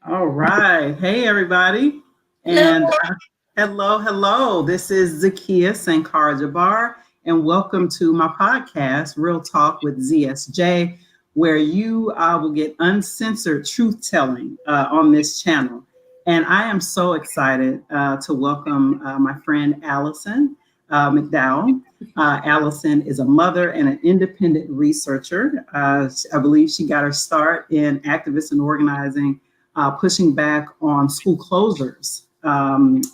All right. Hey, everybody. And hello. This is Zakia Sankar Jabbar, and welcome to my podcast, Real Talk with ZSJ, where you will get uncensored truth telling on this channel. And I am so excited to welcome my friend Alison McDowell. Alison is a mother and an independent researcher. I believe she got her start in activism and organizing, pushing back on school closures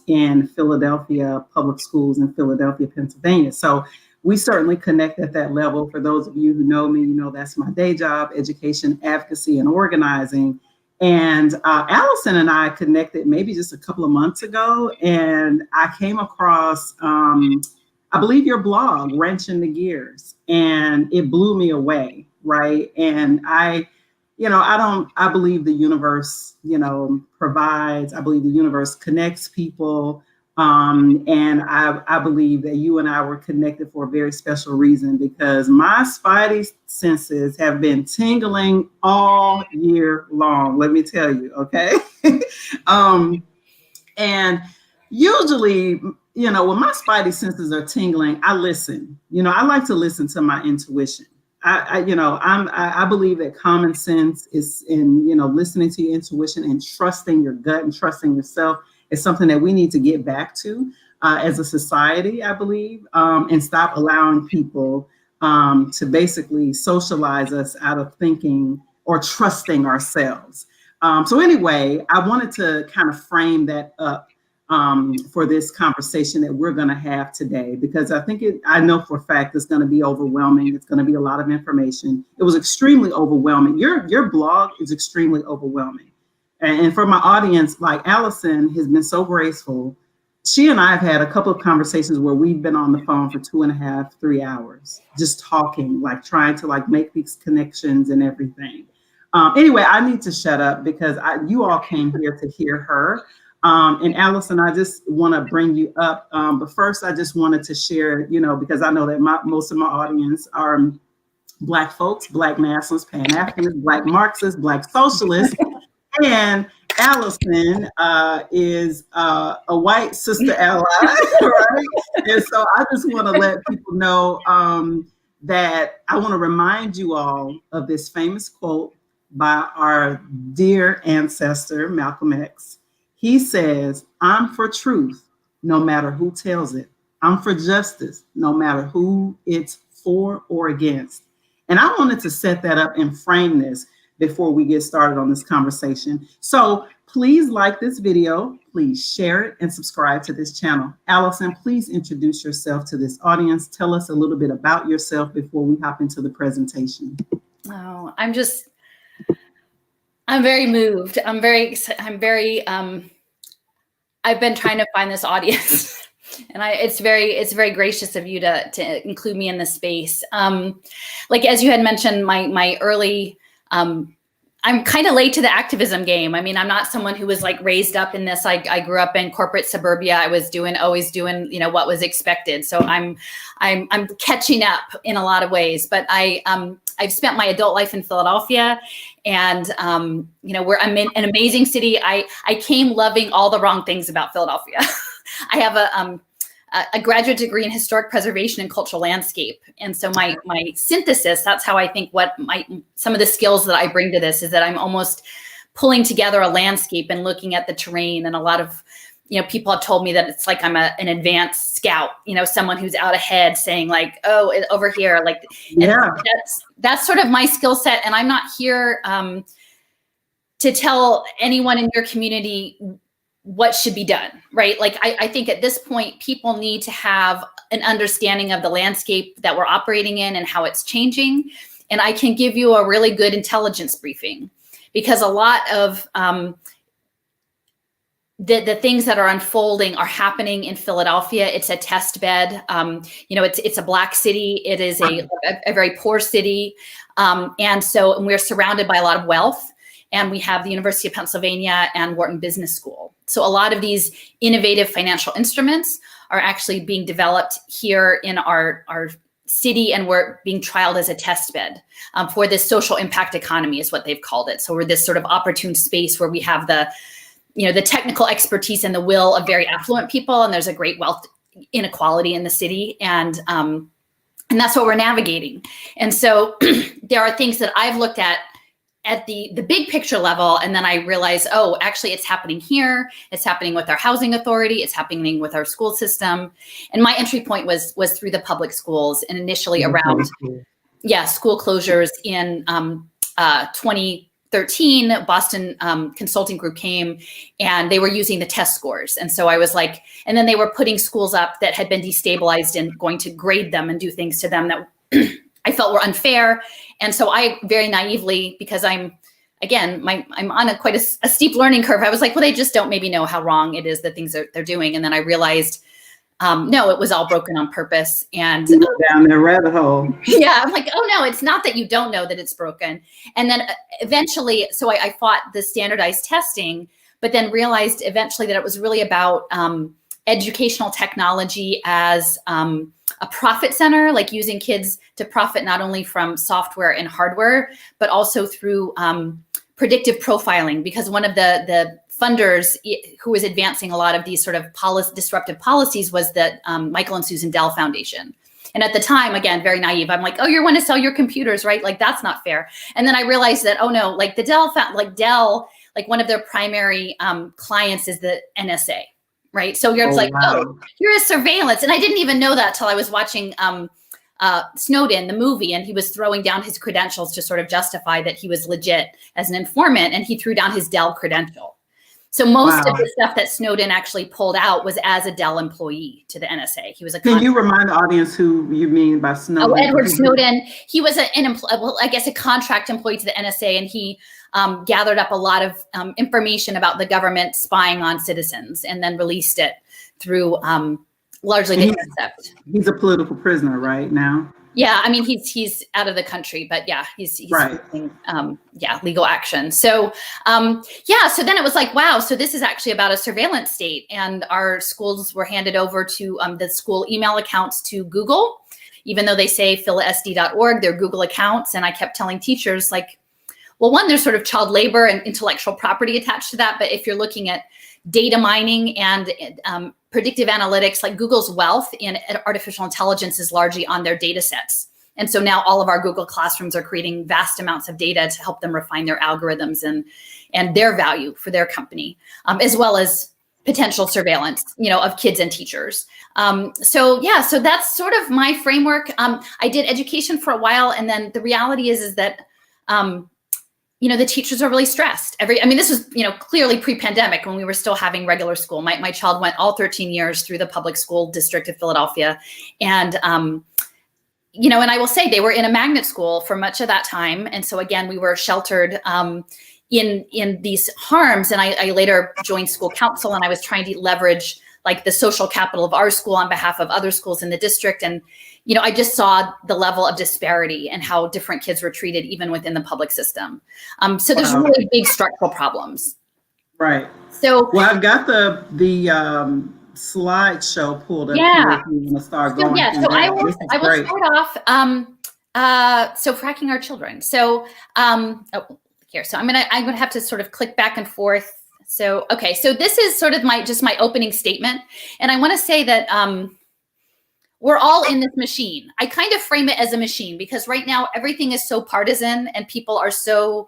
in Philadelphia, public schools in Philadelphia, Pennsylvania. So we certainly connect at that level. For those of you who know me, you know that's my day job, education, advocacy, and organizing. And Alison and I connected maybe just a couple of months ago, and I came across, I believe, your blog, Wrenching the Gears, and it blew me away, right? And I believe the universe, provides. I believe the universe connects people. And I believe that you and I were connected for a very special reason, because my spidey senses have been tingling all year long. Let me tell you, okay? And usually, when my spidey senses are tingling, I listen. I like to listen to my intuition. I believe that common sense is in, listening to your intuition and trusting your gut and trusting yourself is something that we need to get back to as a society, I believe, and stop allowing people to basically socialize us out of thinking or trusting ourselves. So anyway, I wanted to kind of frame that up for this conversation that we're going to have today, because I know for a fact it's going to be overwhelming. It's going to be a lot of information. It was extremely overwhelming. Your blog is extremely overwhelming. And for my audience, like Alison has been so graceful. She and I have had a couple of conversations where we've been on the phone for 2.5, 3 hours, just talking, like trying to make these connections and everything. Anyway, I need to shut up because you all came here to hear her. And Alison, I just want to bring you up. But first, I just wanted to share, because I know that most of my audience are Black folks, Black nationalists, Pan-Africanists, Black Marxists, Black socialists. And Alison is a white sister ally, right? And so I just want to let people know that I want to remind you all of this famous quote by our dear ancestor, Malcolm X. He says, "I'm for truth, no matter who tells it. I'm for justice, no matter who it's for or against." And I wanted to set that up and frame this before we get started on this conversation. So please like this video, please share it, and subscribe to this channel. Alison, please introduce yourself to this audience. Tell us a little bit about yourself before we hop into the presentation. Oh, I'm very moved. I've been trying to find this audience. And it's very gracious of you to include me in this space. As you had mentioned, my early, I'm kind of late to the activism game. I mean, I'm not someone who was raised up in this. I grew up in corporate suburbia. I was always doing, what was expected. So I'm catching up in a lot of ways. But I've spent my adult life in Philadelphia, and I'm in an amazing city. I came loving all the wrong things about Philadelphia. I have a graduate degree in historic preservation and cultural landscape. And so my synthesis, that's how I think some of the skills that I bring to this is that I'm almost pulling together a landscape and looking at the terrain. And a lot of, people have told me that it's like I'm an advanced scout, someone who's out ahead saying oh, over here, yeah, that's sort of my skill set. And I'm not here to tell anyone in your community what should be done, right? I think at this point, people need to have an understanding of the landscape that we're operating in and how it's changing. And I can give you a really good intelligence briefing, because a lot of the things that are unfolding are happening in Philadelphia. It's a test bed. It's a Black city. It is a very poor city. And we're surrounded by a lot of wealth. And we have the University of Pennsylvania and Wharton Business School. So a lot of these innovative financial instruments are actually being developed here in our city, and we're being trialed as a test bed for this social impact economy is what they've called it. So we're this sort of opportune space where we have the technical expertise and the will of very affluent people, and there's a great wealth inequality in the city, and that's what we're navigating. And so there are things that I've looked at the big picture level, and then I realize, oh, actually it's happening here. It's happening with our housing authority. It's happening with our school system. And my entry point was through the public schools, and initially around school closures in 2013. Boston Consulting Group came, and they were using the test scores. And so I was like, and then they were putting schools up that had been destabilized and going to grade them and do things to them that I felt were unfair. And so I very naively, because I'm on quite a steep learning curve, I was like, well, they just don't maybe know how wrong it is, the things they're doing. And then I realized, no, it was all broken on purpose. And down that rabbit hole. Yeah, I'm like, oh no, it's not that you don't know that it's broken. And then eventually, so I fought the standardized testing, but then realized eventually that it was really about educational technology as a profit center, like using kids to profit not only from software and hardware, but also through predictive profiling. Because one of the funders who was advancing a lot of these sort of disruptive policies was the Michael and Susan Dell Foundation. And at the time, again, very naive, I'm like, oh, you want to sell your computers, right? Like, that's not fair. And then I realized that, oh no, like the Dell, like one of their primary clients is the NSA. Right. So you're oh, you're a surveillance. And I didn't even know that till I was watching Snowden, the movie, and he was throwing down his credentials to sort of justify that he was legit as an informant. And he threw down his Dell credential. So most of the stuff that Snowden actually pulled out was as a Dell employee to the NSA. He was a Can you remind the audience who you mean by Snowden? Oh, Edward Snowden. He was a contract employee to the NSA, and he gathered up a lot of information about the government spying on citizens, and then released it through largely the intercept. He's a political prisoner right now. Yeah, I mean he's out of the country, but yeah, he's right. Facing, legal action. So so then it was like, wow, so this is actually about a surveillance state, and our schools were handed over to the school email accounts to Google, even though they say philasd.org, they're Google accounts, and I kept telling teachers like, well, one, there's sort of child labor and intellectual property attached to that. But if you're looking at data mining and predictive analytics, like Google's wealth in artificial intelligence is largely on their data sets. And so now all of our Google classrooms are creating vast amounts of data to help them refine their algorithms and their value for their company, as well as potential surveillance, of kids and teachers. So that's sort of my framework. I did education for a while, and then the reality is that the teachers are really stressed. This was, clearly pre-pandemic when we were still having regular school. My child went all 13 years through the public school district of Philadelphia. And, and I will say they were in a magnet school for much of that time. And so again, we were sheltered in these harms. And I later joined school council, and I was trying to leverage like the social capital of our school on behalf of other schools in the district. And I just saw the level of disparity and how different kids were treated even within the public system. So there's really big structural problems. Right. So I've got the slideshow pulled up. Yeah. If you want to start going. So I will start off. So fracking our children. So here. So I'm gonna have to sort of click back and forth. So okay. So this is sort of my opening statement, and I want to say that we're all in this machine. I kind of frame it as a machine because right now everything is so partisan and people are so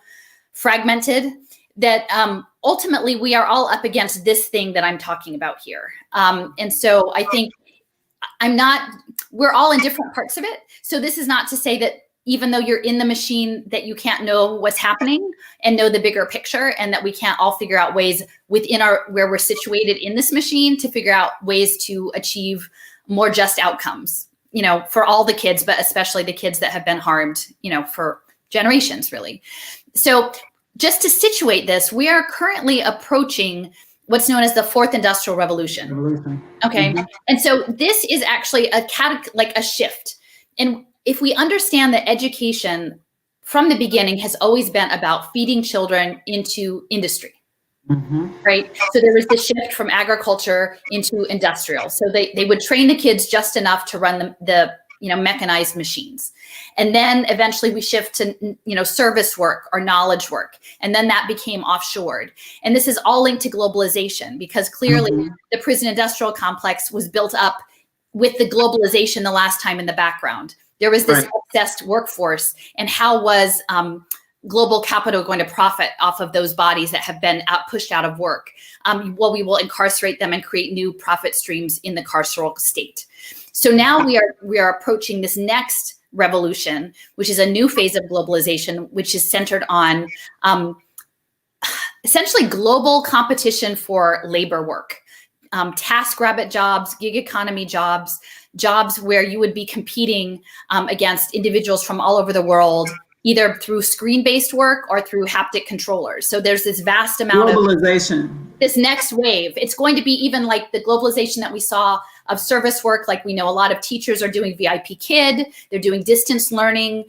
fragmented that ultimately we are all up against this thing that I'm talking about here. And so I think we're all in different parts of it. So this is not to say that even though you're in the machine that you can't know what's happening and know the bigger picture, and that we can't all figure out ways within where we're situated in this machine to figure out ways to achieve more just outcomes, for all the kids, but especially the kids that have been harmed, for generations, really. So just to situate this, we are currently approaching what's known as the fourth industrial revolution. Okay. Mm-hmm. And so this is actually a shift. And if we understand that education from the beginning has always been about feeding children into industry. Mm-hmm. Right. So there was this shift from agriculture into industrial. So they would train the kids just enough to run the mechanized machines. And then eventually we shift to, service work or knowledge work. And then that became offshored. And this is all linked to globalization, because clearly the prison industrial complex was built up with the globalization the last time in the background. There was this obsessed workforce, and how was global capital going to profit off of those bodies that have been pushed out of work? Well, we will incarcerate them and create new profit streams in the carceral state. So now we are approaching this next revolution, which is a new phase of globalization, which is centered on essentially global competition for labor work, TaskRabbit jobs, gig economy jobs where you would be competing against individuals from all over the world, either through screen-based work or through haptic controllers. So there's this vast amount globalization. This next wave. It's going to be even like the globalization that we saw of service work. Like, we know a lot of teachers are doing VIP Kid, they're doing distance learning.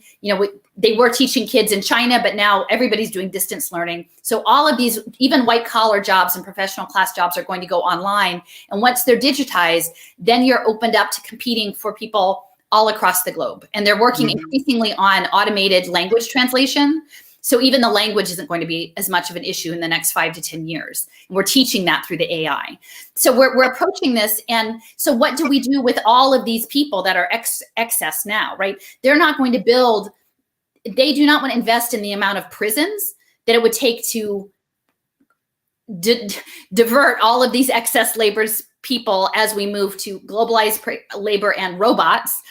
They were teaching kids in China, but now everybody's doing distance learning. So all of these, even white collar jobs and professional class jobs, are going to go online. And once they're digitized, then you're opened up to competing for people all across the globe. And they're working increasingly on automated language translation. So even the language isn't going to be as much of an issue in the next 5 to 10 years. And we're teaching that through the AI. So we're approaching this. And so what do we do with all of these people that are excess now, right? They're not going to build, they do not want to invest in the amount of prisons that it would take to divert all of these excess people as we move to globalized labor and robots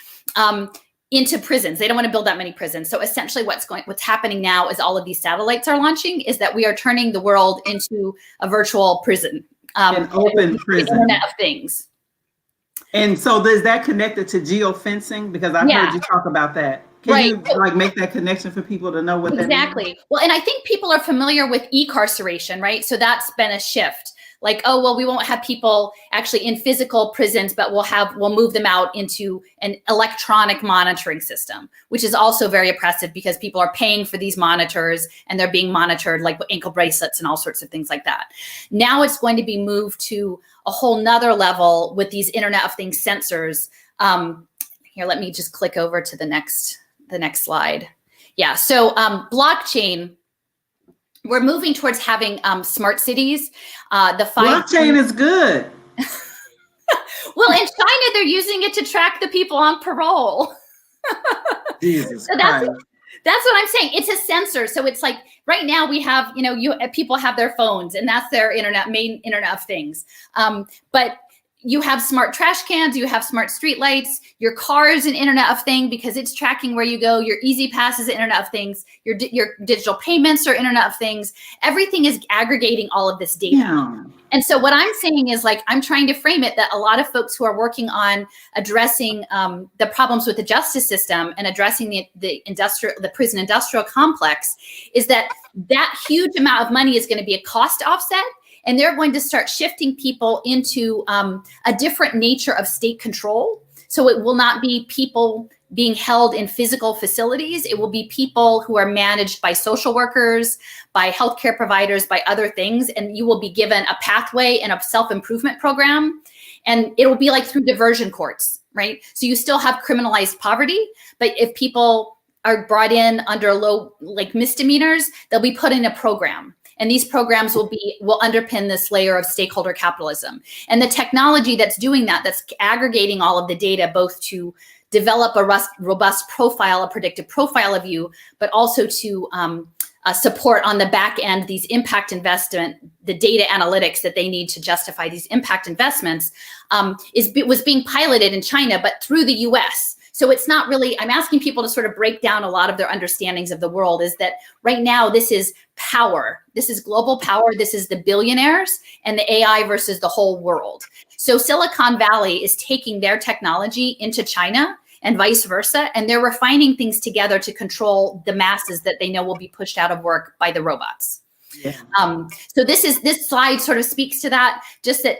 into prisons. They don't want to build that many prisons. So essentially what's happening now is all of these satellites are launching, is that we are turning the world into a virtual prison. An open prison. Internet of Things. And so is that connected to geofencing? Because I've heard you talk about that. Can you make that connection for people to know what that means? Exactly. Well, and I think people are familiar with e-carceration, right? So that's been a shift. Like, oh, well, we won't have people actually in physical prisons, but we'll move them out into an electronic monitoring system, which is also very oppressive because people are paying for these monitors and they're being monitored like ankle bracelets and all sorts of things like that. Now it's going to be moved to a whole nother level with these Internet of Things sensors. Here, let me just click over to the next slide. Yeah, so blockchain. We're moving towards having smart cities. Blockchain is good. Well, in China, they're using it to track the people on parole. Jesus so that's what I'm saying. It's a sensor. So it's like right now we have, people have their phones, and that's their main Internet of Things. But you have smart trash cans, you have smart street lights, your car is an Internet of Thing because it's tracking where you go, your Easy Pass is an Internet of Things, your digital payments are Internet of Things. Everything is aggregating all of this data. Yeah. And so what I'm saying is, like, I'm trying to frame it that a lot of folks who are working on addressing the problems with the justice system and addressing the prison industrial complex is that huge amount of money is going to be a cost offset. And they're going to start shifting people into a different nature of state control. So it will not be people being held in physical facilities. It will be people who are managed by social workers, by healthcare providers, by other things. And you will be given a pathway and a self-improvement program. And it will be like through diversion courts, right? So you still have criminalized poverty, but if people are brought in under low, like misdemeanors, they'll be put in a program. And these programs will underpin this layer of stakeholder capitalism. And the technology that's doing that's aggregating all of the data, both to develop a robust profile, a predictive profile of you, but also to support on the back end these impact investment, the data analytics that they need to justify these impact investments, was being piloted in China, but through the US. So it's not really, I'm asking people to sort of break down a lot of their understandings of the world, is that right now this is power. This is global power. This is the billionaires and the AI versus the whole world. So Silicon Valley is taking their technology into China and vice versa, and they're refining things together to control the masses that they know will be pushed out of work by the robots. Yeah. So this slide sort of speaks to that, just that,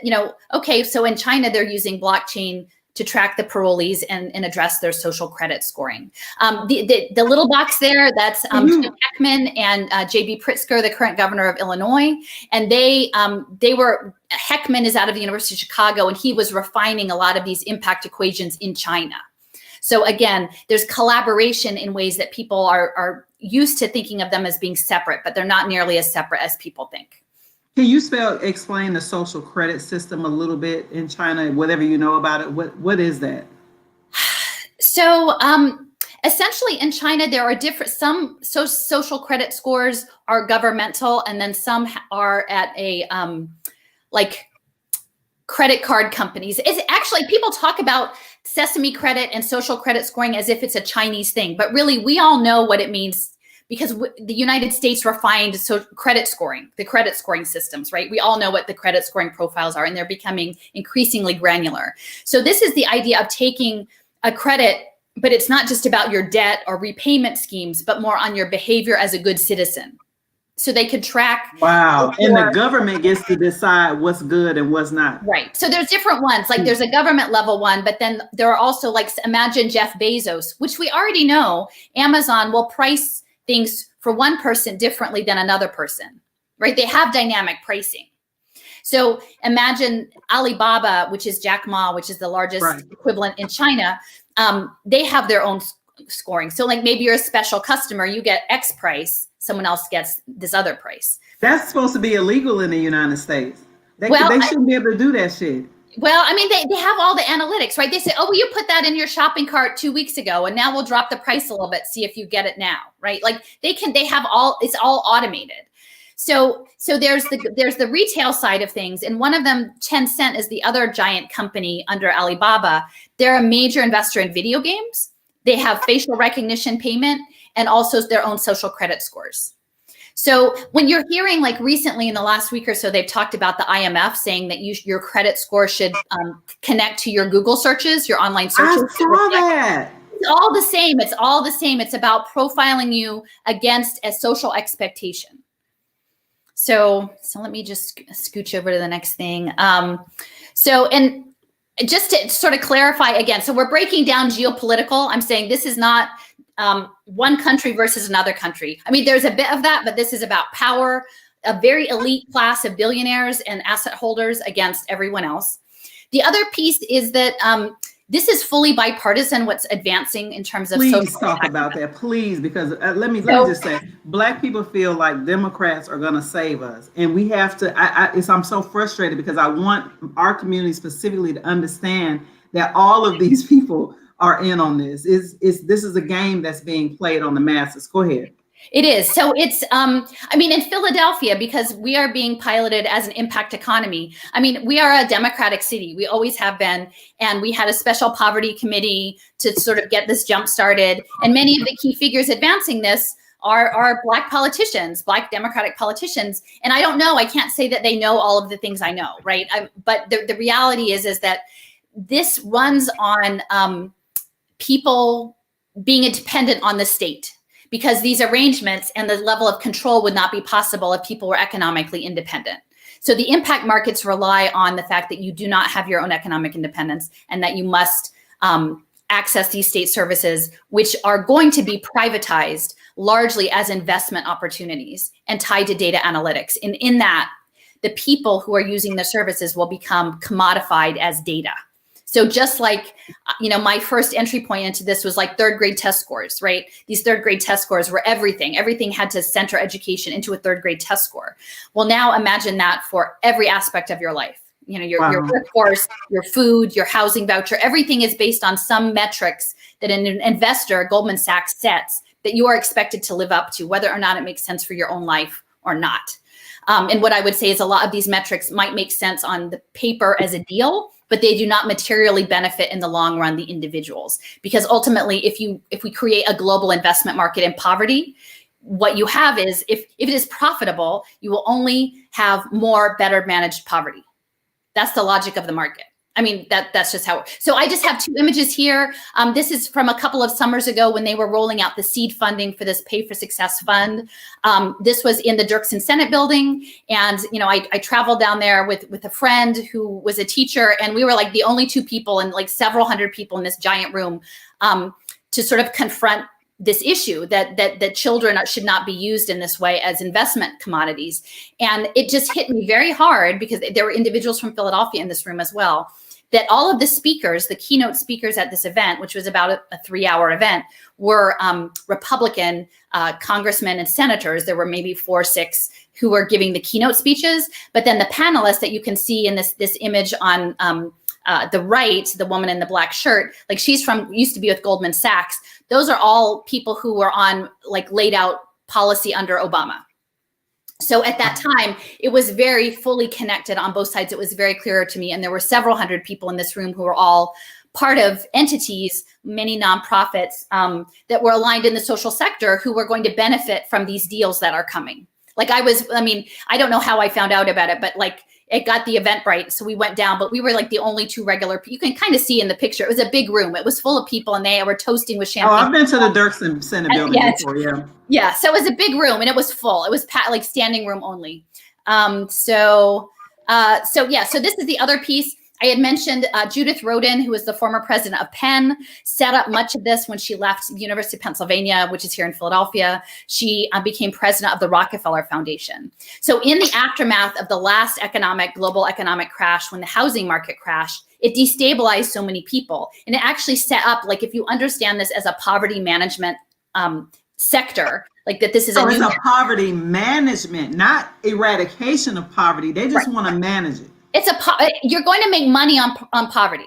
okay, so in China, they're using blockchain to track the parolees and address their social credit scoring. The little box there, that's Jim Heckman and J.B. Pritzker, the current governor of Illinois. And Heckman is out of the University of Chicago, and he was refining a lot of these impact equations in China. So again, there's collaboration in ways that people are used to thinking of them as being separate, but they're not nearly as separate as people think. Can you explain the social credit system a little bit in China, whatever you know about it? What is that? So essentially in China, there are some social credit scores are governmental, and then some are at a like credit card companies. It's actually, people talk about Sesame credit and social credit scoring as if it's a Chinese thing, but really we all know what it means because the United States refined the credit scoring systems, right? We all know what the credit scoring profiles are, and they're becoming increasingly granular. So this is the idea of taking a credit, but it's not just about your debt or repayment schemes, but more on your behavior as a good citizen. So they could track. Wow. And the government gets to decide what's good and what's not. Right. So there's different ones. Like there's a government level one, but then there are also, like, imagine Jeff Bezos, which we already know Amazon will price things for one person differently than another person, right? They have dynamic pricing. So imagine Alibaba, which is Jack Ma, which is the largest equivalent in China. They have their own scoring. So like maybe you're a special customer, you get X price, someone else gets this other price. That's supposed to be illegal in the United States. They shouldn't be able to do that shit. Well, I mean, they have all the analytics, right? They say, oh, well, you put that in your shopping cart 2 weeks ago, and now we'll drop the price a little bit, see if you get it now, right? Like they have it's all automated. So there's the retail side of things. And one of them, Tencent, is the other giant company under Alibaba. They're a major investor in video games. They have facial recognition payment and also their own social credit scores. So when you're hearing, like recently in the last week or so, they've talked about the IMF saying that your credit score should connect to your Google searches, your online searches. I saw that. It's all the same. It's all the same. It's about profiling you against a social expectation. So let me just scooch over to the next thing. And just to sort of clarify again, so we're breaking down geopolitical. I'm saying this is not one country versus another country. I mean, there's a bit of that, but this is about power, a very elite class of billionaires and asset holders against everyone else. The other piece is that this is fully bipartisan, what's advancing in terms of social. Please talk about that, please, because let me just say, Black people feel like Democrats are going to save us. And we have to, I'm so frustrated because I want our community specifically to understand that all of these people are in on this. This is a game that's being played on the masses. Go ahead. It is. So it's, I mean, in Philadelphia, because we are being piloted as an impact economy. I mean, we are a Democratic city. We always have been. And we had a special poverty committee to sort of get this jump started. And many of the key figures advancing this are Black politicians, Black Democratic politicians. And I don't know, I can't say that they know all of the things I know, right? But the reality is that this runs on people being dependent on the state, because these arrangements and the level of control would not be possible if people were economically independent. So the impact markets rely on the fact that you do not have your own economic independence and that you must access these state services, which are going to be privatized largely as investment opportunities and tied to data analytics. And in that, the people who are using the services will become commodified as data. So just like, my first entry point into this was like third grade test scores, right? These third grade test scores were everything. Everything had to center education into a third grade test score. Well, now imagine that for every aspect of your life. Your workforce, your food, your housing voucher, everything is based on some metrics that an investor, Goldman Sachs, sets that you are expected to live up to, whether or not it makes sense for your own life or not. And what I would say is a lot of these metrics might make sense on the paper as a deal, but they do not materially benefit in the long run the individuals. Because ultimately, if we create a global investment market in poverty, what you have is, if it is profitable, you will only have more better managed poverty. That's the logic of the market. I mean, that's just how. So I just have two images here. This is from a couple of summers ago when they were rolling out the seed funding for this Pay for Success fund. This was in the Dirksen Senate building. And, I traveled down there with a friend who was a teacher, and we were like the only two people and like several hundred people in this giant room to sort of confront this issue that children should not be used in this way as investment commodities. And it just hit me very hard because there were individuals from Philadelphia in this room as well, that all of the speakers, the keynote speakers at this event, which was about a 3-hour event, were Republican congressmen and senators. There were maybe 4 or 6 who were giving the keynote speeches. But then the panelists that you can see in this image on the right, the woman in the black shirt, like she's used to be with Goldman Sachs. Those are all people who were on like laid out policy under Obama. So at that time, it was very fully connected on both sides. It was very clear to me. And there were several hundred people in this room who were all part of entities, many nonprofits that were aligned in the social sector who were going to benefit from these deals that are coming. Like I don't know how I found out about it, but like it got the Eventbrite. So we went down, but we were like the only 2 regular, you can kind of see in the picture, it was a big room. It was full of people and they were toasting with champagne. Oh, I've been to the Dirksen Center building before, yeah. Yeah, so it was a big room and it was full. It was like standing room only. So this is the other piece. I had mentioned Judith Rodin, who was the former president of Penn, set up much of this when she left the University of Pennsylvania, which is here in Philadelphia. She became president of the Rockefeller Foundation. So in the aftermath of the last global economic crash, when the housing market crashed, it destabilized so many people. And it actually set up, like if you understand this as a poverty management sector, like that this is it's a poverty management, not eradication of poverty. They just want to manage it. You're going to make money on poverty.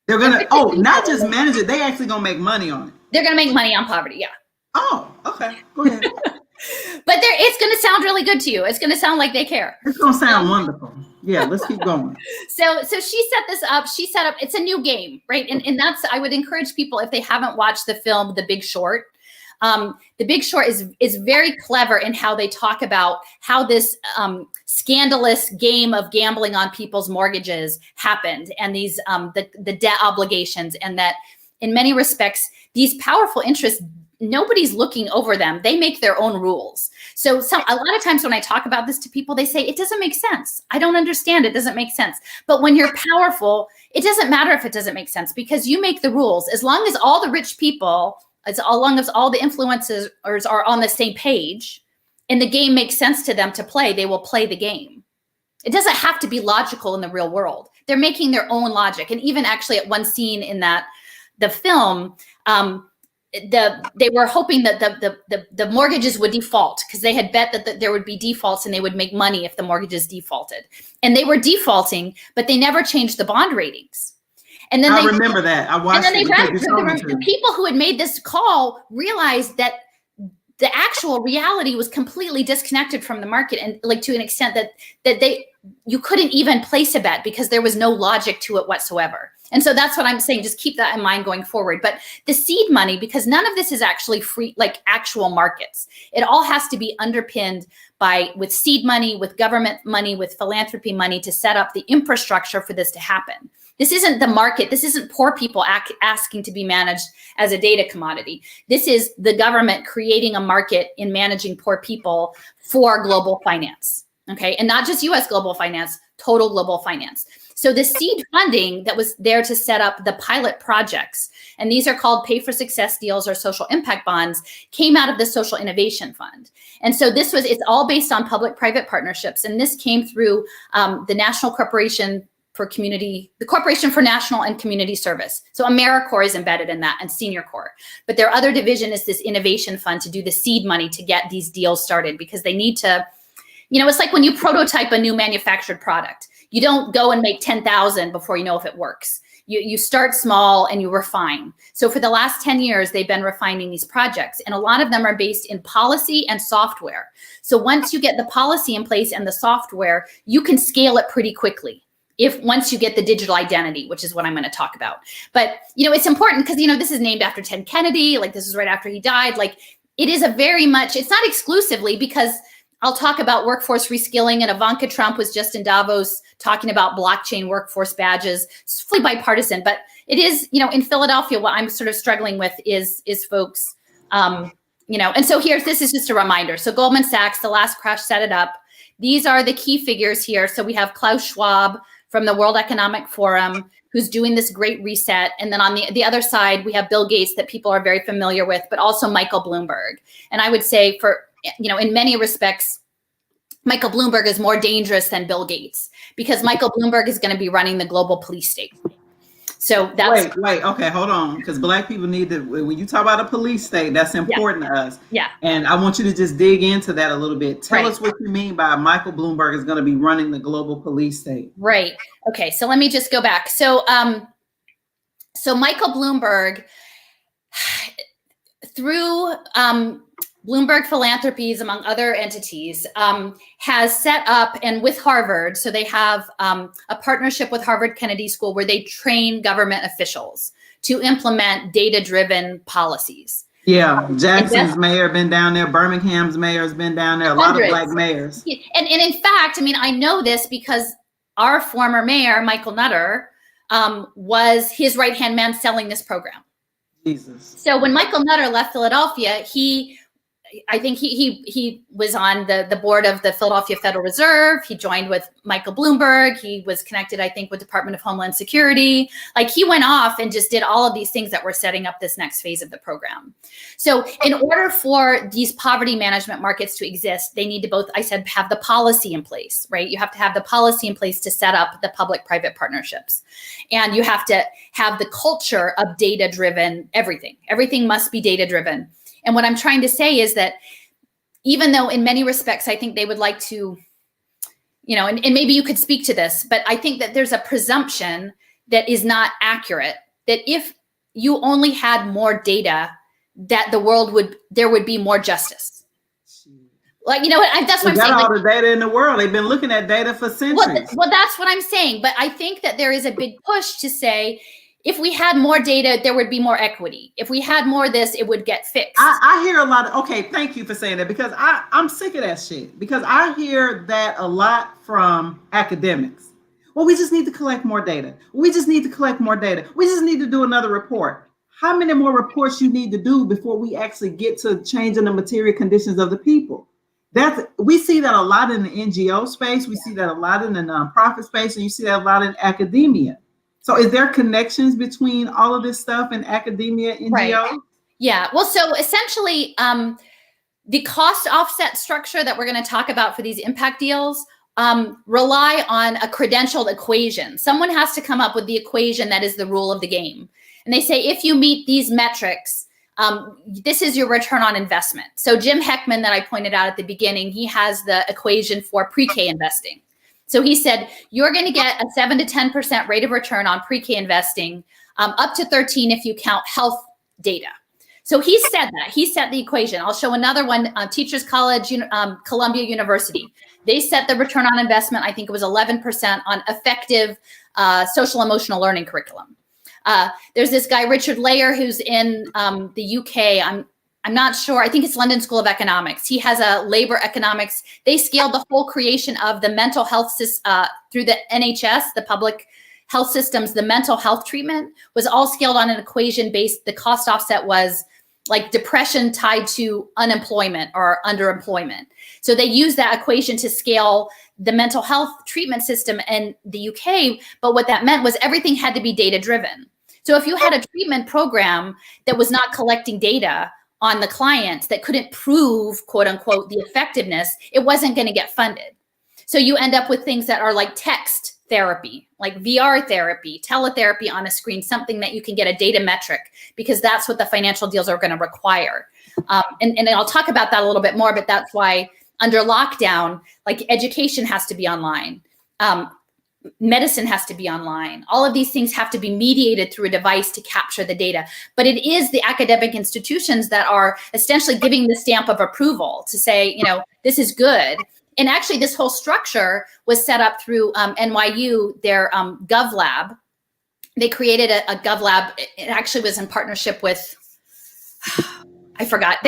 They're going to, not just manage it. They actually going to make money on it. They're going to make money on poverty. Yeah. Oh, okay. Go ahead. But it's going to sound really good to you. It's going to sound like they care. It's going to sound wonderful. Yeah, let's keep going. So she set this up. She set up, it's a new game, right? And that's, I would encourage people, if they haven't watched the film, The Big Short, The Big Short is very clever in how they talk about how this scandalous game of gambling on people's mortgages happened, and these the debt obligations, and that in many respects these powerful interests, nobody's looking over them. They make their own rules. So a lot of times when I talk about this to people, they say, it doesn't make sense. I don't understand. It doesn't make sense. But when you're powerful, it doesn't matter if it doesn't make sense, because you make the rules. As long as all the rich people, as long as all the influencers are on the same page and the game makes sense to them to play, they will play the game. It doesn't have to be logical in the real world. They're making their own logic. And even actually at one scene in the film, they were hoping that the mortgages would default, because they had bet that there would be defaults and they would make money if the mortgages defaulted. And they were defaulting, but they never changed the bond ratings. And then I remember that. I watched it. The people who had made this call realized that the actual reality was completely disconnected from the market, and like to an extent that you couldn't even place a bet because there was no logic to it whatsoever. And so that's what I'm saying. Just keep that in mind going forward. But the seed money, because none of this is actually free, like actual markets. It all has to be underpinned with seed money, with government money, with philanthropy money to set up the infrastructure for this to happen. This isn't the market. This isn't poor people asking to be managed as a data commodity. This is the government creating a market in managing poor people for global finance. Okay. And not just US global finance, total global finance. So the seed funding that was there to set up the pilot projects, and these are called pay for success deals or social impact bonds, came out of the Social Innovation Fund. And so it's all based on public-private partnerships. And this came through the National Corporation the Corporation for National and Community Service. So AmeriCorps is embedded in that, and Senior Corps. But their other division is this innovation fund to do the seed money to get these deals started, because they need to, it's like when you prototype a new manufactured product. You don't go and make 10,000 before you know if it works. You start small and you refine. So for the last 10 years, they've been refining these projects, and a lot of them are based in policy and software. So once you get the policy in place and the software, you can scale it pretty quickly. Once you get the digital identity, which is what I'm going to talk about. But, it's important because, this is named after Ted Kennedy. Like, this is right after he died. Like, it is it's not exclusively, because I'll talk about workforce reskilling, and Ivanka Trump was just in Davos talking about blockchain workforce badges. It's fully bipartisan, but it is, in Philadelphia, what I'm sort of struggling with is folks, and so this is just a reminder. So Goldman Sachs, the last crash, set it up. These are the key figures here. So we have Klaus Schwab from the World Economic Forum, who's doing this great reset. And then on the other side, we have Bill Gates, that people are very familiar with, but also Michael Bloomberg. And I would say in many respects, Michael Bloomberg is more dangerous than Bill Gates, because Michael Bloomberg is going to be running the global police state. So that's wait. Okay, hold on, because Black people need to. When you talk about a police state, that's important to us. Yeah. And I want you to just dig into that a little bit. Tell Right. us what you mean by Michael Bloomberg is going to be running the global police state. Right. Okay. So let me just go back. So Michael Bloomberg, through Bloomberg Philanthropies, among other entities, has set up, and with Harvard, so they have a partnership with Harvard Kennedy School where they train government officials to implement data-driven policies. Yeah, Jackson's mayor been down there. Birmingham's mayor has been down there. A lot of Black mayors. And in fact, I mean, I know this because our former mayor, Michael Nutter, was his right-hand man selling this program. Jesus. So when Michael Nutter left Philadelphia, I think he was on the board of the Philadelphia Federal Reserve. He joined with Michael Bloomberg. He was connected, I think, with Department of Homeland Security. Like, he went off and just did all of these things that were setting up this next phase of the program. So in order for these poverty management markets to exist, they need to both, I said, have the policy in place, right? You have to have the policy in place to set up the public-private partnerships. And you have to have the culture of data-driven everything. Everything must be data-driven. And what I'm trying to say is that even though in many respects, I think they would like to, and maybe you could speak to this, but I think that there's a presumption that is not accurate, that if you only had more data, that there would be more justice. Like, that's what I'm saying. All the data in the world. They've been looking at data for centuries. Well, that's what I'm saying. But I think that there is a big push to say, if we had more data, there would be more equity. If we had more of this, it would get fixed. I hear a lot of, okay, thank you for saying that, because I'm sick of that shit. Because I hear that a lot from academics. Well, we just need to collect more data. We just need to collect more data. We just need to do another report. How many more reports you need to do before we actually get to changing the material conditions of the people? We see that a lot in the NGO space. We see that a lot in the nonprofit space, and you see that a lot in academia. So is there connections between all of this stuff in academia, NGO? Right. Yeah. Well, so essentially, the cost offset structure that we're going to talk about for these impact deals rely on a credentialed equation. Someone has to come up with the equation that is the rule of the game. And they say, if you meet these metrics, this is your return on investment. So Jim Heckman, that I pointed out at the beginning, he has the equation for pre-K investing. So he said, you're going to get a 7 to 10% rate of return on pre-K investing, up to 13 if you count health data. So he said that. He set the equation. I'll show another one, Teachers College, Columbia University. They set the return on investment, I think it was 11% on effective social emotional learning curriculum. There's this guy, Richard Layer, who's in the UK. I'm not sure. I think it's London School of Economics. He has a labor economics. They scaled the whole creation of the mental health through the NHS, the public health systems. The mental health treatment was all scaled on an equation based. The cost offset was like depression tied to unemployment or underemployment. So they used that equation to scale the mental health treatment system in the UK. But what that meant was everything had to be data driven. So if you had a treatment program that was not collecting data on the clients, that couldn't prove, quote unquote, the effectiveness, it wasn't going to get funded. So you end up with things that are like text therapy, like VR therapy, teletherapy on a screen, something that you can get a data metric, because that's what the financial deals are going to require. And I'll talk about that a little bit more, but that's why under lockdown, like education has to be online. Medicine has to be online. All of these things have to be mediated through a device to capture the data. But it is the academic institutions that are essentially giving the stamp of approval to say, this is good. And actually, this whole structure was set up through NYU, their GovLab. They created a GovLab. It actually was in partnership with, I forgot.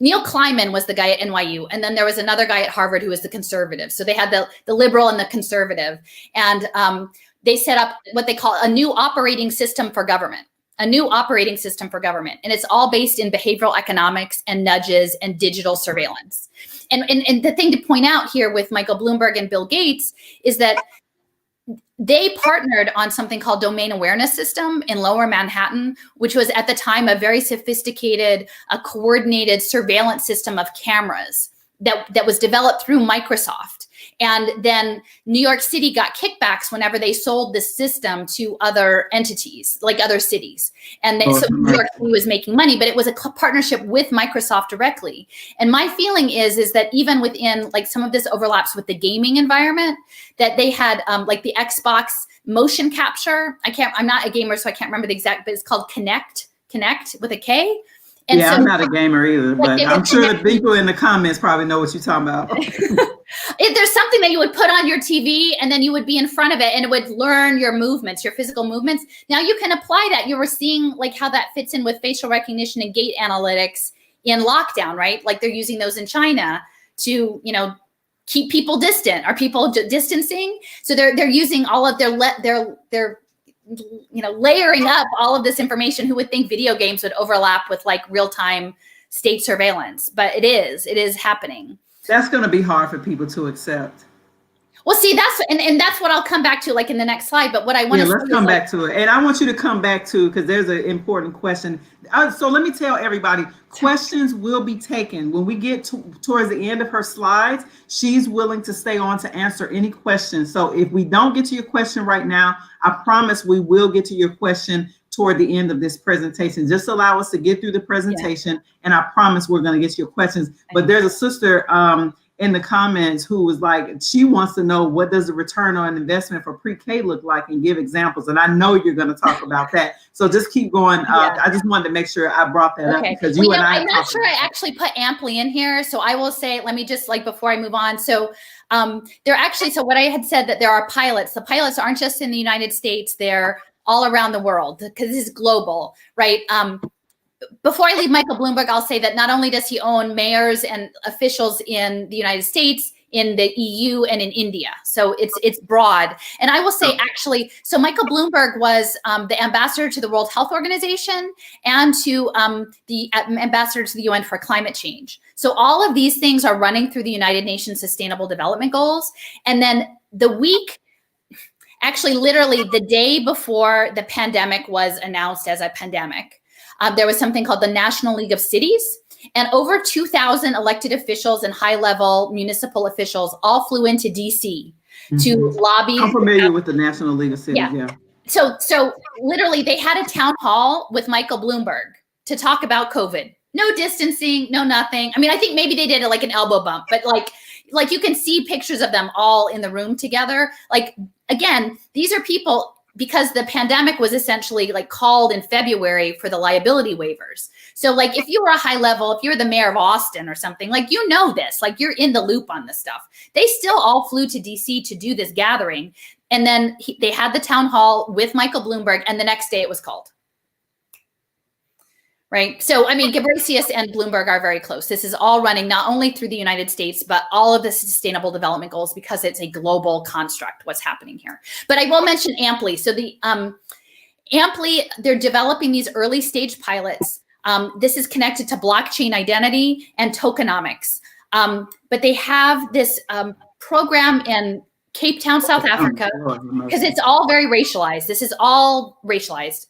Neil Kleinman was the guy at NYU. And then there was another guy at Harvard who was the conservative. So they had the liberal and the conservative. And they set up what they call a new operating system for government. And it's all based in behavioral economics and nudges and digital surveillance. And the thing to point out here with Michael Bloomberg and Bill Gates is that they partnered on something called Domain Awareness System in Lower Manhattan, which was at the time a very sophisticated, coordinated surveillance system of cameras that was developed through Microsoft. And then New York City got kickbacks whenever they sold this system to other entities, like other cities. And so New York City was making money, but it was a partnership with Microsoft directly. And my feeling is that even within, like, some of this overlaps with the gaming environment, that they had like the Xbox motion capture. I'm not a gamer, so I can't remember the exact, but it's called Connect with a K. And yeah, so, I'm not a gamer either, but I'm sure the people in the comments probably know what you're talking about. If there's something that you would put on your TV and then you would be in front of it and it would learn your movements, your physical movements. Now you can apply that. You were seeing like how that fits in with facial recognition and gait analytics in lockdown, right? Like they're using those in China to, you know, keep people distant. Are people distancing? So they're using all of their you know, layering up all of this information. Who would think video games would overlap with like real-time state surveillance? But it is happening. That's going to be hard for people to accept. Well, see, that's what I'll come back to, like in the next slide. But what I want to let's come back to it, and I want you to come back to, because there's an important question. So let me tell everybody, questions will be taken when we get towards the end of her slides. She's willing to stay on to answer any questions. So if we don't get to your question right now, I promise we will get to your question toward the end of this presentation. Just allow us to get through the presentation, and I promise we're going to get to your questions. But there's a sister in the comments who was like, she wants to know, what does the return on investment for pre-K look like, and give examples. And I know you're going to talk about that. So just keep going. I just wanted to make sure I brought that up, because I'm not sure I actually put amply in here. So I will say, let me just, like, before I move on. So they're actually, so what I had said, that there are pilots. The pilots aren't just in the United States, they're all around the world, because this is global, right? Before I leave Michael Bloomberg, I'll say that not only does he own mayors and officials in the United States, in the EU, and in India. So it's broad. And I will say, actually, so Michael Bloomberg was the ambassador to the World Health Organization and to the ambassador to the UN for climate change. So all of these things are running through the United Nations Sustainable Development Goals. And then actually, literally the day before the pandemic was announced as a pandemic, there was something called the National League of Cities, and over 2,000 elected officials and high-level municipal officials all flew into DC to lobby. I'm familiar with the National League of Cities, yeah. So literally they had a town hall with Michael Bloomberg to talk about COVID. No distancing, no nothing. I mean, I think maybe they did it like an elbow bump, but like you can see pictures of them all in the room together. Like, again, these are people, because the pandemic was essentially like called in February for the liability waivers. So like if you were a high level, if you're the mayor of Austin or something, like, you know this, like you're in the loop on this stuff. They still all flew to DC to do this gathering. And then they had the town hall with Michael Bloomberg, and the next day it was called. Right. So, I mean, Ghebreyesus and Bloomberg are very close. This is all running not only through the United States, but all of the Sustainable Development Goals, because it's a global construct, what's happening here. But I will mention Amply. So the Amply, they're developing these early stage pilots. This is connected to blockchain identity and tokenomics. But they have this program in Cape Town, South Africa, because it's all very racialized. This is all racialized.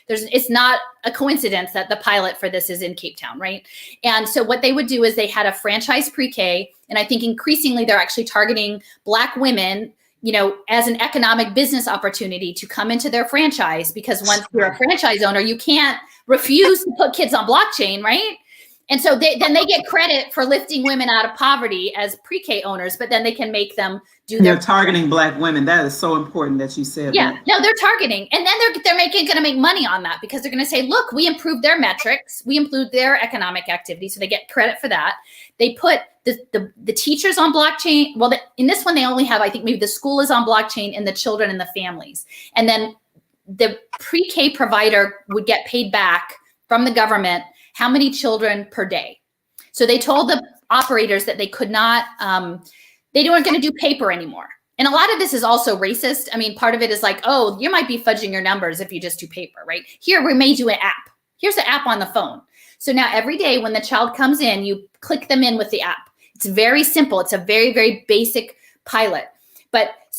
It's not a coincidence that the pilot for this is in Cape Town, right? And so what they would do is they had a franchise pre-K, and I think increasingly they're actually targeting Black women, you know, as an economic business opportunity to come into their franchise, because once you're a franchise owner, you can't refuse to put kids on blockchain, right? And so then they get credit for lifting women out of poverty as pre-K owners, but then they can make them do their— They're targeting Black women. That is so important that you said that. No, they're targeting. And then they're going to make money on that, because they're going to say, look, we improved their metrics. We improved their economic activity. So they get credit for that. They put the teachers on blockchain. Well, in this one, they only have, I think maybe the school is on blockchain, and the children and the families. And then the pre-K provider would get paid back from the government how many children per day. So they told the operators that they could not, they weren't going to do paper anymore. And a lot of this is also racist. I mean, part of it is like, oh, you might be fudging your numbers if you just do paper, right? Here, we made you an app. Here's the app on the phone. So now every day when the child comes in, you click them in with the app. It's very simple. It's a very, very basic pilot.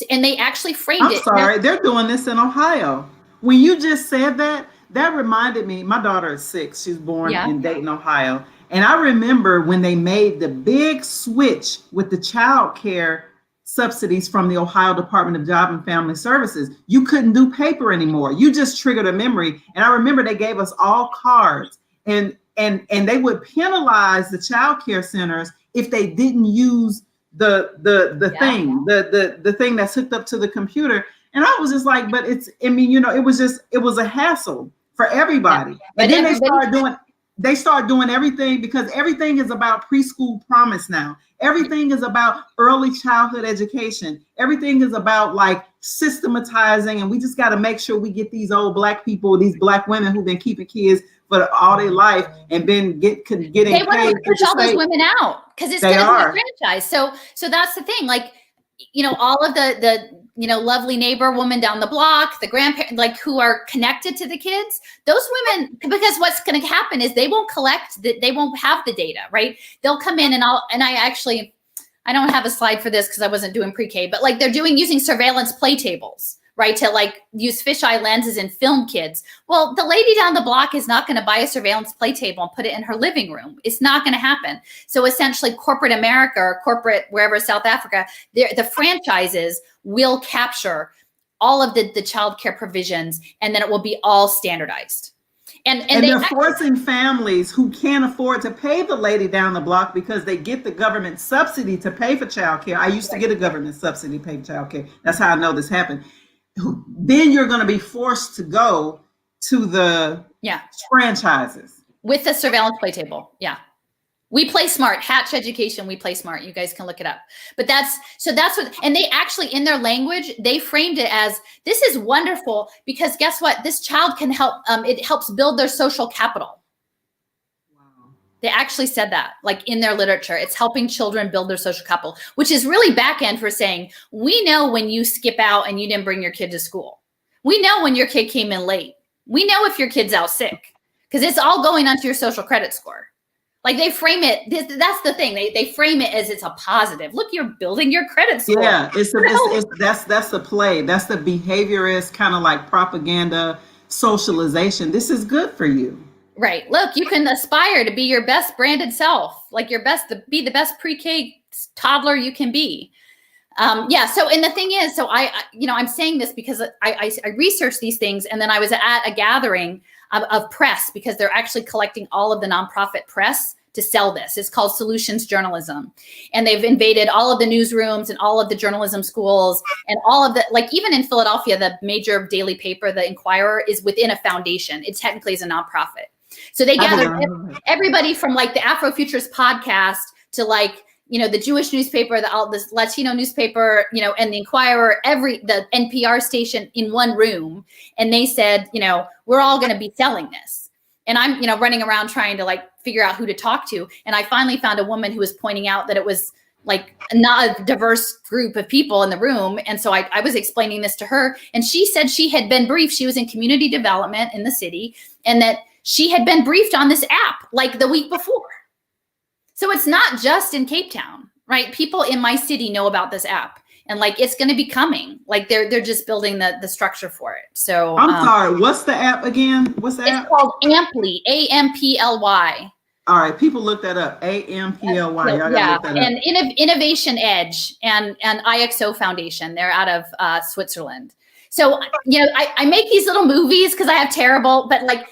And they actually framed it. I'm sorry, they're doing this in Ohio. When you just said that, that reminded me, my daughter is 6. She's born in Dayton, Ohio. And I remember when they made the big switch with the child care subsidies from the Ohio Department of Job and Family Services, you couldn't do paper anymore. You just triggered a memory. And I remember they gave us all cards, and they would penalize the child care centers if they didn't use the thing that's hooked up to the computer. And I was just like, but it was a hassle for everybody. Yeah. And then they started doing everything, because everything is about preschool promise now. Everything is about early childhood education. Everything is about like systematizing, and we just got to make sure we get these old Black people, these Black women who've been keeping kids for all their life and been getting paid. They want to push all those women out because it's going to be a franchise. So that's the thing. Like, all of the lovely neighbor woman down the block, the grandparents, like, who are connected to the kids, those women, because what's going to happen is they won't they won't have the data, right? They'll come in and I don't have a slide for this because I wasn't doing pre-K, but like they're using surveillance Playtables, right? To like use fisheye lenses and film kids. Well, the lady down the block is not going to buy a surveillance Playtable and put it in her living room. It's not going to happen. So essentially corporate America or corporate wherever, South Africa, the franchises will capture all of the child care provisions, and then it will be all standardized. And they're forcing families who can't afford to pay the lady down the block, because they get the government subsidy to pay for child care. I used to get a government subsidy to pay for child care. That's how I know this happened. Then you're going to be forced to go to the franchises with the surveillance Playtable. Yeah. We play smart. Hatch Education, we play smart. You guys can look it up. But that's what, and they actually, in their language, they framed it as, this is wonderful because guess what? This child can help, it helps build their social capital. Wow. They actually said that, like, in their literature, it's helping children build their social capital, which is really back end for saying, we know when you skip out and you didn't bring your kid to school. We know when your kid came in late. We know if your kid's out sick, because it's all going onto your social credit score. Like, they frame it, that's the thing. They frame it as it's a positive. Look, you're building your credit score. Yeah, that's the play. That's the behaviorist kind of like propaganda socialization. This is good for you. Right. Look, you can aspire to be your best branded self, like be the best pre-K toddler you can be. So, and the thing is, so I'm saying this because I researched these things, and then I was at a gathering of press, because they're actually collecting all of the nonprofit press to sell this. It's called Solutions Journalism. And they've invaded all of the newsrooms and all of the journalism schools, and all of the, like, even in Philadelphia, the major daily paper, the Inquirer, is within a foundation. It technically is a nonprofit. So they gathered everybody from like the Afrofuturist podcast to like, the Jewish newspaper, the Latino newspaper, and the Inquirer, the NPR station in one room. And they said, we're all going to be selling this. And I'm, running around trying to like figure out who to talk to. And I finally found a woman who was pointing out that it was like not a diverse group of people in the room. And so I was explaining this to her, and she said she had been briefed. She was in community development in the city, and that she had been briefed on this app like the week before. So it's not just in Cape Town, right? People in my city know about this app, and like, it's going to be coming. Like, they're just building the structure for it. So I'm sorry, what's the app again? What's the app? It's called Amply, AMPLY. All right, people look that up. AMPLY. Y'all gotta look that up. And Innovation Edge and IXO Foundation. They're out of Switzerland. So I make these little movies because I have terrible, but like,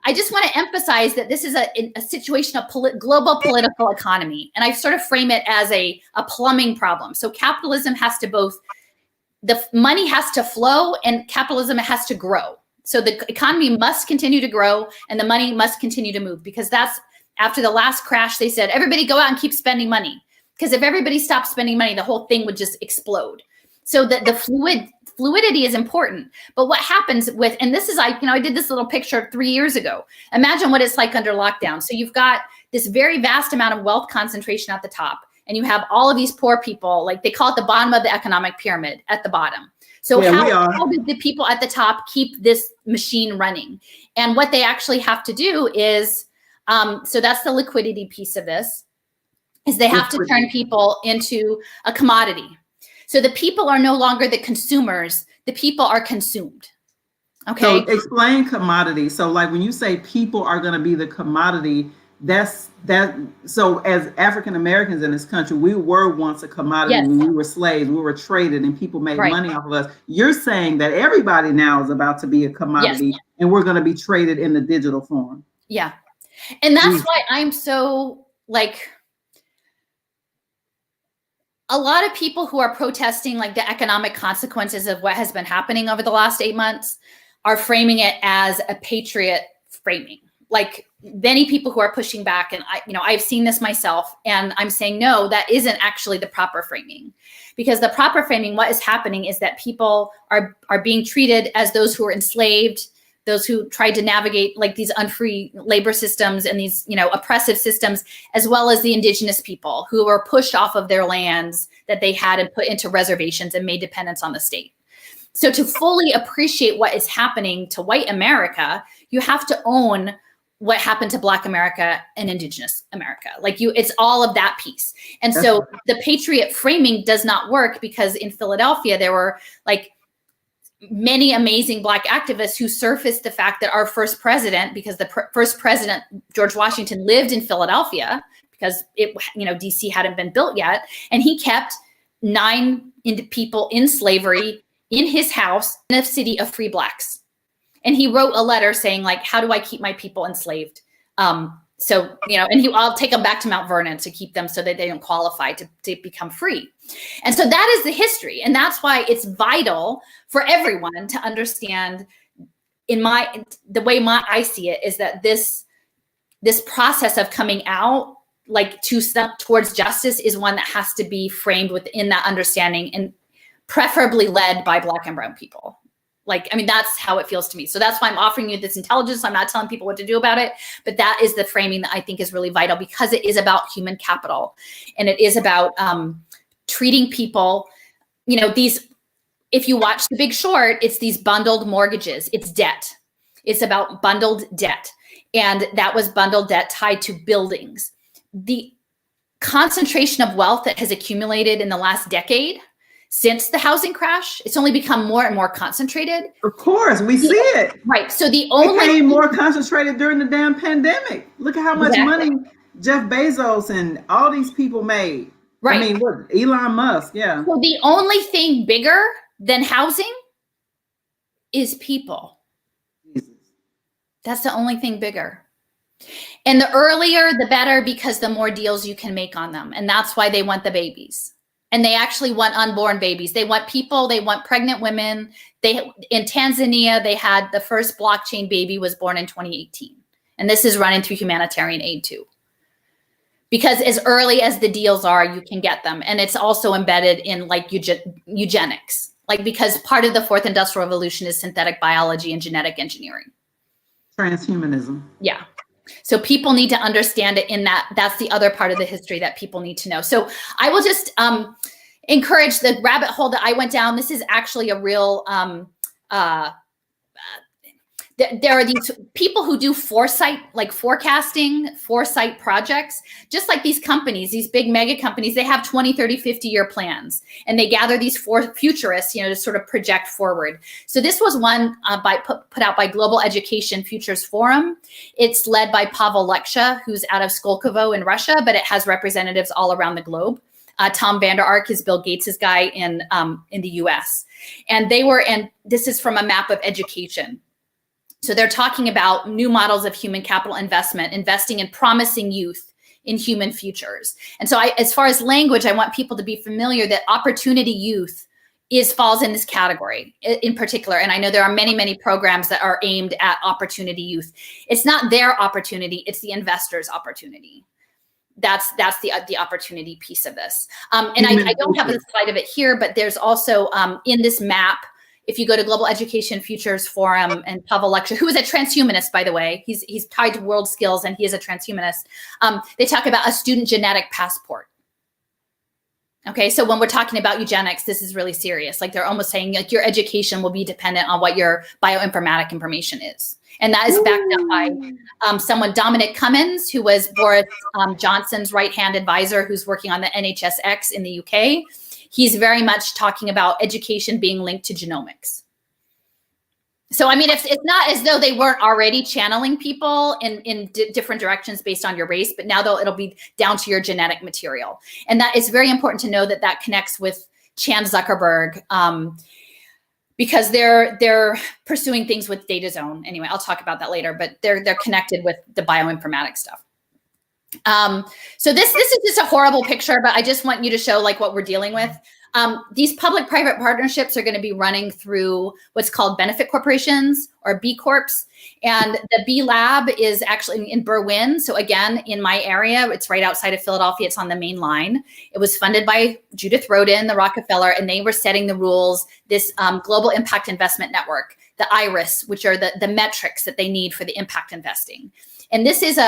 I just want to emphasize that this is a situation of global political economy. And I sort of frame it as a plumbing problem. So capitalism has to the money has to flow, and capitalism has to grow. So the economy must continue to grow, and the money must continue to move, because that's, after the last crash, they said, everybody go out and keep spending money. Because if everybody stopped spending money, the whole thing would just explode. So the fluidity is important. But what happens with, and this is, I did this little picture 3 years ago. Imagine what it's like under lockdown. So you've got this very vast amount of wealth concentration at the top, and you have all of these poor people, like they call it the bottom of the economic pyramid, at the bottom. So how do the people at the top keep this machine running? And what they actually have to do is, so that's the liquidity piece of this, is they have to turn people into a commodity. So the people are no longer the consumers, the people are consumed. Okay. So explain commodity. So like when you say people are going to be the commodity, So as African Americans in this country, we were once a commodity. Yes. When we were slaves, we were traded and people made Right. money off of us. You're saying that everybody now is about to be a commodity, Yes. and we're going to be traded in the digital form. Yeah. And that's why I'm so like, a lot of people who are protesting like the economic consequences of what has been happening over the last 8 months are framing it as a patriot framing. Like many people who are pushing back, and I've seen this myself, and I'm saying, no, that isn't actually the proper framing. Because the proper framing, what is happening is that people are being treated as those who are enslaved, those who tried to navigate like these unfree labor systems and these, oppressive systems, as well as the indigenous people who were pushed off of their lands that they had and put into reservations and made dependents on the state. So to fully appreciate what is happening to white America, you have to own what happened to Black America and indigenous America. It's all of that piece. And so the patriot framing does not work because in Philadelphia, there were like many amazing Black activists who surfaced the fact that our first president, because the first president, George Washington, lived in Philadelphia because DC hadn't been built yet. And he kept 9 people in slavery in his house in a city of free Blacks. And he wrote a letter saying, like, how do I keep my people enslaved? And I'll take them back to Mount Vernon to keep them so that they don't qualify to become free. And so that is the history. And that's why it's vital for everyone to understand the way I see it is that this process of coming out like towards justice is one that has to be framed within that understanding and preferably led by Black and brown people. That's how it feels to me. So that's why I'm offering you this intelligence. I'm not telling people what to do about it, but that is the framing that I think is really vital because it is about human capital and it is about treating people, if you watch The Big Short, it's these bundled mortgages, it's debt. It's about bundled debt. And that was bundled debt tied to buildings. The concentration of wealth that has accumulated in the last decade since the housing crash, it's only become more and more concentrated. Of course, we see it. Right. So it became more concentrated during the damn pandemic. Look at how much money Jeff Bezos and all these people made. Right. Elon Musk. Yeah. So the only thing bigger than housing is people. Jesus. That's the only thing bigger. And the earlier, the better, because the more deals you can make on them. And that's why they want the babies. And they actually want unborn babies. They want people, they want pregnant women. In Tanzania, they had the first blockchain baby was born in 2018. And this is running through humanitarian aid too. Because as early as the deals are, you can get them. And it's also embedded in like eugenics. Because part of the fourth industrial revolution is synthetic biology and genetic engineering. Transhumanism. Yeah. So people need to understand it in that's the other part of the history that people need to know. So I will just encourage the rabbit hole that I went down. This is actually a real, there are these people who do foresight, like foresight projects, just like these companies, these big mega companies, they have 20, 30, 50-year plans, and they gather these futurists, to sort of project forward. So this was one put out by Global Education Futures Forum. It's led by Pavel Leksha, who's out of Skolkovo in Russia, but it has representatives all around the globe. Tom Vander Ark is Bill Gates' guy in the US. And this is from a map of education. So they're talking about new models of human capital investment, investing in promising youth in human futures. And so as far as language, I want people to be familiar that opportunity youth falls in this category in particular. And I know there are many, many programs that are aimed at opportunity youth. It's not their opportunity, it's the investor's opportunity. That's the opportunity piece of this. And I don't have a slide of it here, but there's also in this map, if you go to Global Education Futures Forum and Pavel Leksha, who is a transhumanist, by the way, he's tied to world skills and he is a transhumanist. They talk about a student genetic passport. Okay, so when we're talking about eugenics, this is really serious. Like they're almost saying like your education will be dependent on what your bioinformatic information is. And that is backed up by someone, Dominic Cummins, who was Boris Johnson's right-hand advisor, who's working on the NHSX in the UK. He's very much talking about education being linked to genomics. So, I mean, it's not as though they weren't already channeling people in different directions based on your race, but now it'll be down to your genetic material. And that is very important to know that connects with Chan Zuckerberg, because they're pursuing things with Data Zone. Anyway, I'll talk about that later, but they're connected with the bioinformatics stuff. So this is just a horrible picture, but I just want you to show like what we're dealing with. These public-private partnerships are going to be running through what's called benefit corporations or B Corps. And the B Lab is actually in Berwyn. So again, in my area, it's right outside of Philadelphia. It's on the main line. It was funded by Judith Rodin, the Rockefeller, and they were setting the rules, this Global Impact Investment Network, the IRIS, which are the metrics that they need for the impact investing. And this is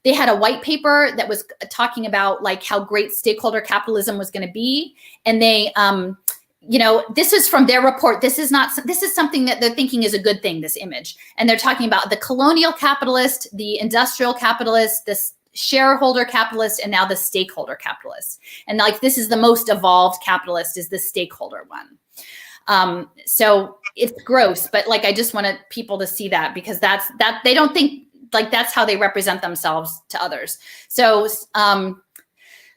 they had a white paper that was talking about like how great stakeholder capitalism was going to be. And they, this is from their report. This is something that they're thinking is a good thing, this image. And they're talking about the colonial capitalist, the industrial capitalist, the shareholder capitalist, and now the stakeholder capitalist. And like, this is the most evolved capitalist is the stakeholder one. So it's gross, but like, I just wanted people to see that because that they don't think, like that's how they represent themselves to others. So, so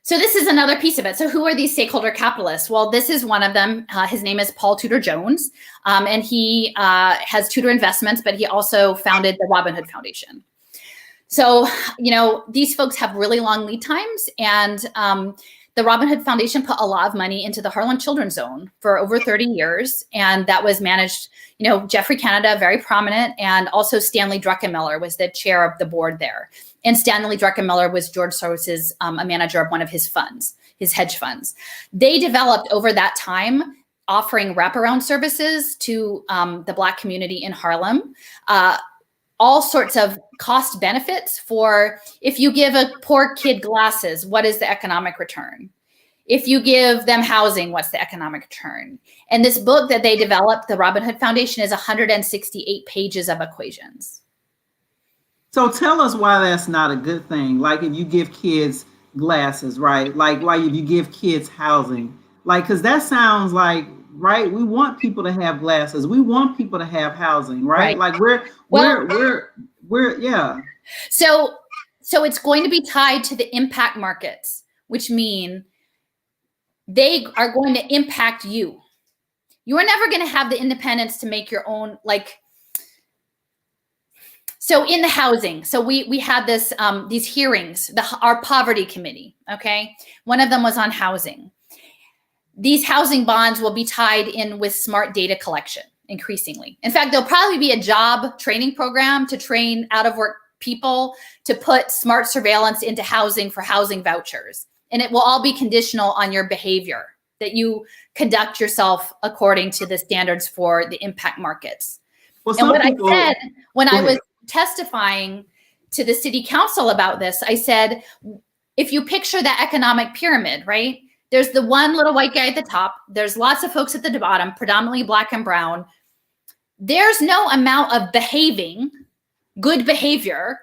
this is another piece of it. So who are these stakeholder capitalists? Well, this is one of them. His name is Paul Tudor Jones, and he has Tudor Investments, but he also founded the Robin Hood Foundation. So, these folks have really long lead times, and the Robin Hood Foundation put a lot of money into the Harlem Children's Zone for over 30 years. And that was managed, Jeffrey Canada, very prominent, and also Stanley Druckenmiller was the chair of the board there. And Stanley Druckenmiller was George Soros's, a manager of one of his funds, his hedge funds. They developed over that time, offering wraparound services to the Black community in Harlem, all sorts of cost benefits for if you give a poor kid glasses, what is the economic return? If you give them housing, what's the economic return? And this book that they developed, the Robin Hood Foundation, is 168 pages of equations. So tell us why that's not a good thing. Like if you give kids glasses, right? Like why if you give kids housing, like, because that sounds like, right, we want people to have glasses. We want people to have housing, right? Like we're yeah. So it's going to be tied to the impact markets, which mean they are going to impact you. You are never going to have the independence to make your own, like, so in the housing, so we had this, these hearings, our poverty committee, okay? One of them was on housing. These housing bonds will be tied in with smart data collection increasingly. In fact, there'll probably be a job training program to train out of work people to put smart surveillance into housing for housing vouchers. And it will all be conditional on your behavior, that you conduct yourself according to the standards for the impact markets. Well, and what I said when I was testifying to the city council about this, I said, if you picture that economic pyramid, right? There's the one little white guy at the top. There's lots of folks at the bottom, predominantly Black and brown. There's no amount of behaving, good behavior,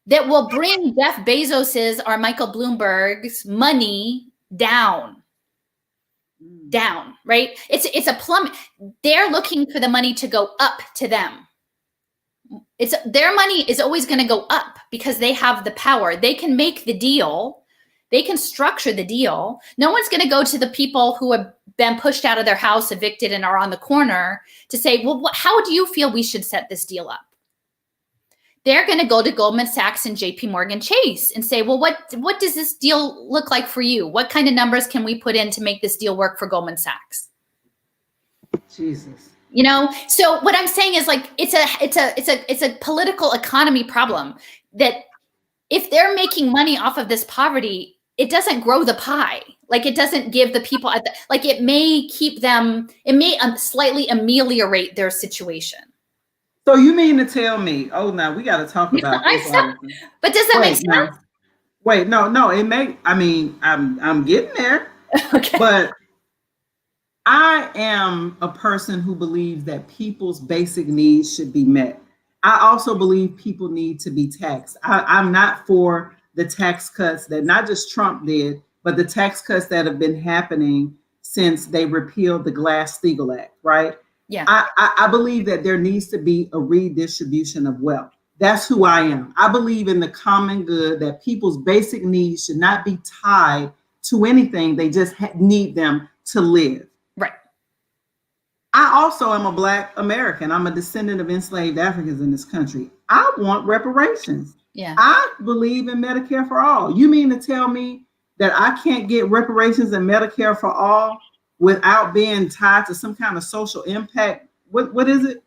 that will bring Jeff Bezos's or Michael Bloomberg's money down, right? It's a plummet. They're looking for the money to go up to them. Their money is always going to go up because they have the power. They can make the deal. They can structure the deal. No one's going to go to the people who have been pushed out of their house, evicted, and are on the corner to say, well, how do you feel we should set this deal up? They're going to go to Goldman Sachs and JP Morgan Chase and say, well, what does this deal look like for you? What kind of numbers can we put in to make this deal work for Goldman Sachs? Jesus. So what I'm saying is like, it's a political economy problem that if they're making money off of this poverty, it doesn't grow the pie. Like it doesn't give the people it may keep them, it may slightly ameliorate their situation. So you mean to tell me, now we got to talk about this. But does that make sense? No. Wait, no, I'm getting there. Okay. But I am a person who believes that people's basic needs should be met. I also believe people need to be taxed. I'm not for the tax cuts that not just Trump did, but the tax cuts that have been happening since they repealed the Glass-Steagall Act, right? Yeah. I believe that there needs to be a redistribution of wealth. That's who I am. I believe in the common good, that people's basic needs should not be tied to anything. They just need them to live. Right. I also am a Black American. I'm a descendant of enslaved Africans in this country. I want reparations. Yeah. I believe in Medicare for all. You mean to tell me that I can't get reparations and Medicare for all without being tied to some kind of social impact? What is it?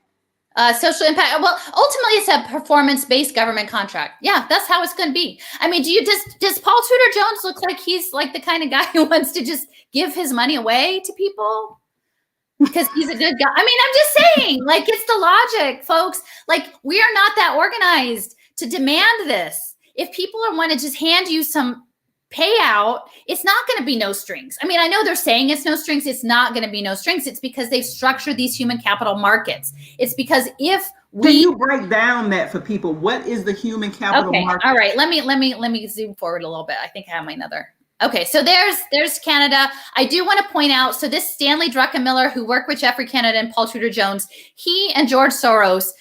Social impact. Well, ultimately, it's a performance-based government contract. Yeah, that's how it's going to be. I mean, does Paul Tudor Jones look like he's like the kind of guy who wants to just give his money away to people because he's a good guy? I mean, I'm just saying, like, it's the logic, folks. Like, we are not that organized to demand this. If people want to just hand you some payout, it's not going to be no strings. I mean, I know they're saying it's no strings. It's not going to be no strings. It's because they've structured these human capital markets. It's because if we— Can you break down that for people? What is the human capital market? All right. Let me zoom forward a little bit. I think I have my another. Okay, so there's Canada. I do want to point out, so this Stanley Druckenmiller, who worked with Jeffrey Kennedy and Paul Tudor Jones, he and George Soros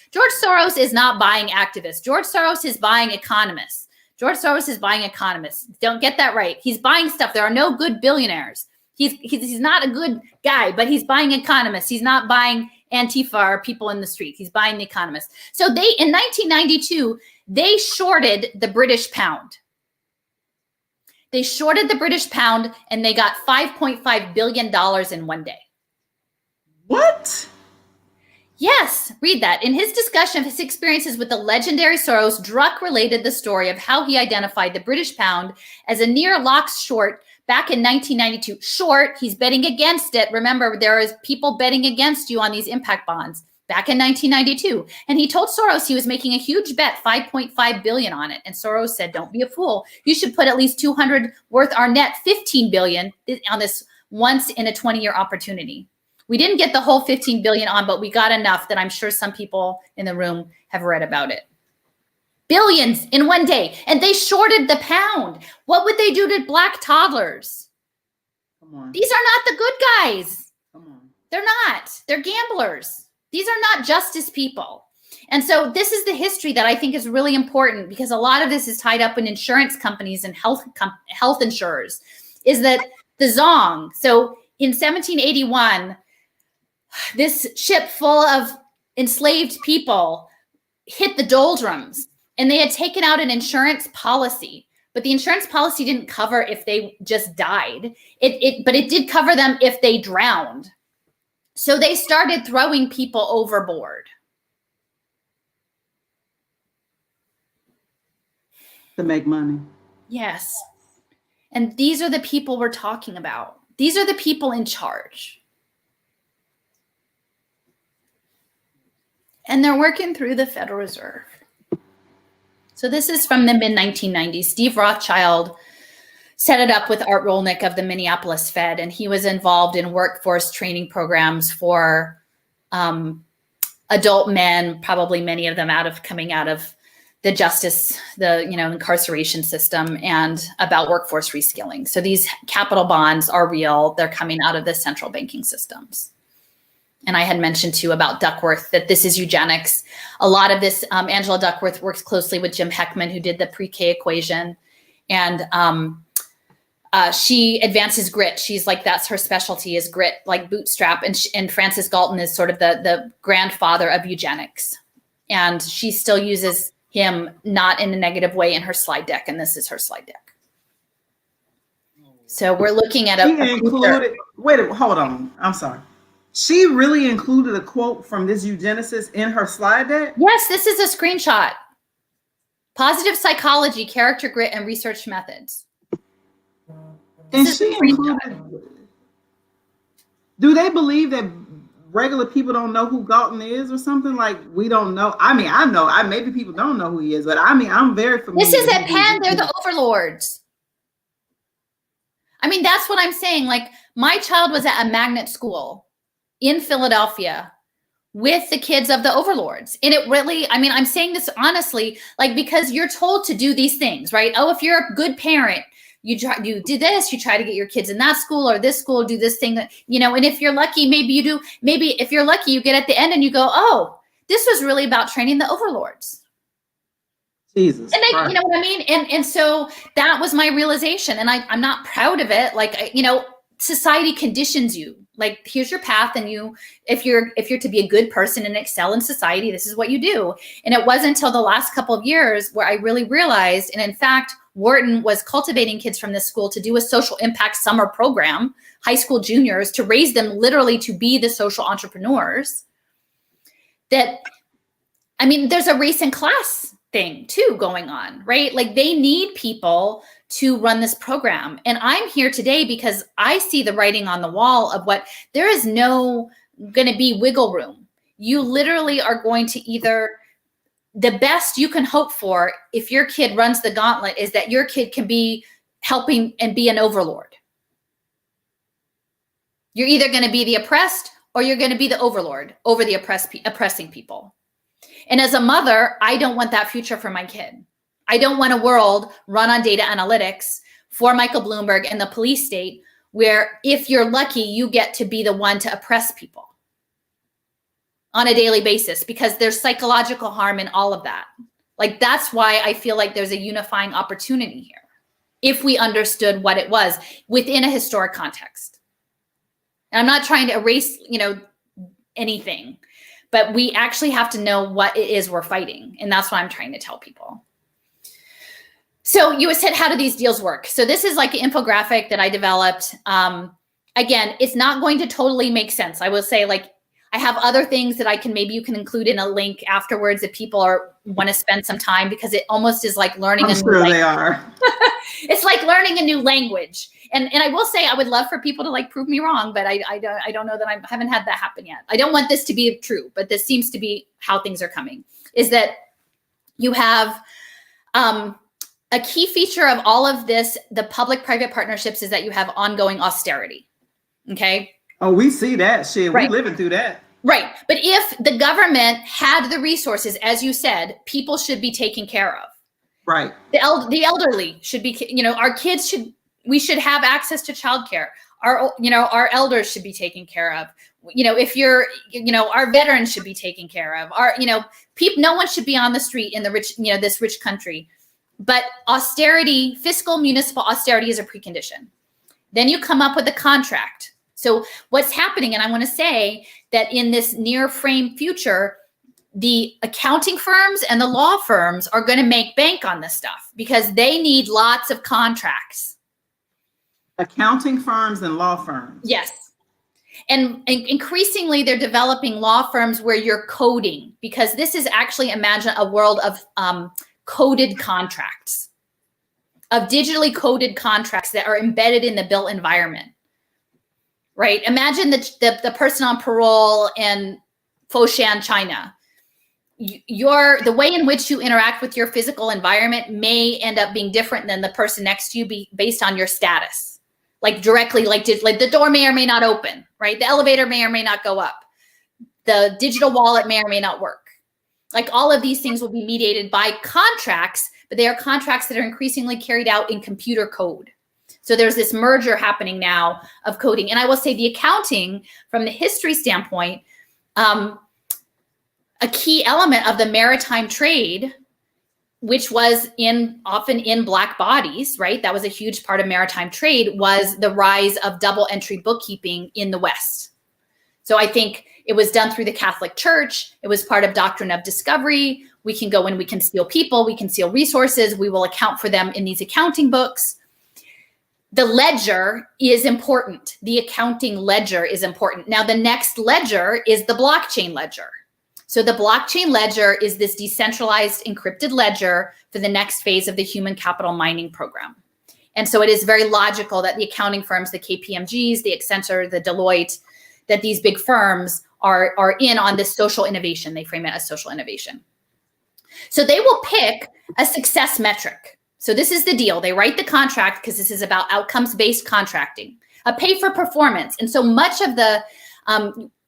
is not buying activists. George Soros is buying economists. George Soros is buying economists. Don't get that right. He's buying stuff. There are no good billionaires. He's not a good guy, but he's buying economists. He's not buying Antifa or people in the street. He's buying the economists. So in 1992, they shorted the British pound. They shorted the British pound and they got $5.5 billion in one day. What? Yes, read that. In his discussion of his experiences with the legendary Soros, Druck related the story of how he identified the British pound as a near lock short back in 1992. Short, he's betting against it. Remember, there is people betting against you on these impact bonds back in 1992. And he told Soros he was making a huge bet, 5.5 billion on it. And Soros said, don't be a fool. You should put at least 200 worth our net 15 billion on this once in a 20-year opportunity. We didn't get the whole 15 billion on, but we got enough that I'm sure some people in the room have read about it. Billions in one day. And they shorted the pound. What would they do to Black toddlers? Come on. These are not the good guys. Come on. They're not. They're gamblers. These are not justice people. And so this is the history that I think is really important, because a lot of this is tied up in insurance companies and health insurers, is that the Zong. So in 1781, this ship full of enslaved people hit the doldrums, and they had taken out an insurance policy, but the insurance policy didn't cover if they just died. But it did cover them if they drowned. So they started throwing people overboard. To make money. Yes. And these are the people we're talking about. These are the people in charge. And they're working through the Federal Reserve. So this is from the mid-1990s. Steve Rothschild set it up with Art Rolnick of the Minneapolis Fed, and he was involved in workforce training programs for adult men, probably many of them coming out of the justice, incarceration system, and about workforce reskilling. So these capital bonds are real. They're coming out of the central banking systems. And I had mentioned too about Duckworth, that this is eugenics. A lot of this, Angela Duckworth works closely with Jim Heckman, who did the pre-K equation. And she advances grit. She's like, that's her specialty, is grit, like bootstrap. And Francis Galton is sort of the grandfather of eugenics. And she still uses him, not in a negative way, in her slide deck. And this is her slide deck. So we're looking at hold on. I'm sorry. She really included a quote from this eugenicist in her slide deck? Yes, this is a screenshot. Positive psychology, character grit, and research methods. And she included, do they believe that regular people don't know who Galton is or something? Like, we don't know. I mean, I know. Maybe people don't know who he is, but I mean, I'm very familiar. This is at Penn. They're the overlords. I mean, that's what I'm saying. Like, my child was at a magnet school in Philadelphia with the kids of the overlords. And it really, I mean, I'm saying this honestly, like, because you're told to do these things, right? Oh, if you're a good parent, you do this, you try to get your kids in that school or this school, do this thing, you know, and if you're lucky, maybe if you're lucky, you get at the end and you go, oh, this was really about training the overlords. Jesus. And you know what I mean? And so that was my realization. And I'm not proud of it. Like, you know, society conditions you. Like, here's your path. And if you're to be a good person and excel in society, this is what you do. And it wasn't until the last couple of years where I really realized, and in fact, Wharton was cultivating kids from this school to do a social impact summer program, high school juniors, to raise them literally to be the social entrepreneurs. That, I mean, there's a race and class thing too going on, right? Like, they need people to run this program. And I'm here today because I see the writing on the wall of what there is no going to be wiggle room. You literally are going to either, the best you can hope for if your kid runs the gauntlet is that your kid can be helping and be an overlord. You're either going to be the oppressed or you're going to be the overlord over the oppressing people. And as a mother, I don't want that future for my kid. I don't want a world run on data analytics for Michael Bloomberg and the police state where if you're lucky, you get to be the one to oppress people on a daily basis, because there's psychological harm in all of that. Like, that's why I feel like there's a unifying opportunity here if we understood what it was within a historic context. And I'm not trying to erase, you know, anything, but we actually have to know what it is we're fighting. And that's what I'm trying to tell people. So you said, how do these deals work? So this is like an infographic that I developed. Again, it's not going to totally make sense. I will say, like, I have other things that maybe you can include in a link afterwards if people want to spend some time, because it almost is like learning. I'm sure they are. It's like learning a new language. And I will say, I would love for people to like prove me wrong, but I don't know that I haven't had that happen yet. I don't want this to be true, but this seems to be how things are coming, is that you have a key feature of all of this, the public-private partnerships, is that you have ongoing austerity. Okay. Oh, we see that shit. Right. We're living through that. Right. But if the government had the resources, as you said, people should be taken care of. Right. The elderly should be, you know, our kids we should have access to childcare. Our elders should be taken care of. You know, if you're, you know, our veterans should be taken care of. No one should be on the street in the rich, you know, this rich country. But austerity, fiscal municipal austerity, is a precondition. Then you come up with a contract. So what's happening, and I want to say that in this near frame future, the accounting firms and the law firms are going to make bank on this stuff because they need lots of contracts. Accounting firms and law firms. Yes. And increasingly, they're developing law firms where you're coding, because this is actually, imagine a world of coded contracts, of digitally coded contracts that are embedded in the built environment. Right? Imagine the person on parole in Foshan, China. The way in which you interact with your physical environment may end up being different than the person next to you based on your status. Like directly, like the door may or may not open, right? The elevator may or may not go up. The digital wallet may or may not work. Like, all of these things will be mediated by contracts, but they are contracts that are increasingly carried out in computer code. So there's this merger happening now of coding. And I will say the accounting, from the history standpoint, a key element of the maritime trade, which was often in Black bodies, right? That was a huge part of maritime trade, was the rise of double entry bookkeeping in the West. So I think it was done through the Catholic Church. It was part of doctrine of discovery. We can go in, we can steal people, we can steal resources. We will account for them in these accounting books. The ledger is important. The accounting ledger is important. Now, the next ledger is the blockchain ledger. So the blockchain ledger is this decentralized encrypted ledger for the next phase of the human capital mining program. And so it is very logical that the accounting firms, the KPMGs, the Accenture, the Deloitte, that these big firms are in on this social innovation. They frame it as social innovation. So they will pick a success metric. So this is the deal. They write the contract because this is about outcomes-based contracting, a pay for performance. And so much of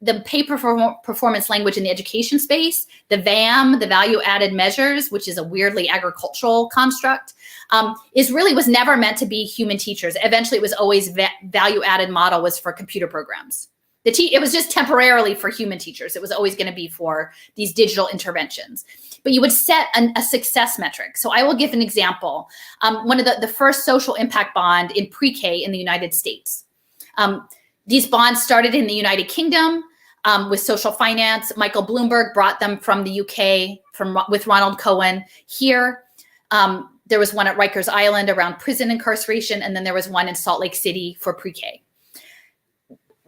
the pay performance language in the education space, the VAM, the value added measures, which is a weirdly agricultural construct, was never meant to be human teachers. Eventually, it was always value added model was for computer programs. It was just temporarily for human teachers. It was always going to be for these digital interventions. But you would set a success metric. So I will give an example. One of the first social impact bond in pre-K in the United States. These bonds started in the United Kingdom with social finance. Michael Bloomberg brought them from the UK with Ronald Cohen here. There was one at Rikers Island around prison incarceration, and then there was one in Salt Lake City for pre-K.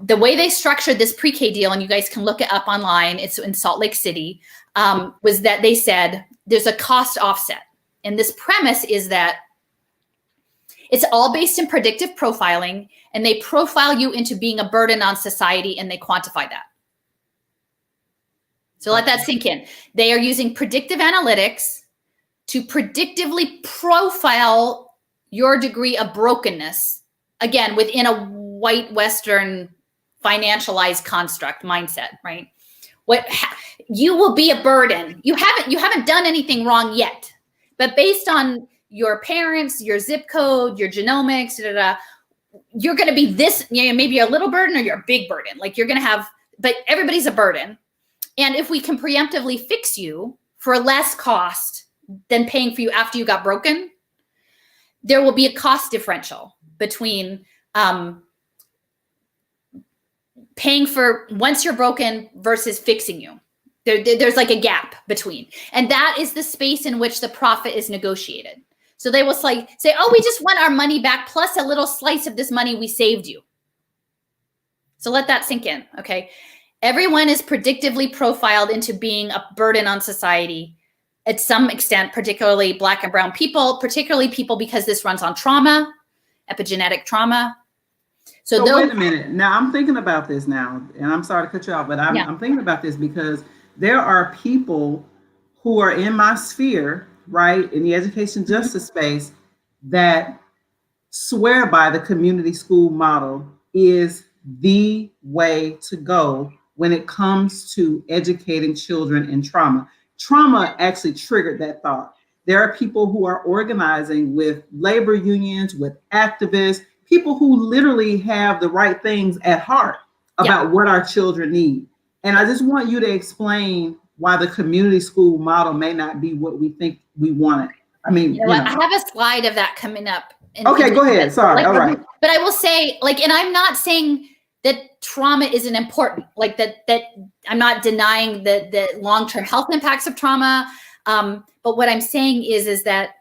The way they structured this pre-K deal, and you guys can look it up online, it's in Salt Lake City, was that they said there's a cost offset. And this premise is that it's all based in predictive profiling, and they profile you into being a burden on society, and they quantify that. So let that sink in. They are using predictive analytics to predictively profile your degree of brokenness, again, within a white Western financialized construct mindset, right? You will be a burden. You haven't done anything wrong yet, but based on your parents, your zip code, your genomics, you're going to be this, maybe a little burden or you're a big burden. Like you're going to have, but everybody's a burden. And if we can preemptively fix you for less cost than paying for you after you got broken, there will be a cost differential between paying for once you're broken versus fixing you. There's like a gap between. And that is the space in which the profit is negotiated. So they will say, oh, we just want our money back plus a little slice of this money we saved you. So let that sink in, okay? Everyone is predictively profiled into being a burden on society at some extent, particularly Black and brown people, particularly people because this runs on trauma, epigenetic trauma. So wait a minute. Now I'm thinking about this now, and I'm sorry to cut you off, but I'm thinking about this because there are people who are in my sphere, right, in the education justice space, that swear by the community school model is the way to go when it comes to educating children in trauma. Trauma actually triggered that thought. There are people who are organizing with labor unions, with activists, people who literally have the right things at heart about what our children need. And I just want you to explain why the community school model may not be what we think we want it. I mean, I have a slide of that coming up. Okay, go ahead. Sorry. All right. But I will say, and I'm not saying that trauma isn't important, that I'm not denying the long-term health impacts of trauma. But what I'm saying is that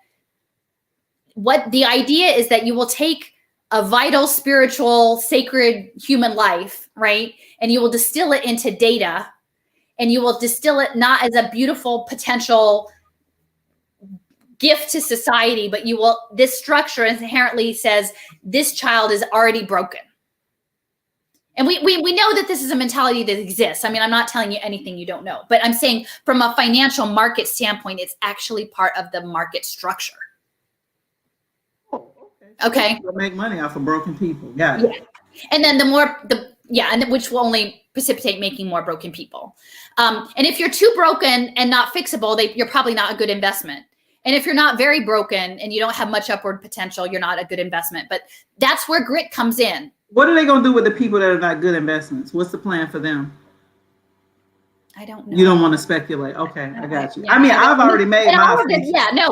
what the idea is that you will take a vital, spiritual, sacred human life, right? And you will distill it into data, and you will distill it not as a beautiful potential gift to society, but this structure inherently says this child is already broken. And we know that this is a mentality that exists. I mean, I'm not telling you anything you don't know, but I'm saying from a financial market standpoint, it's actually part of the market structure. Okay. We'll make money off of broken people. Got it. Yeah. And then which will only precipitate making more broken people. And if you're too broken and not fixable, you're probably not a good investment. And if you're not very broken and you don't have much upward potential, you're not a good investment. But that's where grit comes in. What are they going to do with the people that are not good investments? What's the plan for them? I don't know. You don't want to speculate. Okay, I got you. I mean, I've already made my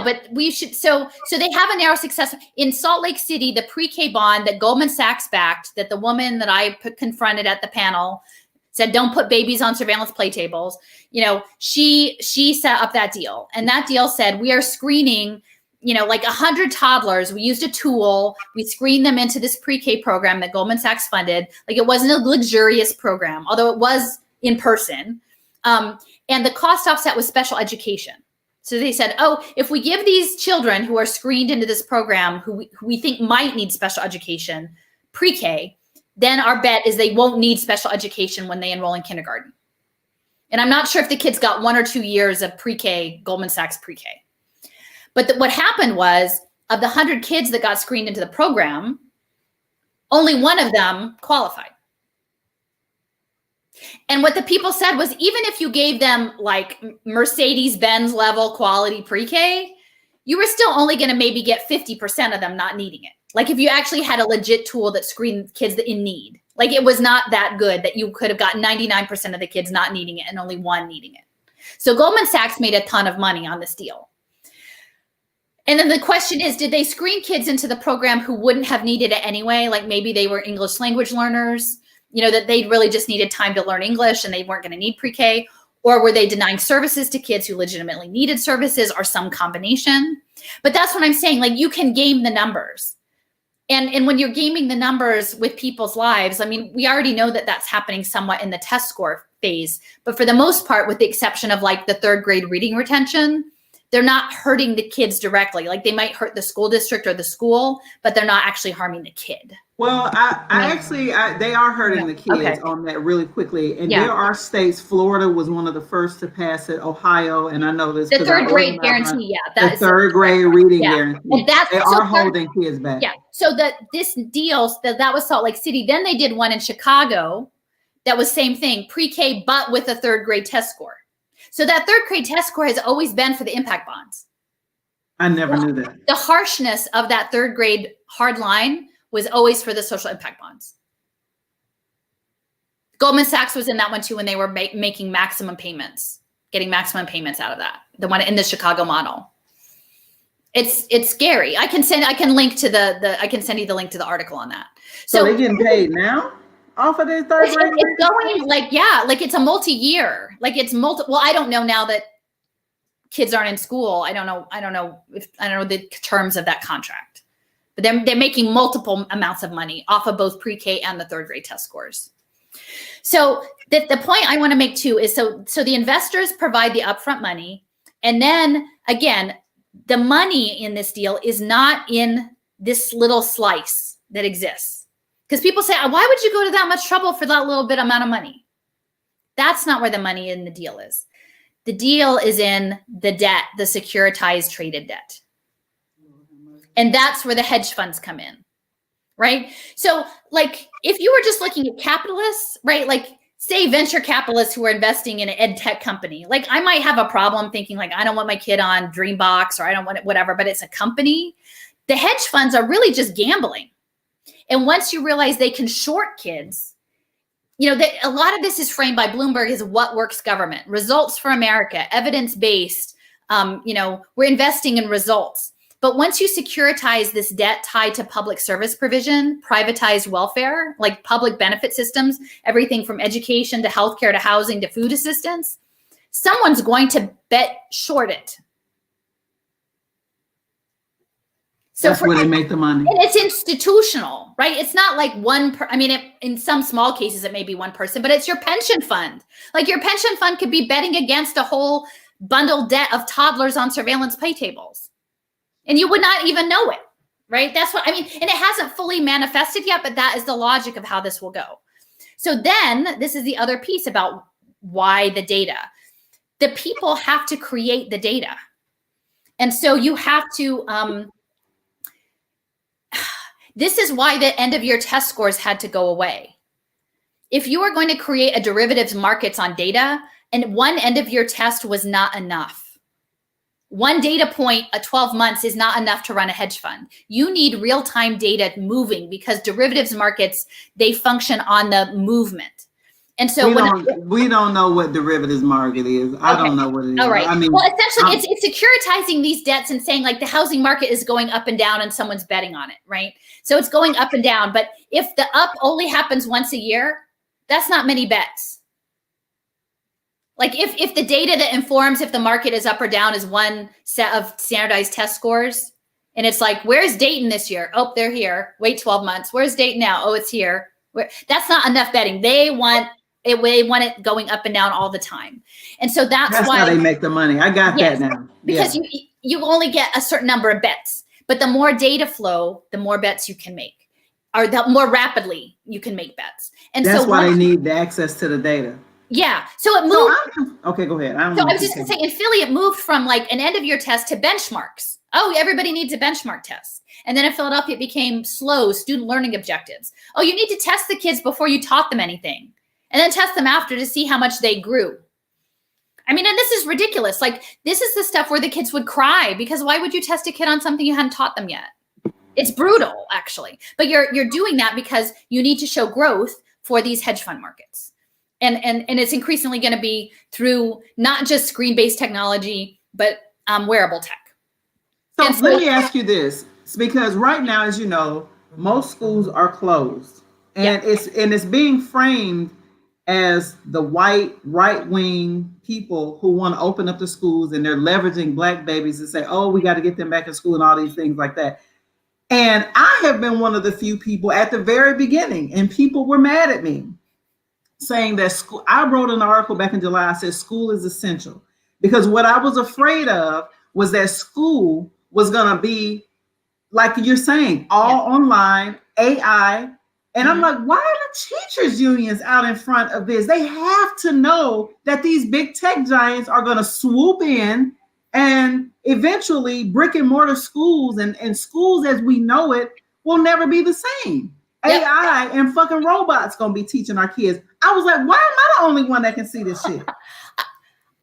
but we should. So they have a narrow success in Salt Lake City. The pre-K bond that Goldman Sachs backed, that the woman that I confronted at the panel said, "Don't put babies on surveillance playtables." She set up that deal, and that deal said we are screening. 100 toddlers. We used a tool. We screened them into this pre-K program that Goldman Sachs funded. It wasn't a luxurious program, although it was in person. And the cost offset was special education. So they said, oh, if we give these children who are screened into this program, who we think might need special education, pre-K, then our bet is they won't need special education when they enroll in kindergarten. And I'm not sure if the kids got 1 or 2 years of pre-K, Goldman Sachs pre-K. But what happened was, of the 100 kids that got screened into the program, only one of them qualified. And what the people said was, even if you gave them like Mercedes-Benz level quality pre-K, you were still only going to maybe get 50% of them not needing it. Like if you actually had a legit tool that screened kids that in need, like it was not that good that you could have gotten 99% of the kids not needing it and only one needing it. So Goldman Sachs made a ton of money on this deal. And then the question is, did they screen kids into the program who wouldn't have needed it anyway? Like maybe they were English language learners, you know, that they really just needed time to learn English and they weren't going to need pre-K? Or were they denying services to kids who legitimately needed services, or some combination? But that's what I'm saying. Like you can game the numbers. And when you're gaming the numbers with people's lives, I mean, we already know that that's happening somewhat in the test score phase. But for the most part, with the exception of like the third grade reading retention, they're not hurting the kids directly. Like they might hurt the school district or the school, but they're not actually harming the kid. Well, they are hurting the kids on that really quickly. And there are states, Florida was one of the first to pass it, Ohio, and I know this. The third grade guarantee, the third grade reading guarantee. And they are holding kids back. Yeah, so this deal, that was Salt Lake City. Then they did one in Chicago that was same thing, pre-K, but with a third grade test score. So that third grade test score has always been for the impact bonds. I never knew that. The harshness of that third grade hard line was always for the social impact bonds. Goldman Sachs was in that one too when they were making maximum payments, getting maximum payments out of that. The one in the Chicago model. It's scary. I can send you the link to the article on that. So they're getting paid now off of this third grade? It's going like it's a multi-year. Like it's well, I don't know now that kids aren't in school. I don't know the terms of that contract. But they're making multiple amounts of money off of both pre-K and the third grade test scores. So the point I want to make too is so the investors provide the upfront money. And then again, the money in this deal is not in this little slice that exists. Because people say, why would you go to that much trouble for that little bit amount of money? That's not where the money in the deal is. The deal is in the debt, the securitized traded debt. And that's where the hedge funds come in, right? So like, if you were just looking at capitalists, right? Like say venture capitalists who are investing in an ed tech company, like I might have a problem thinking like, I don't want my kid on Dreambox or I don't want it, whatever, but it's a company. The hedge funds are really just gambling. And once you realize they can short kids, you know, a lot of this is framed by Bloomberg as what works government, results for America, evidence-based, you know, we're investing in results. But once you securitize this debt tied to public service provision, privatized welfare, like public benefit systems, everything from education to healthcare to housing to food assistance, someone's going to bet short it. So that's where they make the money. And it's institutional, right? It's not like in some small cases, it may be one person, but it's your pension fund. Like your pension fund could be betting against a whole bundled debt of toddlers on surveillance playtables. And you would not even know it, right? That's what I mean. And it hasn't fully manifested yet, but that is the logic of how this will go. So then this is the other piece about why the data. The people have to create the data. And so you have to, this is why the end of year test scores had to go away. If you are going to create a derivatives markets on data, and one end of year test was not enough. One data point at 12 months is not enough to run a hedge fund. You need real-time data moving because derivatives markets, they function on the movement. And so we don't know what derivatives market is. I don't know what it is. All right. I mean, well, essentially it's securitizing these debts and saying like the housing market is going up and down and someone's betting on it, right? So it's going up and down. But if the up only happens once a year, that's not many bets. Like if the data that informs if the market is up or down is one set of standardized test scores, and it's like, where's Dayton this year? Oh, they're here. Wait 12 months. Where's Dayton now? Oh, it's here. That's not enough betting. They want it going up and down all the time. And so that's why how they make the money. I got that now. Because you only get a certain number of bets, but the more data flow, the more bets you can make, or the more rapidly you can make bets. And that's so why they need the access to the data. Yeah. So it moved. Okay, go ahead. I was just going to say, in Philly, it moved from like an end of year test to benchmarks. Oh, everybody needs a benchmark test. And then in Philadelphia, it became SLOW, student learning objectives. Oh, you need to test the kids before you taught them anything. and then test them after to see how much they grew. I mean, and this is ridiculous. Like, this is the stuff where the kids would cry, because why would you test a kid on something you hadn't taught them yet? It's brutal, actually. But you're doing that because you need to show growth for these hedge fund markets. And it's increasingly going to be through not just screen-based technology, but wearable tech. So let me ask you this, because right now, as you know, most schools are closed, and it's being framed as the white right-wing people who want to open up the schools, and they're leveraging Black babies to say, oh, we got to get them back in school and all these things like that. And I have been one of the few people at the very beginning, and people were mad at me saying that school, I wrote an article back in July, I said school is essential, because what I was afraid of was that school was going to be, like you're saying, all online, AI. And I'm like, why are the teachers unions out in front of this? They have to know that these big tech giants are going to swoop in, and eventually brick and mortar schools and schools as we know it will never be the same. Yep. AI and fucking robots going to be teaching our kids. I was like, why am I the only one that can see this shit?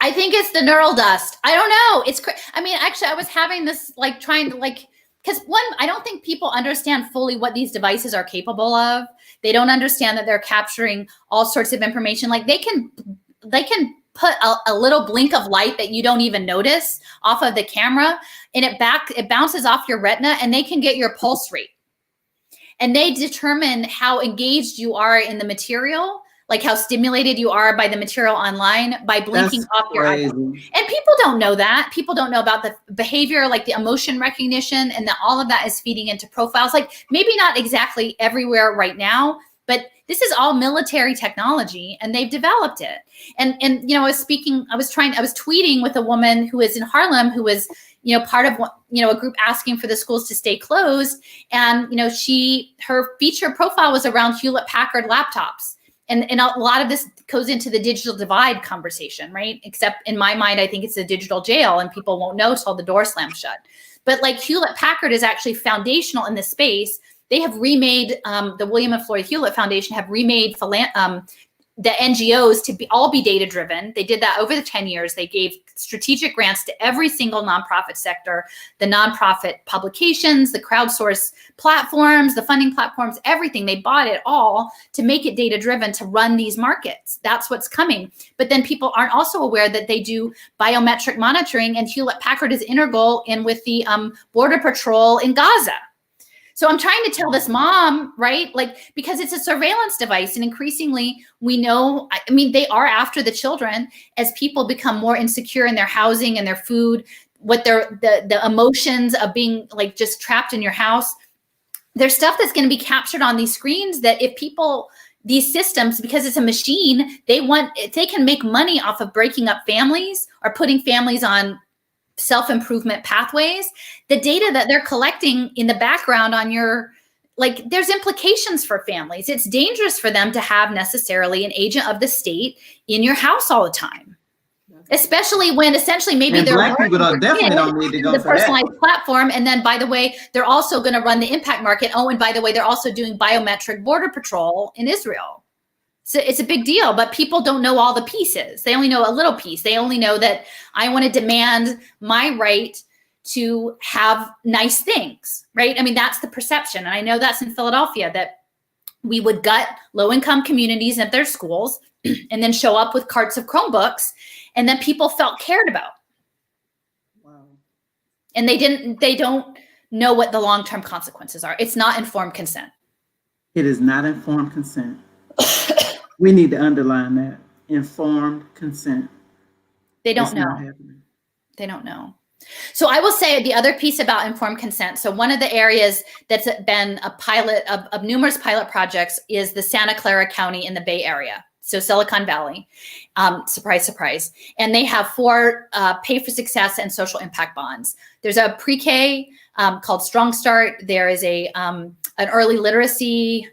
I think it's the neural dust. I don't know. It's I mean, actually, I was having this, like, trying to, like, because one, I don't think people understand fully what these devices are capable of. They don't understand that they're capturing all sorts of information. Like, they can put a little blink of light that you don't even notice off of the camera, and it bounces off your retina, and they can get your pulse rate. And they determine how engaged you are in the material, like how stimulated you are by the material online by blinking off your eyes. And people don't know that. People don't know about the behavior, like the emotion recognition, and that all of that is feeding into profiles. Like, maybe not exactly everywhere right now, but this is all military technology, and they've developed it. And you know, I was tweeting with a woman who is in Harlem, who was, you know, part of, you know, a group asking for the schools to stay closed. And, you know, her feature profile was around Hewlett Packard laptops. And a lot of this goes into the digital divide conversation, right? Except in my mind, I think it's a digital jail, and people won't know till the door slams shut. But like, Hewlett Packard is actually foundational in this space. They have remade, the William and Floyd Hewlett Foundation have remade the NGOs to all be data driven. They did that over the 10 years. They gave strategic grants to every single nonprofit sector, the nonprofit publications, the crowdsource platforms, the funding platforms, everything. They bought it all to make it data driven to run these markets. That's what's coming. But then people aren't also aware that they do biometric monitoring, and Hewlett Packard is integral in with the Border Patrol in Gaza. So I'm trying to tell this mom, right? Like, because it's a surveillance device, and increasingly we know, I mean, they are after the children as people become more insecure in their housing and their food, what the emotions of being like just trapped in your house. There's stuff that's going to be captured on these screens that if people, these systems, because it's a machine, they can make money off of breaking up families or putting families on self-improvement pathways. The data that they're collecting in the background on your, like, there's implications for families. It's dangerous for them to have necessarily an agent of the state in your house all the time, especially when essentially maybe they're Black people definitely don't need to go the for personalized that platform. And then, by the way, they're also going to run the impact market. Oh, and by the way, they're also doing biometric border patrol in Israel. So it's a big deal, but people don't know all the pieces. They only know a little piece. They only know that I want to demand my right to have nice things, right? I mean, that's the perception. And I know that's in Philadelphia, that we would gut low-income communities at their schools and then show up with carts of Chromebooks, and then people felt cared about. Wow. And they don't know what the long-term consequences are. It's not informed consent. It is not informed consent. We need to underline that. Informed consent. They don't know. They don't know. So I will say the other piece about informed consent. So one of the areas that's been a pilot of numerous pilot projects is the Santa Clara County in the Bay Area. So Silicon Valley, surprise, surprise. And they have 4 pay for success and social impact bonds. There's a pre-K called Strong Start. There is an early literacy,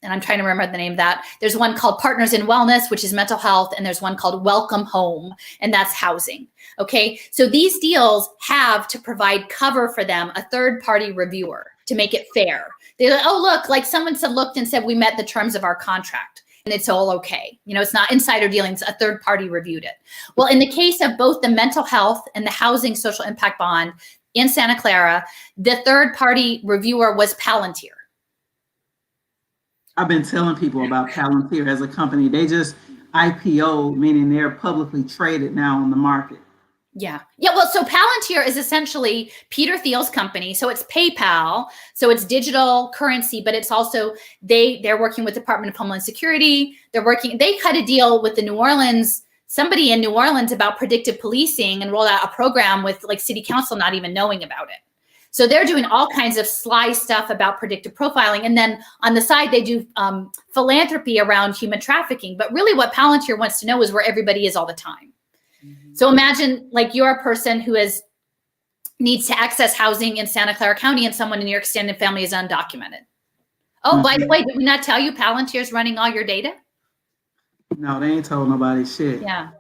and I'm trying to remember the name of that. There's one called Partners in Wellness, which is mental health. And there's one called Welcome Home, and that's housing. Okay. So these deals have to provide cover for them, a third-party reviewer, to make it fair. They're like, oh, look, like someone looked and said, we met the terms of our contract. and it's all okay. You know, it's not insider dealings, a third party reviewed it. Well, in the case of both the mental health and the housing social impact bond in Santa Clara, the third party reviewer was Palantir. I've been telling people about Palantir as a company. They just IPO, meaning they're publicly traded now on the market. Yeah. Well, so Palantir is essentially Peter Thiel's company. So it's PayPal. So it's digital currency, but it's also they're working with Department of Homeland Security. They cut a deal with somebody in New Orleans about predictive policing and rolled out a program with like city council not even knowing about it. So they're doing all kinds of sly stuff about predictive profiling. And then on the side, they do philanthropy around human trafficking. But really what Palantir wants to know is where everybody is all the time. So imagine like you're a person who needs to access housing in Santa Clara County and someone in your extended family is undocumented. Oh, by the way, did we not tell you Palantir's running all your data? No, they ain't told nobody shit. Yeah.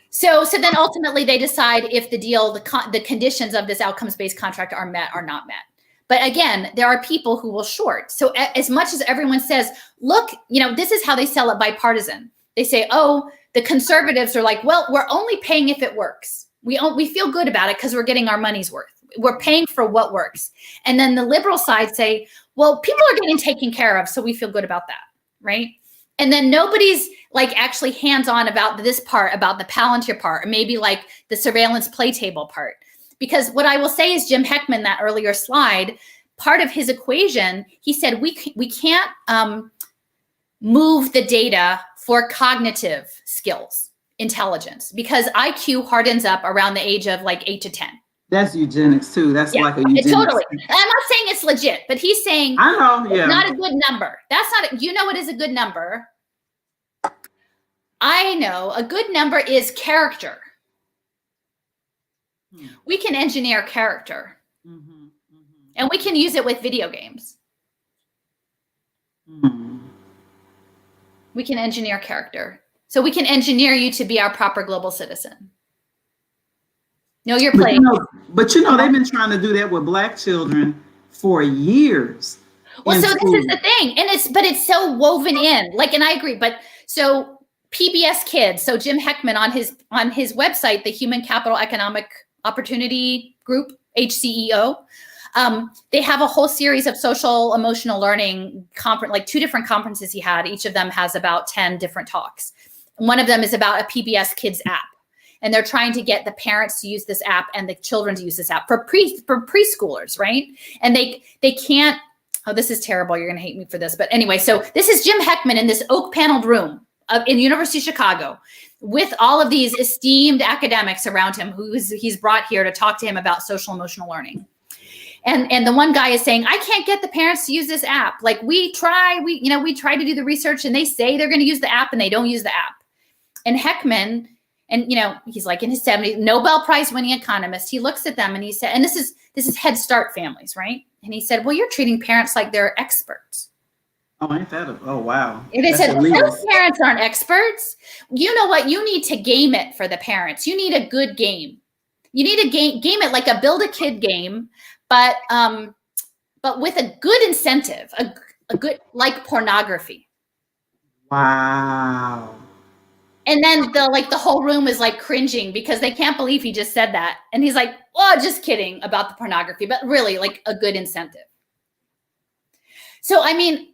So then ultimately they decide if the deal, the conditions of this outcomes-based contract are met or not met. But again, there are people who will short. So as much as everyone says, look, this is how they sell it bipartisan. They say, oh, the conservatives are like, well, we're only paying if it works. We feel good about it because we're getting our money's worth. We're paying for what works. And then the liberal side say, well, people are getting taken care of, so we feel good about that, right? And then nobody's like actually hands-on about this part, about the Palantir part, or maybe like the surveillance Playtable part. Because what I will say is Jim Heckman, that earlier slide, part of his equation, he said we can't move the data for cognitive skills, intelligence, because IQ hardens up around the age of like 8 to 10. That's eugenics too. That's like a eugenics. Totally. I'm not saying it's legit, but he's saying I know, yeah. It's not a good number. That's not, what is a good number? I know a good number is character. We can engineer character. And we can use it with video games. We can engineer character. So we can engineer you to be our proper global citizen. Know your place. But they've been trying to do that with Black children for years. Well, so this is the thing. And it's so woven in. Like, and I agree, but so PBS Kids, so Jim Heckman on his website, the Human Capital Economic Opportunity Group, HCEO, they have a whole series of social emotional learning conference, like 2 different conferences he had. Each of them has about 10 different talks. One of them is about a PBS Kids app. And they're trying to get the parents to use this app and the children to use this app for preschoolers, right? And they can't, oh, this is terrible. You're going to hate me for this. But anyway, so this is Jim Heckman in this oak paneled room in the University of Chicago with all of these esteemed academics around him he's brought here to talk to him about social emotional learning. And the one guy is saying, I can't get the parents to use this app. Like we try to do the research and they say they're going to use the app and they don't use the app. And Heckman, and he's like in his 70s, Nobel Prize winning economist. He looks at them and he said, and this is Head Start families, right? And he said, well, you're treating parents like they're experts. Oh, ain't that? Oh, wow. And they said, those parents aren't experts. You know what? You need to game it for the parents. You need a good game. You need to game it like a Build a Kid game, but with a good incentive, a good, like pornography. Wow. And then the whole room is like cringing because they can't believe he just said that. And he's like, oh, just kidding about the pornography, but really like a good incentive. So, I mean,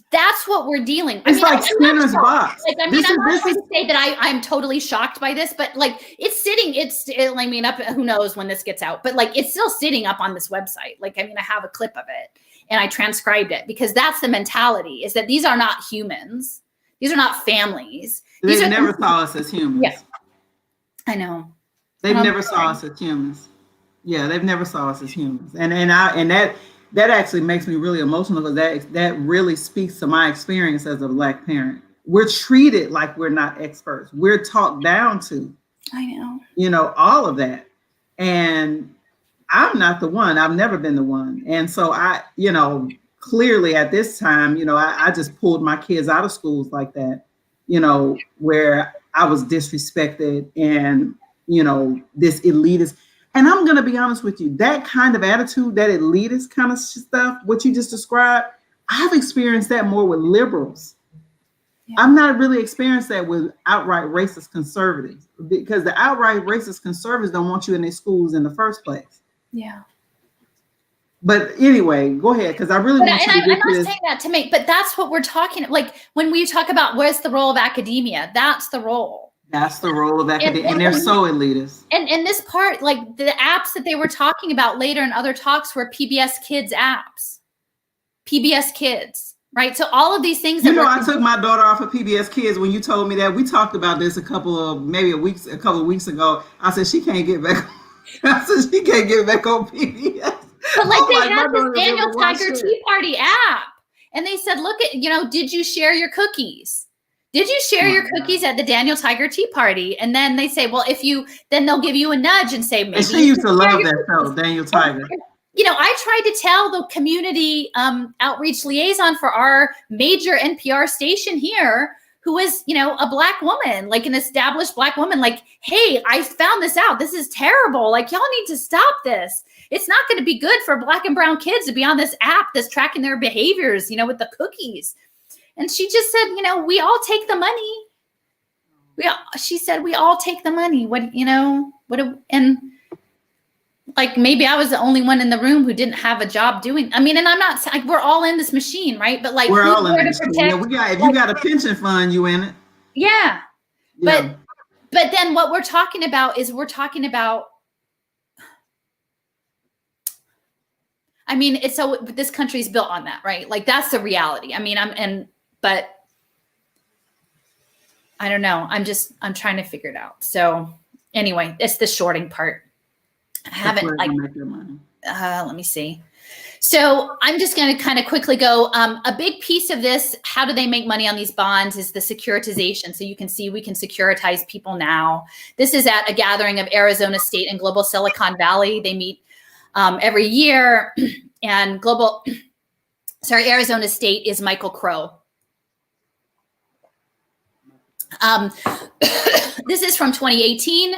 that's what we're dealing with. It's like Skinner's box. Like, I mean, I'm not trying to say that I'm totally shocked by this, but like who knows when this gets out, but like it's still sitting up on this website. Like, I mean, I have a clip of it and I transcribed it because that's the mentality, is that these are not humans. These are not families. They never saw us as humans. Yeah, I know. They've never saw us as humans. Yeah, they've never saw us as humans. And that actually makes me really emotional because that really speaks to my experience as a Black parent. We're treated like we're not experts. We're talked down to. I know. All of that. And I'm not the one. I've never been the one. And so clearly at this time, I just pulled my kids out of schools like that, where I was disrespected and, this elitist. And I'm going to be honest with you, that kind of attitude, that elitist kind of stuff, what you just described, I've experienced that more with liberals Yeah. I'm not really experienced that with outright racist conservatives, because the outright racist conservatives don't want you in their schools in the first place. Yeah. But anyway, go ahead, because I really want you to get I'm not this. saying that to make, but that's what we're talking. Like when we talk about where's the role of academia, that's the role. That's the role of academia, and they're so elitist. And this part, like the apps that they were talking about later in other talks were PBS Kids apps. PBS Kids, right? So all of these things. I took my daughter off of PBS Kids when you told me that. We talked about this a couple of weeks ago. I said she can't get back. I said she can't get back on PBS. But like they had this Daniel Tiger Tea Party app, and they said, "Look at did you share your cookies? Did you share your cookies at the Daniel Tiger Tea Party?" And then they say, "Well, then they'll give you a nudge and say maybe." And she used to love that show, Daniel Tiger. I tried to tell the community outreach liaison for our major NPR station here, who is, a Black woman, like an established Black woman, like, hey, I found this out. This is terrible. Like, y'all need to stop this. It's not going to be good for Black and brown kids to be on this app that's tracking their behaviors, with the cookies. And she just said, we all take the money. She said, we all take the money. And like, maybe I was the only one in the room who didn't have a job doing. And I'm not like, we're all in this machine, right? But like, we're all in this machine. If you got a pension fund, you in it. Yeah. But then what we're talking about is it's so this country's built on that, right? Like that's the reality. But I don't know. I'm trying to figure it out. So anyway, it's the shorting part. I haven't let me see. So I'm just going to kind of quickly go. A big piece of this, how do they make money on these bonds, is the securitization. So you can see we can securitize people now. This is at a gathering of Arizona State and Global Silicon Valley. They meet every year, and Arizona State is Michael Crow. This is from 2018.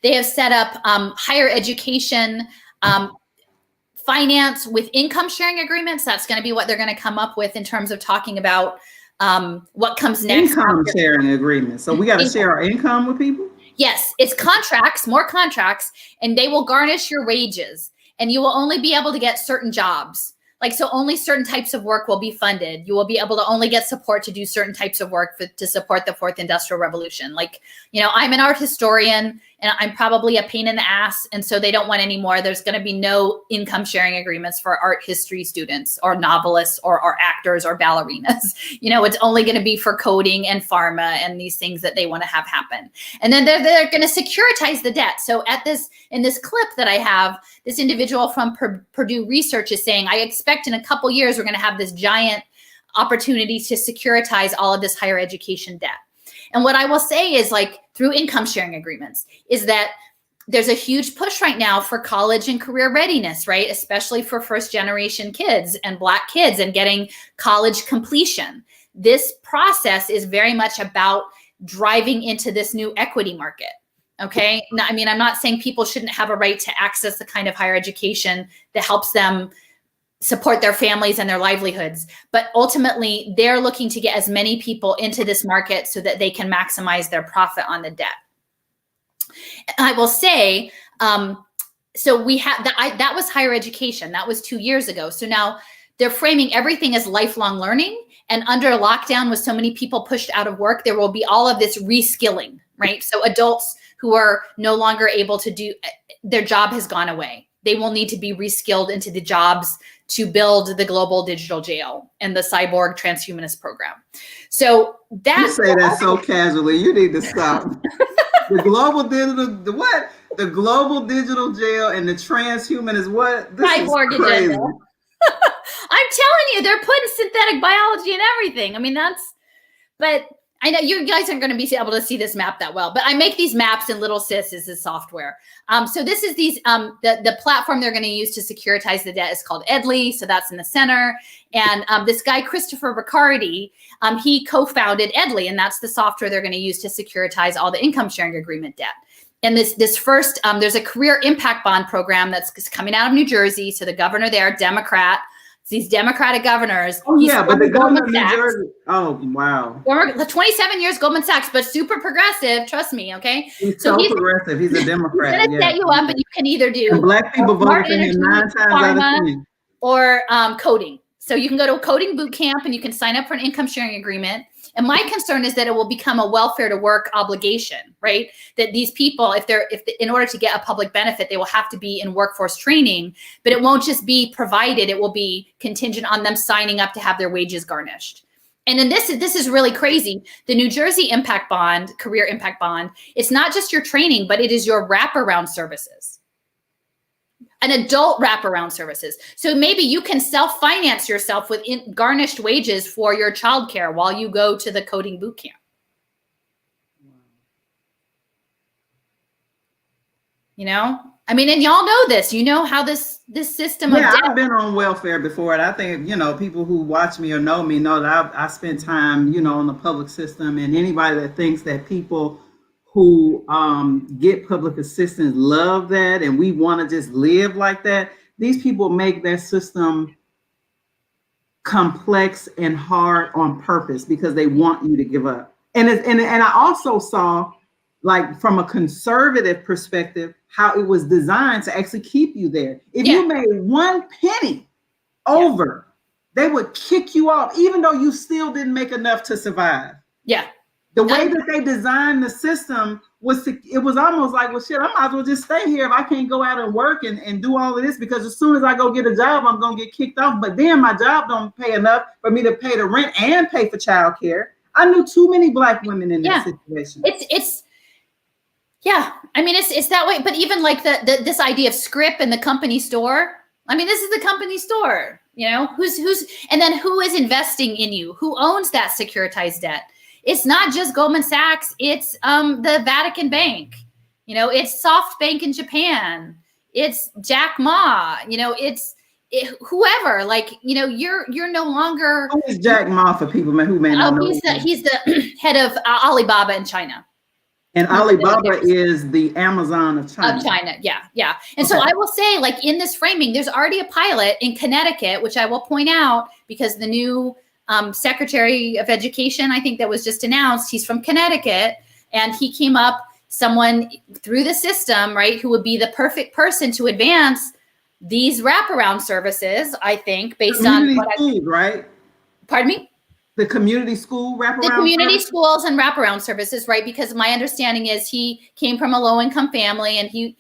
They have set up higher education finance with income sharing agreements. That's going to be what they're going to come up with in terms of talking about what comes next. Income sharing agreements. So we got to share our income with people? Yes, it's contracts, more contracts, and they will garnish your wages, and you will only be able to get certain jobs. Like, so only certain types of work will be funded. You will be able to only get support to do certain types of work to support the fourth industrial revolution. Like, I'm an art historian and I'm probably a pain in the ass. And so they don't want any more. There's going to be no income sharing agreements for art history students or novelists or actors or ballerinas. It's only going to be for coding and pharma and these things that they want to have happen. And then they're going to securitize the debt. So in this clip that I have, this individual from Purdue Research is saying, I expect in a couple years, we're going to have this giant opportunity to securitize all of this higher education debt. And what I will say is, like, through income sharing agreements, is that there's a huge push right now for college and career readiness, right? Especially for first generation kids and Black kids and getting college completion. This process is very much about driving into this new equity market. Okay. I'm not saying people shouldn't have a right to access the kind of higher education that helps them support their families and their livelihoods. But ultimately, they're looking to get as many people into this market so that they can maximize their profit on the debt. And I will say, so we had that was higher education. That was 2 years ago. So now they're framing everything as lifelong learning. And under lockdown, with so many people pushed out of work, there will be all of this reskilling, right? So adults who are no longer able to do, their job has gone away. They will need to be reskilled into the jobs to build the global digital jail and the cyborg transhumanist program. So that— You say that so casually. You need to stop. The global digital jail and the transhumanist what? This cyborg is crazy. agenda. I'm telling you, they're putting synthetic biology and everything. But I know you guys aren't going to be able to see this map that well, but I make these maps in Little Sis is this software. So this is the platform they're going to use to securitize the debt is called Edley. So that's in the center. And this guy, Christopher Riccardi, he co-founded Edley, and that's the software they're going to use to securitize all the income sharing agreement debt. And this first, there's a career impact bond program that's coming out of New Jersey. So the governor there, Democrat, It's these Democratic governors. Oh, He's yeah, but the governor of New Sachs. Jersey. Oh, wow. The 27 years Goldman Sachs, but super progressive. Trust me, okay? He's so progressive. He's a Democrat. He's going to set you up, and you can either do and Black people voted for him 9 times out of 10. Or coding. So you can go to a coding boot camp, and you can sign up for an income sharing agreement. And my concern is that it will become a welfare to work obligation, right? That these people, if in order to get a public benefit, they will have to be in workforce training, but it won't just be provided, it will be contingent on them signing up to have their wages garnished. And then this is really crazy. The New Jersey Impact Bond, Career Impact Bond, it's not just your training, but it is your wraparound services. An adult wraparound services. So maybe you can self-finance yourself with garnished wages for your childcare while you go to the coding boot camp. You know, I mean, and y'all know this. You know how this system of debt. I've been on welfare before, and I think, you know, people who watch me or know me know that I spent time, you know, in the public system, and anybody that thinks that people who get public assistance love that and we want to just live like that, these people make that system complex and hard on purpose because they want you to give up. And I also saw, like, from a conservative perspective, how it was designed to actually keep you there. If you made 1 penny over, they would kick you off, even though you still didn't make enough to survive. Yeah. The way that they designed the system it was almost like, well, shit, I might as well just stay here if I can't go out and work and do all of this, because as soon as I go get a job, I'm going to get kicked off. But then my job don't pay enough for me to pay the rent and pay for childcare. I knew too many Black women in that situation. I mean, it's that way. But even like this idea of scrip and the company store. I mean, this is the company store, you know, and then who is investing in you? Who owns that securitized debt? It's not just Goldman Sachs. It's the Vatican Bank. You know, it's SoftBank in Japan. It's Jack Ma. You know, whoever. Like, you know, you're no longer. Who is Jack Ma for people who may not know? He's the head of Alibaba in China. And Alibaba is the Amazon of China. Of China, yeah. And so I will say, like, in this framing, there's already a pilot in Connecticut, which I will point out because the new Secretary of Education, I think that was just announced, he's from Connecticut, and he came up, someone through the system, right, who would be the perfect person to advance these wraparound services, I think, based on what schools, right? Pardon me? The community school wraparound. The community schools and wraparound services, right? Because my understanding is he came from a low-income family, and he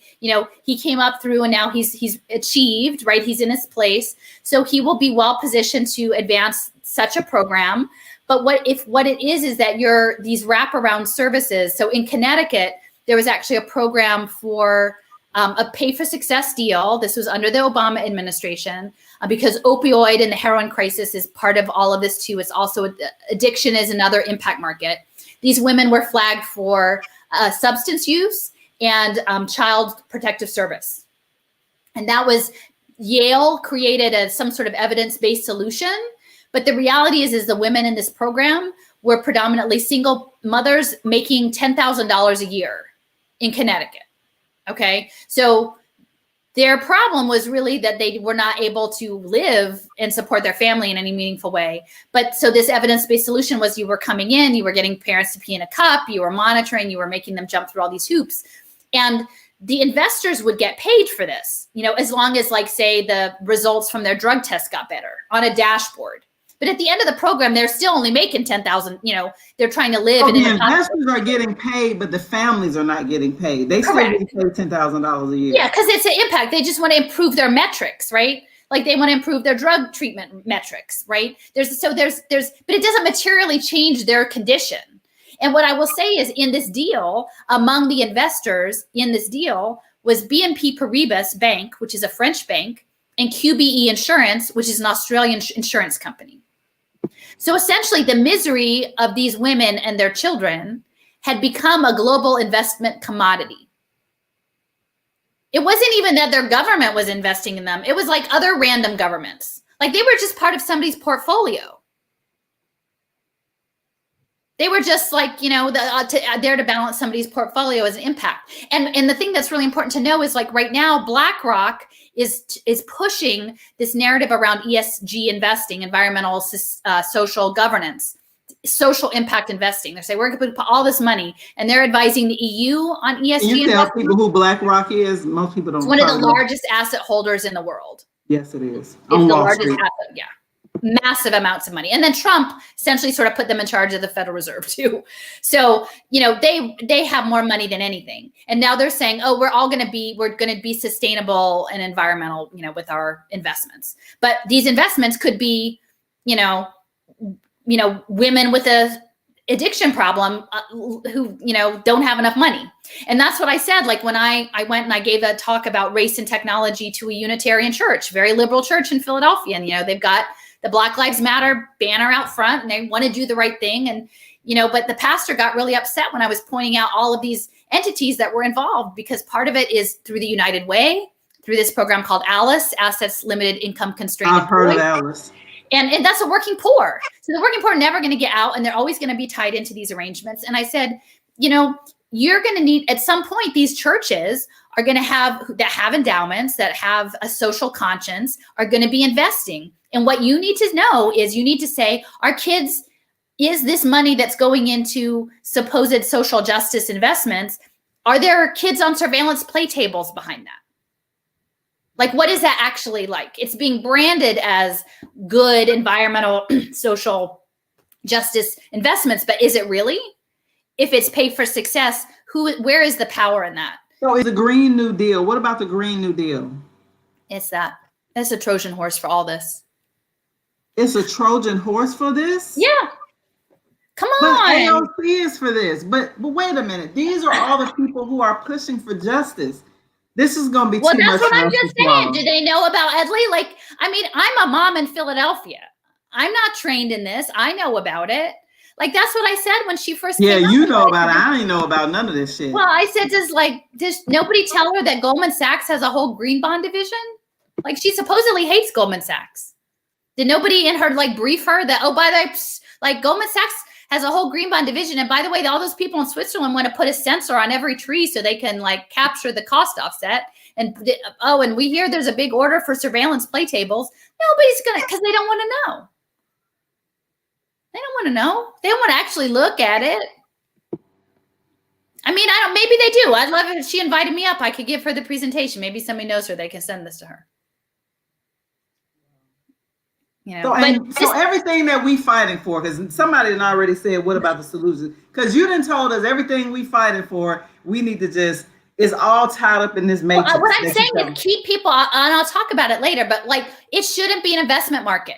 came up through, and now he's achieved, right? He's in his place, so he will be well positioned to advance such a program. But what it is that these wraparound services. So in Connecticut, there was actually a program for a pay for success deal. This was under the Obama administration because opioid and the heroin crisis is part of all of this too. It's also addiction is another impact market. These women were flagged for substance use and child protective service. And that was Yale created some sort of evidence-based solution. But the reality is the women in this program were predominantly single mothers making $10,000 a year in Connecticut. Okay, so their problem was really that they were not able to live and support their family in any meaningful way. But so this evidence-based solution was you were coming in, you were getting parents to pee in a cup, you were monitoring, you were making them jump through all these hoops. And the investors would get paid for this, you know, as long as, like, say, the results from their drug test got better on a dashboard. But at the end of the program, they're still only making $10,000. You know, they're trying to live. The investors are getting paid, but the families are not getting paid. They still get paid $10,000 a year. Yeah, because it's an impact. They just want to improve their metrics, right? Like they want to improve their drug treatment metrics, right? But it doesn't materially change their condition. And what I will say is, in this deal, among the investors in this deal was BNP Paribas Bank, which is a French bank, and QBE Insurance, which is an Australian insurance company. So essentially, the misery of these women and their children had become a global investment commodity. It wasn't even that their government was investing in them. It was like other random governments. Like they were just part of somebody's portfolio. They were just like, there to balance somebody's portfolio as an impact. And the thing that's really important to know is like right now, BlackRock is pushing this narrative around ESG investing, environmental, social governance, social impact investing. They say we're going to put all this money, and they're advising the EU on ESG. Can you tell people who BlackRock is? Most people don't. It's one of the largest asset holders in the world. Yes, it is. It's the largest asset, yeah. Massive amounts of money. And then Trump essentially sort of put them in charge of the Federal Reserve too. So, they have more money than anything. And now they're saying, oh, we're going to be sustainable and environmental, with our investments. But these investments could be, women with a addiction problem who, don't have enough money. And that's what I said. Like when I went and I gave a talk about race and technology to a Unitarian church, very liberal church in Philadelphia. And, they've got the Black Lives Matter banner out front and they want to do the right thing. And, but the pastor got really upset when I was pointing out all of these entities that were involved, because part of it is through the United Way, through this program called ALICE, Assets Limited Income Constrained. I've heard of ALICE. And that's the working poor. So the working poor are never going to get out, and they're always going to be tied into these arrangements. And I said, you're going to need, at some point, these churches are going to have endowments, that have a social conscience, are going to be investing. And what you need to know is you need to say, our kids, is this money that's going into supposed social justice investments, are there kids on surveillance playtables behind that? Like, what is that actually like? It's being branded as good environmental, social justice investments, but is it really? If it's paid for success, where is the power in that? So it's a Green New Deal. What about the Green New Deal? It's a Trojan horse for all this. It's a Trojan horse for this? Yeah. Come on. But AOC is for this. But wait a minute. These are all the people who are pushing for justice. This is going to be too much. Well, that's what I'm just saying. Do they know about Edley? Like, I mean, I'm a mom in Philadelphia. I'm not trained in this. I know about it. Like, that's what I said when she first came Yeah, you know about it. I didn't know about none of this shit. Well, I said, does nobody tell her that Goldman Sachs has a whole green bond division? Like, she supposedly hates Goldman Sachs. Did nobody in her brief her that, oh, by the way, Goldman Sachs has a whole green bond division. And by the way, all those people in Switzerland want to put a sensor on every tree so they can capture the cost offset. And and we hear there's a big order for surveillance playtables. Nobody's because they don't want to know. They don't want to know. They don't want to actually look at it. I mean, maybe they do. I'd love it if she invited me up. I could give her the presentation. Maybe somebody knows her. They can send this to her. So everything that we fighting for, because somebody had already said, what about the solution? Because you done told us everything we fighting for, we need to it's all tied up in this matrix. Well, what I'm saying is keep people, and I'll talk about it later, but it shouldn't be an investment market.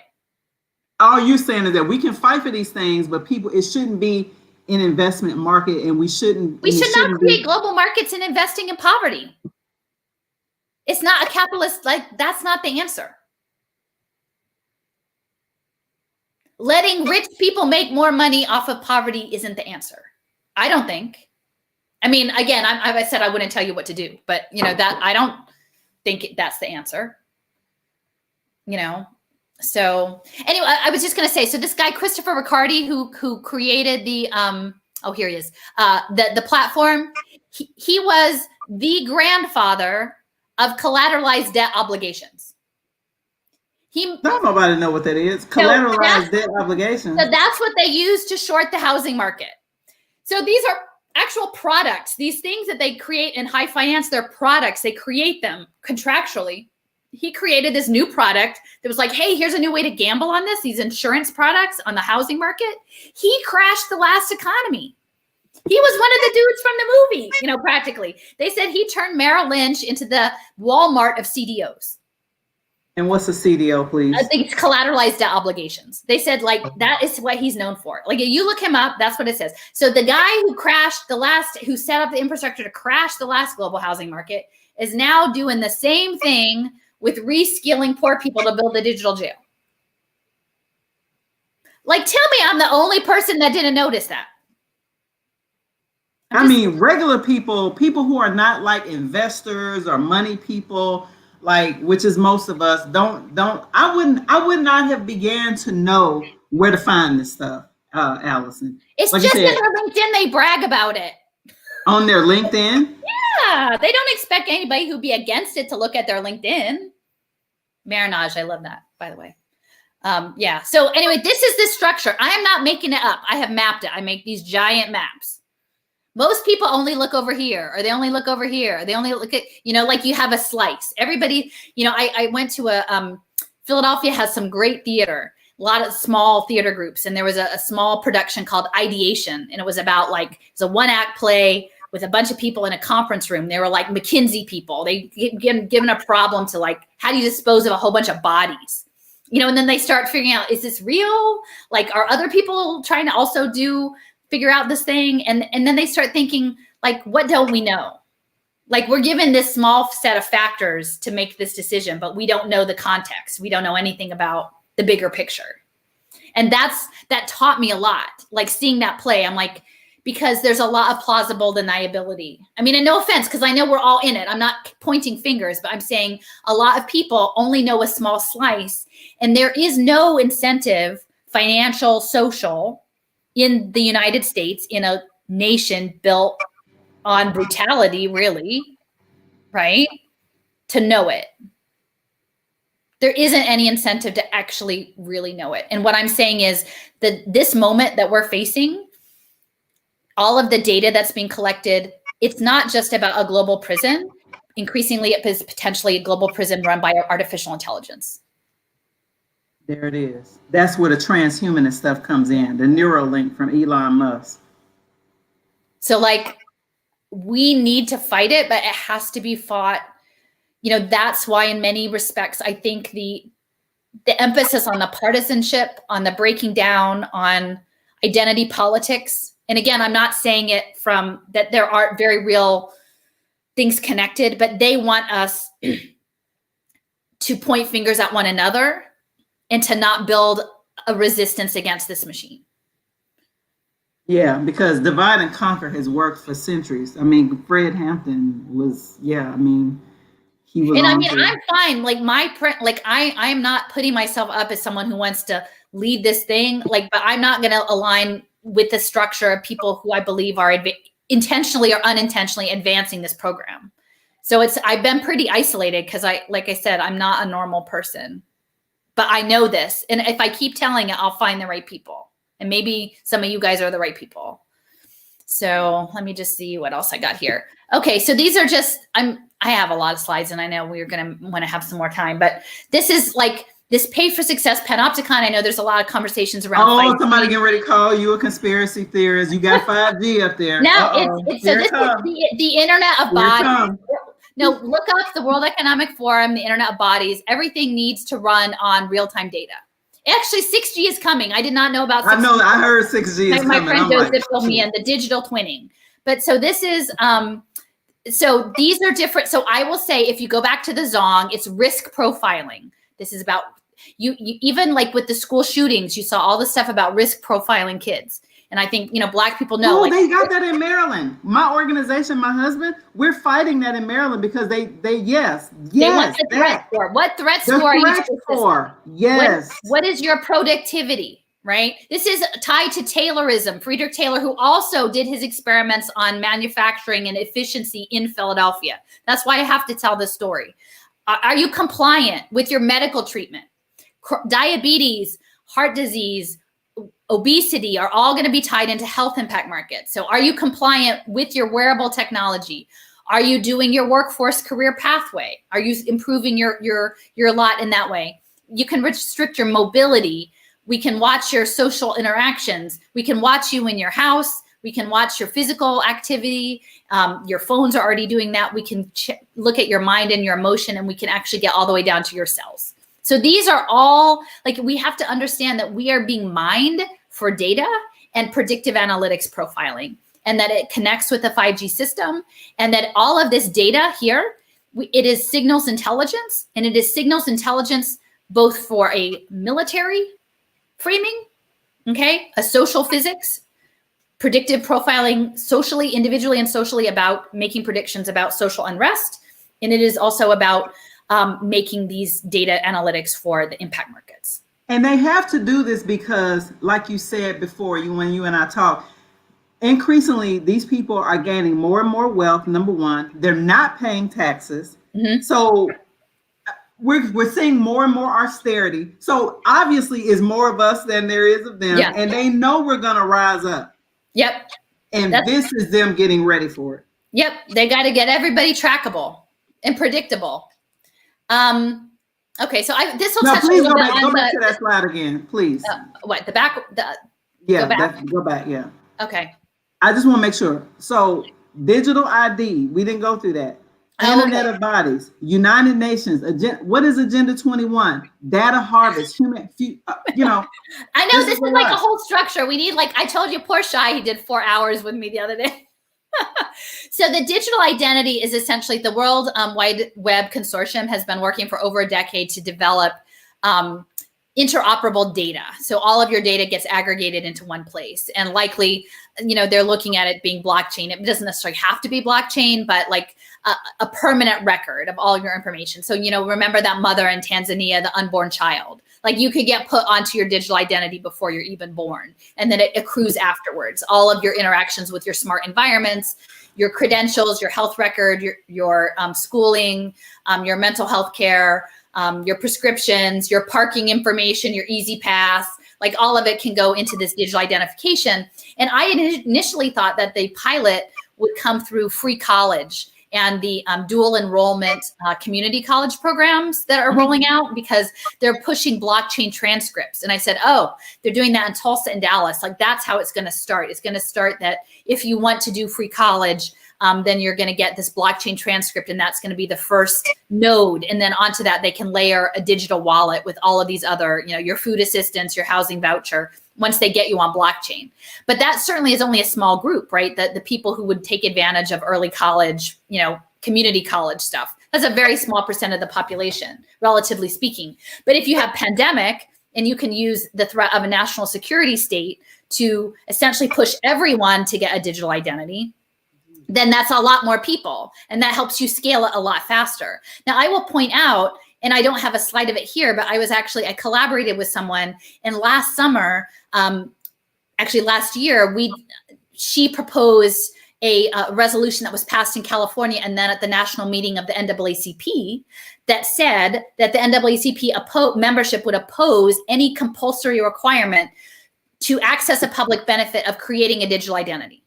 All you're saying is that we can fight for these things, but it shouldn't be an investment market, and we should not create global markets in investing in poverty. It's not a capitalist, that's not the answer. Letting rich people make more money off of poverty isn't the answer. I don't think. I mean, again, I said I wouldn't tell you what to do, but that I don't think that's the answer. So anyway, I was just going to say, so this guy, Christopher Riccardi, who created the, here he is, the platform, he was the grandfather of collateralized debt obligations. Don't nobody know what that is. Collateralized debt obligations. So that's what they use to short the housing market. So these are actual products. These things that they create in high finance, they're products. They create them contractually. He created this new product that was like, hey, here's a new way to gamble on this, these insurance products on the housing market. He crashed the last economy. He was one of the dudes from the movie, practically. They said he turned Merrill Lynch into the Walmart of CDOs. And what's a CDO, please? I think it's collateralized debt obligations. They said that is what he's known for. If you look him up, that's what it says. So the guy who set up the infrastructure to crash the last global housing market is now doing the same thing with reskilling poor people to build a digital jail. Tell me I'm the only person that didn't notice that. Regular people who are not like investors or money people, which is most of us, I would not have began to know where to find this stuff. Alison. It's Like just you said, in their LinkedIn, they brag about it. on their LinkedIn? Yeah, they don't expect anybody who'd be against it to look at their LinkedIn. Marinage, I love that, by the way. Yeah, so anyway, this is the structure. I am not making it up. I have mapped it. I make these giant maps. Most people only look over here, or they only look over here. Or they only look at, like you have a slice. Everybody, I went to Philadelphia has some great theater, a lot of small theater groups. And there was a small production called Ideation. And it was about it's a 1-act play with a bunch of people in a conference room. They were like McKinsey people. They get given a problem to how do you dispose of a whole bunch of bodies? And then they start figuring out, is this real? Are other people trying to also figure out this thing? And then they start thinking, what don't we know? We're given this small set of factors to make this decision, but we don't know the context. We don't know anything about the bigger picture. And that taught me a lot. Seeing that play, I'm because there's a lot of plausible deniability. I mean, and no offense, because I know we're all in it. I'm not pointing fingers, but I'm saying a lot of people only know a small slice, and there is no incentive, financial, social, in the United States, in a nation built on brutality, really, right? To know it. There isn't any incentive to actually really know it. And what I'm saying is that this moment that we're facing, all of the data that's being collected, it's not just about a global prison. Increasingly, it is potentially a global prison run by artificial intelligence. There it is. That's where the transhumanist stuff comes in, the Neuralink from Elon Musk. So we need to fight it, but it has to be fought. That's why in many respects, I think the emphasis on the partisanship, on the breaking down, on identity politics. And again, I'm not saying it from that there are very real things connected, but they want us to point fingers at one another and to not build a resistance against this machine. Yeah, because divide and conquer has worked for centuries. I mean, Fred Hampton was, he was. And I mean, I'm fine. I'm not putting myself up as someone who wants to lead this thing. But I'm not going to align with the structure of people who I believe are intentionally or unintentionally advancing this program. So I've been pretty isolated because like I said, I'm not a normal person, but I know this. And if I keep telling it, I'll find the right people. And maybe some of you guys are the right people. So let me just see what else I got here. Okay, so these are just, I have a lot of slides and I know we're going to want to have some more time, but this is this Pay for Success Panopticon. I know there's a lot of conversations around. Oh, somebody getting ready to call you a conspiracy theorist. You got 5G up there. No, it's so this is the Internet of Bodies. No, look up the World Economic Forum, the Internet of Bodies. Everything needs to run on real-time data. Actually, 6G is coming. I did not know about 6G. I know, I heard 6G is coming. My friend Joseph told me, and the digital twinning. But so this is, so these are different. So I will say, if you go back to the Zong, it's risk profiling. This is about, you even with the school shootings, you saw all the stuff about risk profiling kids. And I think, Black people know. Oh, they got that in Maryland. My organization, my husband, we're fighting that in Maryland because they want the threat score. What threat score are you for? Yes. What is your productivity, right? This is tied to Taylorism. Friedrich Taylor, who also did his experiments on manufacturing and efficiency in Philadelphia. That's why I have to tell this story. Are you compliant with your medical treatment? Diabetes, heart disease, obesity are all going to be tied into health impact markets. So are you compliant with your wearable technology? Are you doing your workforce career pathway? Are you improving your lot in that way? You can restrict your mobility. We can watch your social interactions. We can watch you in your house. We can watch your physical activity. Your phones are already doing that. We can look at your mind and your emotion, and we can actually get all the way down to your cells. So these are all, we have to understand that we are being mined for data and predictive analytics profiling, and that it connects with the 5G system, and that all of this data here, it is signals intelligence, and it is signals intelligence both for a military framing, okay, a social physics, predictive profiling socially, individually and socially about making predictions about social unrest, and it is also about making these data analytics for the impact markets. And they have to do this because, like you said before, when you and I talked, increasingly these people are gaining more and more wealth. Number one, they're not paying taxes. Mm-hmm. So we're seeing more and more austerity. So obviously it's more of us than there is of them. Yeah. And they know we're going to rise up. Yep. And this is them getting ready for it. Yep. They got to get everybody trackable and predictable. Okay. So this will touch please a little bit go on back to that slide again, please. What, the back? Yeah, go back. Yeah. Okay. I just want to make sure. So digital ID, we didn't go through that. Internet of Bodies, United Nations, what is Agenda 21? Data harvest, human, I know this is like a whole structure. We need, like I told you, poor Shai, he did 4 hours with me the other day. So the digital identity is essentially the World Wide Web Consortium has been working for over a decade to develop interoperable data. So all of your data gets aggregated into one place, and likely, they're looking at it being blockchain. It doesn't necessarily have to be blockchain, but like a permanent record of all your information. So, remember that mother in Tanzania, the unborn child, like you could get put onto your digital identity before you're even born. And then it accrues afterwards. All of your interactions with your smart environments, your credentials, your health record, your schooling, your mental health care, your prescriptions, your parking information, your Easy Pass, like all of it can go into this digital identification. And I initially thought that the pilot would come through free college and the dual enrollment community college programs that are rolling out, because they're pushing blockchain transcripts. And I said, oh, they're doing that in Tulsa and Dallas. Like that's how it's going to start. It's going to start that if you want to do free college, then you're going to get this blockchain transcript, and that's going to be the first node. And then onto that, they can layer a digital wallet with all of these other, your food assistance, your housing voucher, once they get you on blockchain. But that certainly is only a small group, right? The people who would take advantage of early college, community college stuff. That's a very small percent of the population, relatively speaking. But if you have pandemic and you can use the threat of a national security state to essentially push everyone to get a digital identity, then that's a lot more people. And that helps you scale it a lot faster. Now, I will point out, and I don't have a slide of it here, but I collaborated with someone, and last summer, last year, she proposed a resolution that was passed in California and then at the national meeting of the NAACP that said that the NAACP membership would oppose any compulsory requirement to access a public benefit of creating a digital identity.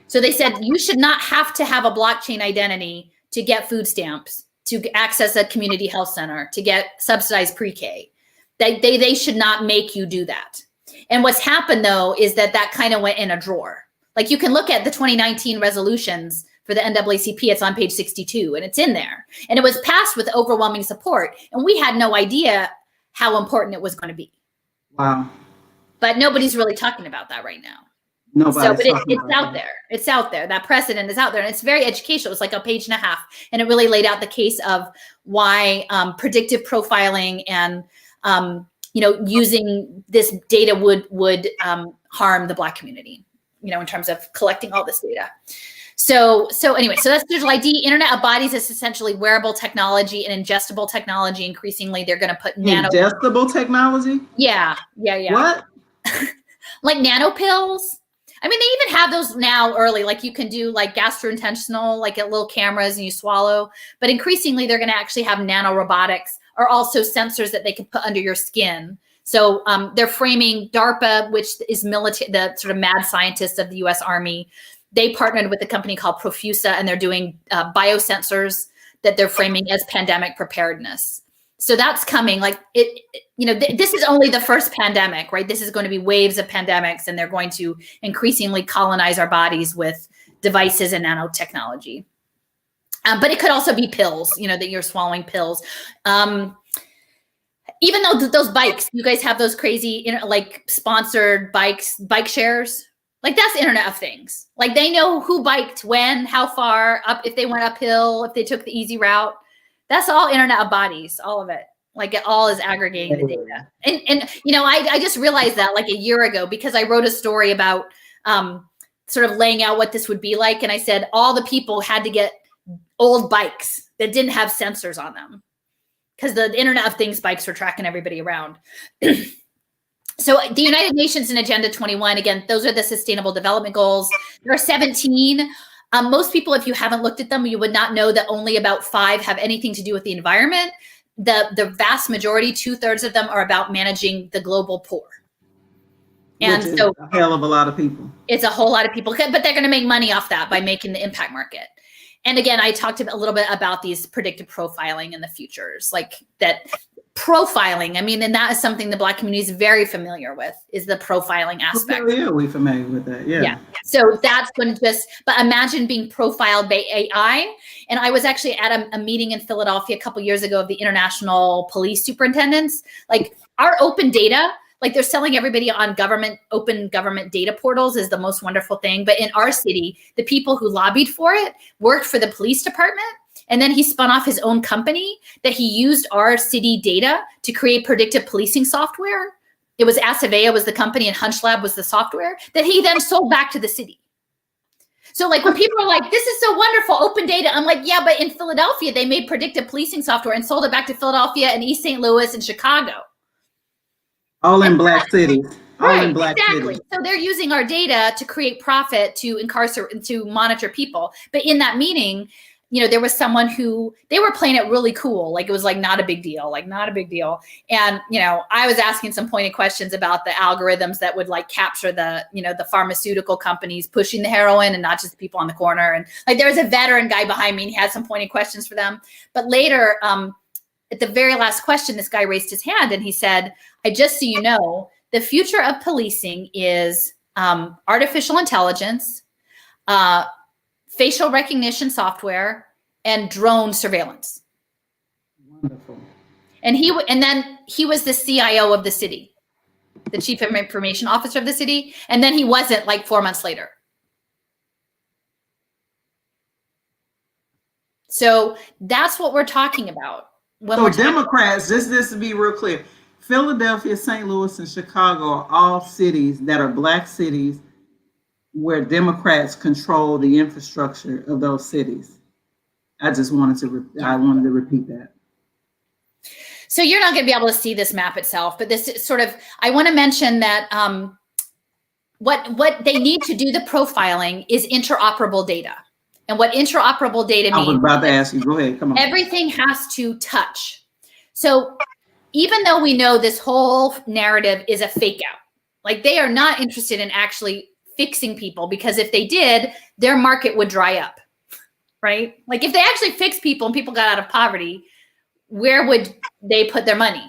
So they said you should not have to have a blockchain identity to get food stamps, to access a community health center, to get subsidized pre-K. They should not make you do that. And what's happened, though, is that kind of went in a drawer. Like you can look at the 2019 resolutions for the NAACP. It's on page 62, and it's in there. And it was passed with overwhelming support. And we had no idea how important it was going to be. Wow. But nobody's really talking about that right now. Nobody. But it's out there. It's out there. That precedent is out there, and it's very educational. It's like a page and a half, and it really laid out the case of why predictive profiling and using this data would harm the Black community. In terms of collecting all this data. So that's digital ID. Internet of Bodies is essentially wearable technology and ingestible technology. Increasingly, they're going to put ingestible technology. Yeah. What? Like nano pills. I mean, they even have those now early, like you can do like gastrointestinal, like at little cameras and you swallow, but increasingly they're going to actually have nano robotics or also sensors that they can put under your skin. So they're framing DARPA, which is military, the sort of mad scientists of the US Army. They partnered with a company called Profusa, and they're doing biosensors that they're framing as pandemic preparedness. So that's coming. Like this is only the first pandemic, right? This is going to be waves of pandemics, and they're going to increasingly colonize our bodies with devices and nanotechnology. But it could also be pills, that you're swallowing pills. Even though those bikes, you guys have those crazy, like sponsored bike shares, like that's Internet of Things. Like they know who biked when, how far up, if they went uphill, if they took the easy route. That's all Internet of Bodies, all of it. Like it all is aggregating the data. And I just realized that like a year ago, because I wrote a story about sort of laying out what this would be like. And I said all the people had to get old bikes that didn't have sensors on them. because the Internet of Things spikes were tracking everybody around. So the United Nations and Agenda 21, again, those are the Sustainable Development Goals. There are 17. Most people, if you haven't looked at them, you would not know that only about 5 have anything to do with the environment. The vast majority, 2/3 of them, are about managing the global poor. And which is so a hell of a lot of people. It's a whole lot of people, but they're going to make money off that by making the impact market. And again, I talked a little bit about these predictive profiling in the futures, like that profiling. I mean, and that is something the Black community is very familiar with, is the profiling aspect. Okay, yeah, we're familiar with that. Yeah. So that's when but imagine being profiled by AI. And I was actually at a meeting in Philadelphia a couple years ago of the International Police Superintendents. Like our open data, like they're selling everybody on open government data portals is the most wonderful thing. But in our city, the people who lobbied for it worked for the police department. And then he spun off his own company that he used our city data to create predictive policing software. It was Acevea was the company and HunchLab was the software that he then sold back to the city. So like when people are like, this is so wonderful, open data. I'm like, yeah, but in Philadelphia, they made predictive policing software and sold it back to Philadelphia and East St. Louis and Chicago. All in Black cities. Right, All in Black exactly. cities. So they're using our data to create profit, to monitor people. But in that meeting, you know, there was someone who they were playing it really cool. Like it was like not a big deal, And, you know, I was asking some pointed questions about the algorithms that would like capture the, you know, the pharmaceutical companies pushing the heroin and not just the people on the corner. And like there was a veteran guy behind me and he had some pointed questions for them. But later, at the very last question, this guy raised his hand and he said, just so you know, the future of policing is artificial intelligence, facial recognition software, and drone surveillance. Wonderful. And then he was the CIO of the city, the chief information officer of the city. And then he wasn't like 4 months later. So that's what we're talking about. So Democrats, just to be real clear, Philadelphia, St. Louis, and Chicago are all cities that are Black cities where Democrats control the infrastructure of those cities. I wanted to repeat that. So you're not going to be able to see this map itself, but this is sort of, I want to mention that what they need to do the profiling is interoperable data. And what interoperable data means. I was about to ask you, go ahead, come on. Everything has to touch. So even though we know this whole narrative is a fake out, like they are not interested in actually fixing people, because if they did, their market would dry up, right? Like if they actually fixed people and people got out of poverty, where would they put their money,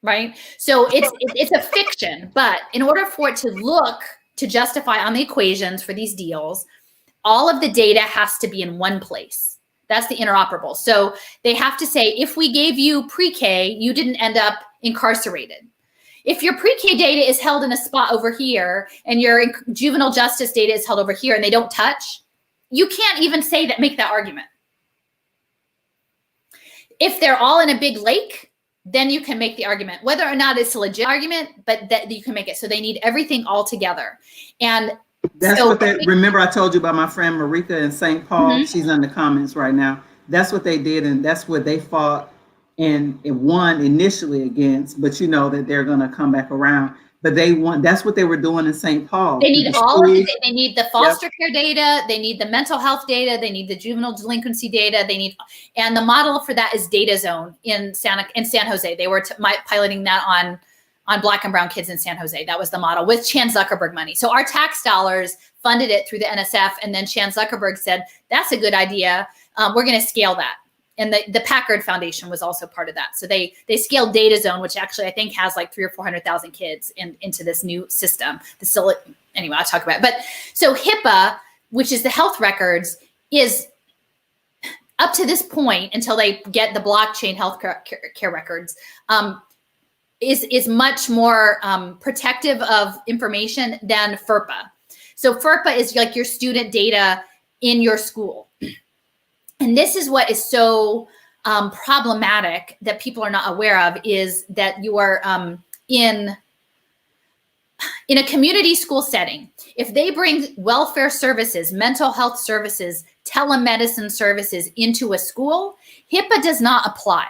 right? So it's a fiction, but in order for it to justify on the equations for these deals, all of the data has to be in one place. That's the interoperable. So they have to say, if we gave you pre-K, you didn't end up incarcerated. If your pre-K data is held in a spot over here and your juvenile justice data is held over here and they don't touch, you can't even say that, make that argument. If they're all in a big lake, then you can make the argument, whether or not it's a legit argument, but that you can make it. So they need everything all together. And that's so, what they, remember I told you about my friend Marika in St. Paul? Mm-hmm. She's in the comments right now. That's what they did, and that's what they fought and won initially against, but you know that they're gonna come back around. But they want, that's what they were doing in St. Paul. They need all of it. They need the foster care data, they need the mental health data, they need the juvenile delinquency data, they need, and the model for that is Data Zone in San Jose. They were piloting that on Black and brown kids in San Jose. That was the model with Chan Zuckerberg money. So our tax dollars funded it through the NSF. And then Chan Zuckerberg said, that's a good idea. We're going to scale that. And the Packard Foundation was also part of that. So they scaled Data Zone, which actually I think has like 300,000 or 400,000 kids into this new system. Anyway, I'll talk about it. But so HIPAA, which is the health records, is up to this point until they get the blockchain health care records, is much more protective of information than FERPA. So FERPA is like your student data in your school. And this is what is so problematic that people are not aware of, is that you are in a community school setting. If they bring welfare services, mental health services, telemedicine services into a school, HIPAA does not apply.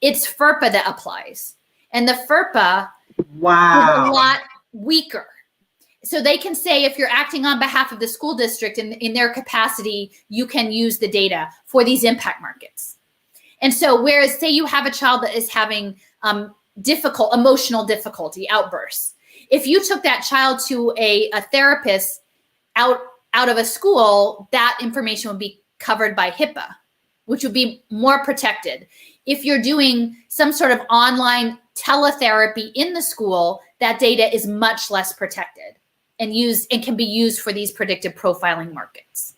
it's FERPA that applies. And the FERPA wow. is a lot weaker. So they can say if you're acting on behalf of the school district in their capacity, you can use the data for these impact markets. And so whereas say you have a child that is having emotional difficulty, outbursts, if you took that child to a therapist out of a school, that information would be covered by HIPAA, which would be more protected. If you're doing some sort of online teletherapy in the school, that data is much less protected and can be used for these predictive profiling markets.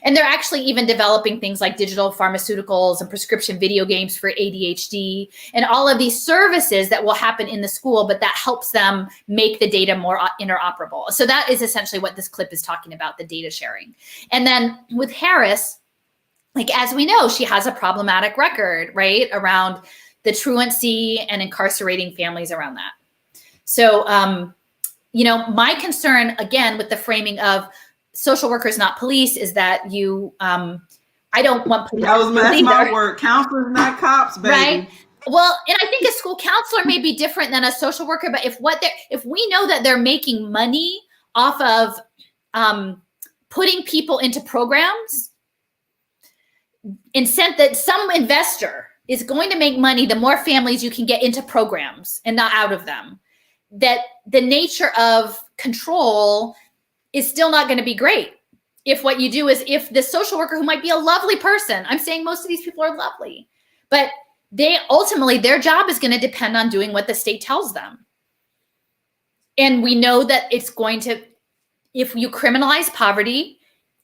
And they're actually even developing things like digital pharmaceuticals and prescription video games for ADHD and all of these services that will happen in the school, but that helps them make the data more interoperable. So that is essentially what this clip is talking about, the data sharing. And then with Harris, like, as we know, she has a problematic record, right, around the truancy and incarcerating families around that. So, my concern, again, with the framing of social workers, not police, is that I don't want police. That's my word. Counselors, not cops, baby. Right. Well, and I think a school counselor may be different than a social worker, but if we know that they're making money off of putting people into programs, and sent that some investor is going to make money, the more families you can get into programs and not out of them, that the nature of control is still not going to be great. If what you do is, if the social worker, who might be a lovely person, I'm saying most of these people are lovely, but they ultimately, their job is going to depend on doing what the state tells them. And we know that it's going to, if you criminalize poverty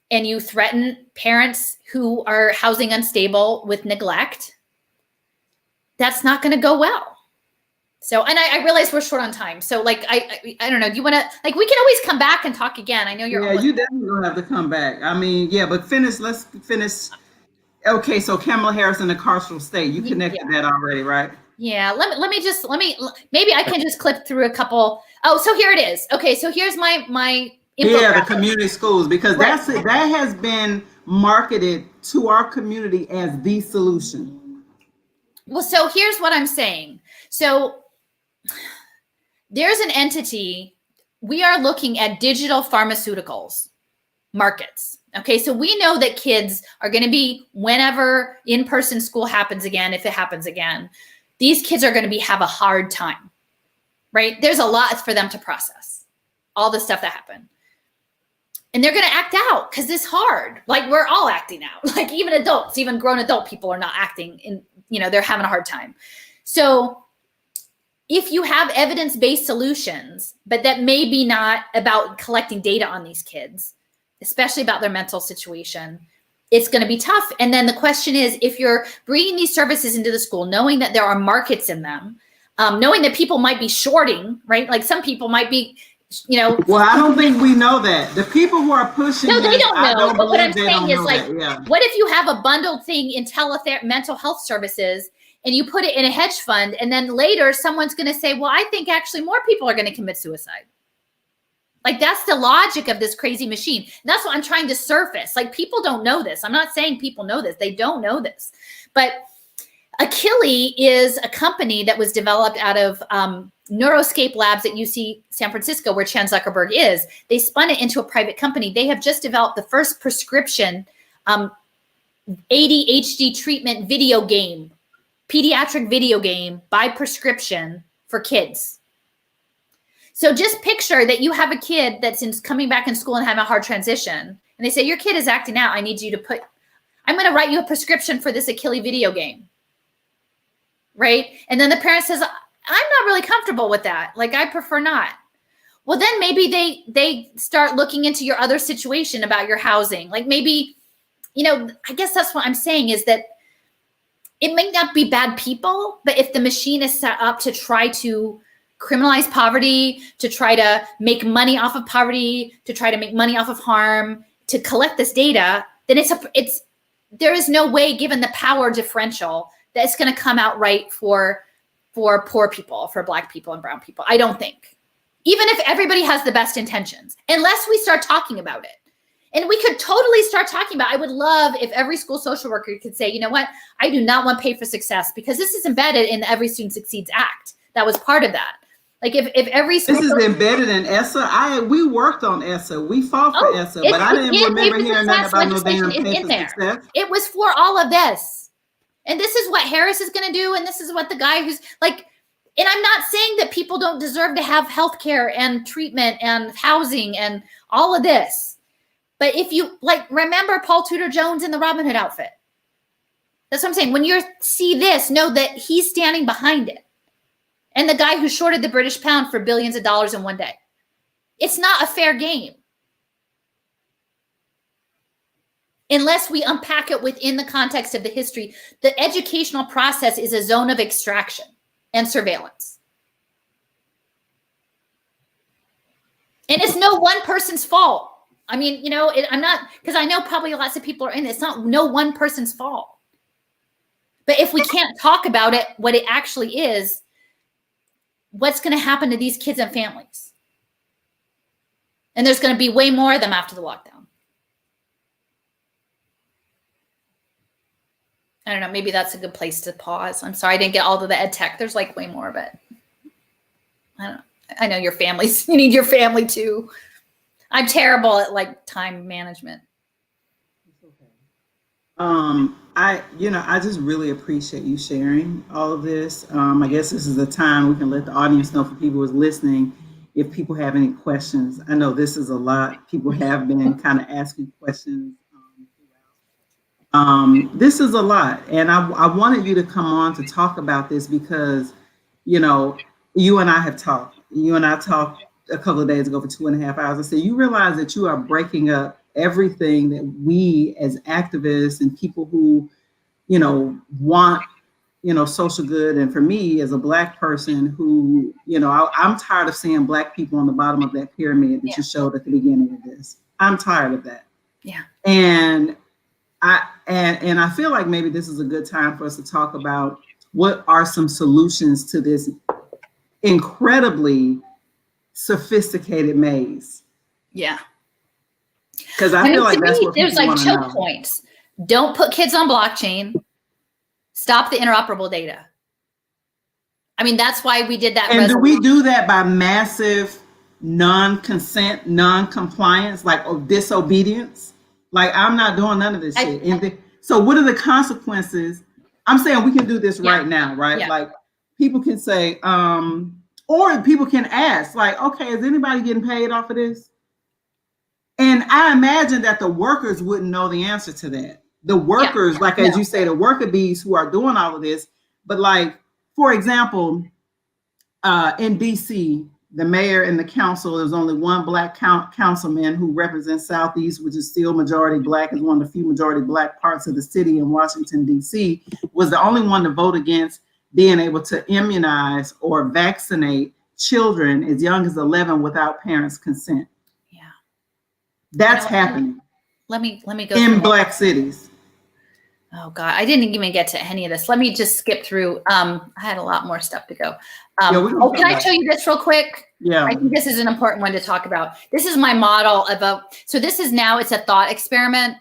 and you threaten parents who are housing unstable with neglect, that's not going to go well. So, and I realize we're short on time. So like, I don't know, do you want to, like, we can always come back and talk again. I know you're. Yeah, you definitely don't have to come back. I mean, yeah, but let's finish. Okay. So Kamala Harris in the carceral state, you connected that already, right? Yeah. Maybe I can just clip through a couple. Oh, so here it is. Okay. So here's my the community schools, because that has been marketed to our community as the solution. Well, so here's what I'm saying. So there's an entity, we are looking at digital pharmaceuticals markets. Okay, so we know that kids are going to be, whenever in-person school happens again, if it happens again, these kids are going to have a hard time, right? There's a lot for them to process, all the stuff that happened. And they're going to act out because it's hard. Like, we're all acting out. Like, even adults, even grown adult people are not acting in, they're having a hard time. So if you have evidence-based solutions, but that may be not about collecting data on these kids, especially about their mental situation, it's going to be tough. And then the question is, if you're bringing these services into the school, knowing that there are markets in them, knowing that people might be shorting, right? Like, some people might be, Well, I don't think we know that. The people who are pushing No, they don't know. But what I'm they saying is, like, yeah. What if you have a bundled thing in mental health services and you put it in a hedge fund, and then later someone's going to say, well, I think actually more people are going to commit suicide. Like, that's the logic of this crazy machine. And that's what I'm trying to surface. Like, people don't know this. I'm not saying people know this. They don't know this. But Achille is a company that was developed out of Neuroscape Labs at UC San Francisco, where Chan Zuckerberg is. They spun it into a private company. They have just developed the first prescription ADHD treatment video game, pediatric video game by prescription for kids. So just picture that you have a kid that's coming back in school and having a hard transition. And they say, your kid is acting out. I need you to I'm going to write you a prescription for this Achille video game. Right? And then the parent says, I'm not really comfortable with that. Like, I prefer not. Well, then maybe they start looking into your other situation about your housing. Like, maybe, I guess that's what I'm saying, is that it may not be bad people, but if the machine is set up to try to criminalize poverty, to try to make money off of poverty, to try to make money off of harm, to collect this data, then there is no way, given the power differential, that it's going to come out right for poor people, for Black people and brown people. I don't think. Even if everybody has the best intentions, unless we start talking about it. And we could totally start talking about, I would love if every school social worker could say, you know what, I do not want pay for success, because this is embedded in the Every Student Succeeds Act. That was part of that. Like if every school— This is embedded in ESSA. We worked on ESSA. We fought for ESSA, but I didn't remember hearing nothing about no damn pay for success. It was for all of this. And this is what Harris is going to do. And this is what the guy who's like, and I'm not saying that people don't deserve to have healthcare and treatment and housing and all of this. But if you like, remember Paul Tudor Jones in the Robin Hood outfit. That's what I'm saying. When you see this, know that he's standing behind it. And the guy who shorted the British pound for billions of dollars in one day. It's not a fair game. Unless we unpack it within the context of the history. The educational process is a zone of extraction and surveillance. And it's no one person's fault. I mean, you know, I'm not, because I know probably lots of people are in it. It's not no one person's fault. But if we can't talk about it, what it actually is, what's going to happen to these kids and families? And there's going to be way more of them after the lockdown. I don't know. Maybe that's a good place to pause. I'm sorry I didn't get all of the ed tech. There's like way more of it. I don't know. I know your families. You need your family too. I'm terrible at like time management. I just really appreciate you sharing all of this. I guess this is a time we can let the audience know, for people who's listening, if people have any questions. I know this is a lot. People have been kind of asking questions. This is a lot. And I wanted you to come on to talk about this because, you know, you and I have talked. You and I talked a couple of days ago for 2.5 hours. I said, you realize that you are breaking up everything that we as activists and people who, you know, want, you know, social good. And for me as a Black person who, you know, I'm tired of seeing Black people on the bottom of that pyramid that you showed at the beginning of this. I'm tired of that. Yeah. And I feel like maybe this is a good time for us to talk about what are some solutions to this incredibly sophisticated maze. Yeah. Because I feel like that's what there's like choke points. Don't put kids on blockchain. Stop the interoperable data. I mean, that's why we did that. And do we do that by massive non-consent, non-compliance, like disobedience? Like, I'm not doing none of this shit. So what are the consequences? I'm saying we can do this right now, right? Yeah. Like, people can say, or people can ask, like, okay, is anybody getting paid off of this? And I imagine that the workers wouldn't know the answer to that. The workers, as you say, the worker bees who are doing all of this. But like, for example, in DC, the mayor and the council, there's only one Black councilman who represents Southeast, which is still majority Black, is one of the few majority Black parts of the city in Washington, DC, was the only one to vote against being able to immunize or vaccinate children as young as 11 without parents' consent. Yeah. That's happening. Let me go in Black cities. Oh God, I didn't even get to any of this. Let me just skip through. I had a lot more stuff to go. Can I show you this real quick? Yeah. I think this is an important one to talk about. This is my model so this is now, it's a thought experiment.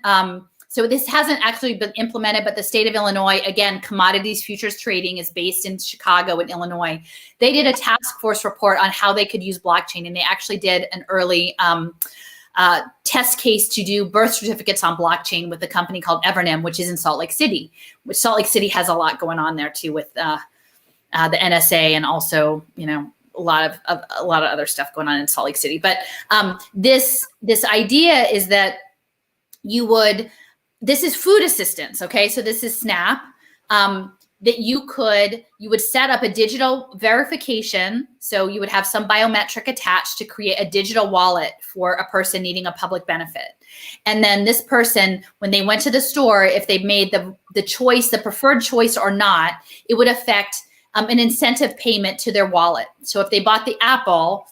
So this hasn't actually been implemented, but the state of Illinois, again, commodities futures trading is based in Chicago and Illinois. They did a task force report on how they could use blockchain, and they actually did an early test case to do birth certificates on blockchain with a company called Evernym, which is in Salt Lake City. Which Salt Lake City has a lot going on there too with the NSA, and also, you know, a lot of other stuff going on in Salt Lake City. But this idea is that this is food assistance. Okay, so this is SNAP. That you would set up a digital verification. So you would have some biometric attached to create a digital wallet for a person needing a public benefit. And then this person, when they went to the store, if they made the choice, the preferred choice or not, it would affect an incentive payment to their wallet. So if they bought the apple,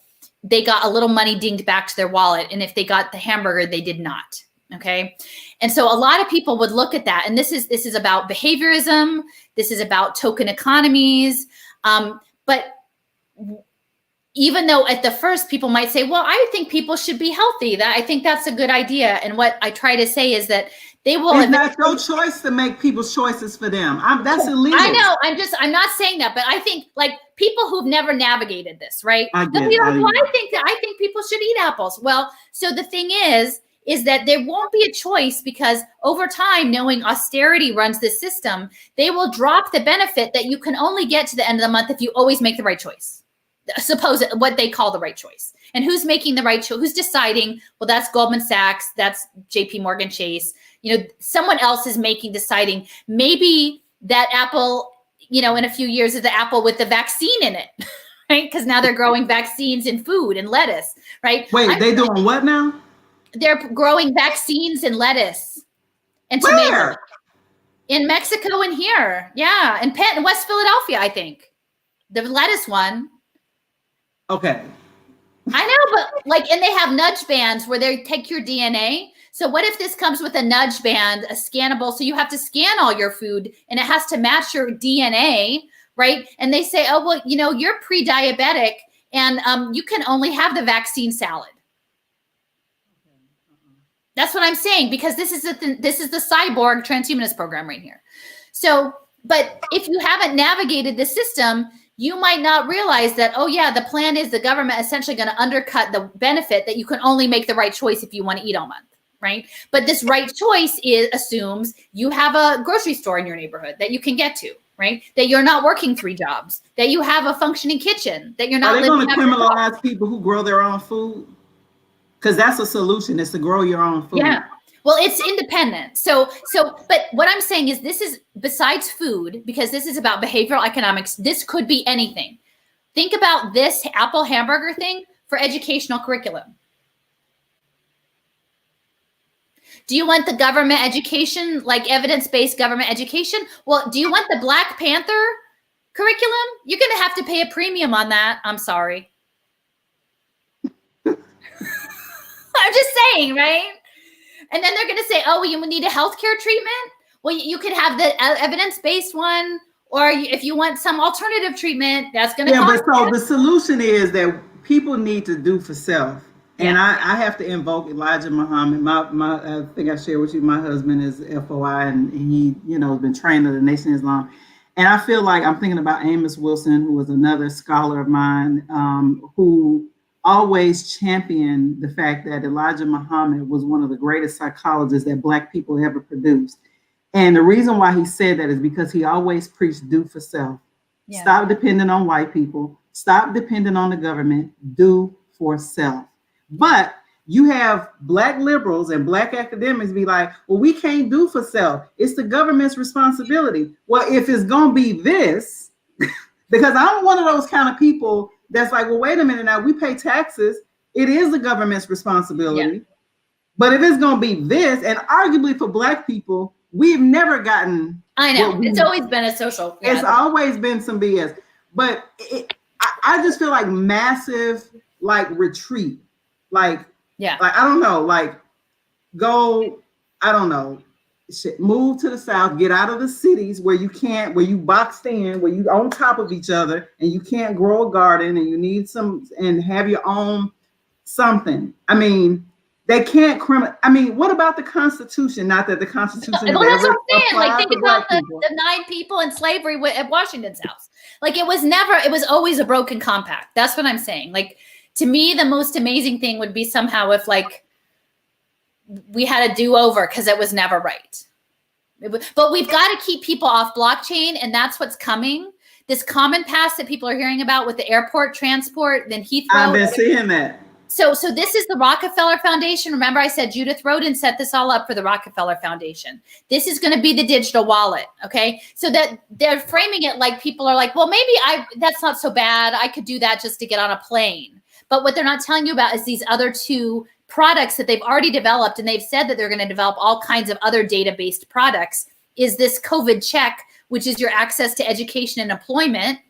they got a little money dinged back to their wallet. And if they got the hamburger, they did not. Okay. And so a lot of people would look at that. And this is about behaviorism. This is about token economies. But even though at the first people might say, well, I think people should be healthy. I think that's a good idea. And what I try to say is that they will. It's not your choice to make people's choices for them. That's illegal. I know. I'm not saying that, but I think like people who've never navigated this, right? They'll be like, well, I think people should eat apples. Well, so the thing is that there won't be a choice, because over time, knowing austerity runs this system, they will drop the benefit that you can only get to the end of the month if you always make the right choice. Suppose what they call the right choice. And who's making the right choice? Who's deciding? Well, that's Goldman Sachs. That's JP Morgan Chase. Someone else is deciding maybe that apple, in a few years is the apple with the vaccine in it, right? Because now they're growing vaccines in food and lettuce, right? Wait, they doing what now? They're growing vaccines in lettuce and tomatoes. Where? In Mexico and here. Yeah. In West Philadelphia, I think. The lettuce one. Okay. I know, but and they have nudge bands where they take your DNA. So what if this comes with a nudge band, a scannable? So you have to scan all your food and it has to match your DNA, right? And they say, oh, well, you're pre-diabetic and you can only have the vaccine salad. That's what I'm saying, because this is the cyborg transhumanist program right here. So, but if you haven't navigated the system, you might not realize that, oh yeah, the plan is the government essentially going to undercut the benefit that you can only make the right choice if you want to eat all month, right? But this right choice assumes you have a grocery store in your neighborhood that you can get to, right? That you're not working 3 jobs, that you have a functioning kitchen, that you're not. Are they going to criminalize people who grow their own food? Because that's a solution, is to grow your own food. Yeah. Well, it's independent. So, but what I'm saying is this is besides food, because this is about behavioral economics. This could be anything. Think about this apple hamburger thing for educational curriculum. Do you want the government education, like evidence-based government education? Well, do you want the Black Panther curriculum? You're going to have to pay a premium on that. I'm sorry. I'm just saying, right? And then they're going to say, oh, well, you need a healthcare treatment. Well, you could have the evidence-based one, or if you want some alternative treatment, that's going to cost. But so the solution is that people need to do for self. And I have to invoke Elijah Muhammad. I think I shared with you, my husband is FOI, and he, has been trained in the Nation of Islam. And I feel like I'm thinking about Amos Wilson, who was another scholar of mine, who always championed the fact that Elijah Muhammad was one of the greatest psychologists that Black people ever produced. And the reason why he said that is because he always preached do for self. Yeah. Stop depending on white people. Stop depending on the government. Do for self. But you have Black liberals and Black academics be like, well, we can't do for self. It's the government's responsibility. Well, if it's going to be this, because I'm one of those kind of people that's like, well, wait a minute now, we pay taxes. It is the government's responsibility. Yeah. But if it's going to be this, and arguably for Black people, we've never gotten. I know. It's always been a social. Yeah. It's always been some BS. But I just feel like massive, retreat. Like I don't know, go, I don't know, move to the South, get out of the cities where you boxed in, where you on top of each other and you can't grow a garden and you need and have your own something. I mean, they can't what about the Constitution? Not that the Constitution. Well, that's what I'm saying. Think about the 9 people in slavery at Washington's house. It was always a broken compact. That's what I'm saying. To me, the most amazing thing would be somehow if we had a do-over because it was never right. But we've got to keep people off blockchain, and that's what's coming. This common pass that people are hearing about with the airport transport, then Heathrow. I've been seeing that. So this is the Rockefeller Foundation. Remember, I said Judith Rodin set this all up for the Rockefeller Foundation. This is going to be the digital wallet, okay? So that they're framing it like people are like, well, maybe that's not so bad. I could do that just to get on a plane. But what they're not telling you about is these other 2 products that they've already developed, and they've said that they're going to develop all kinds of other data-based products, is this COVID check, which is your access to education and employment,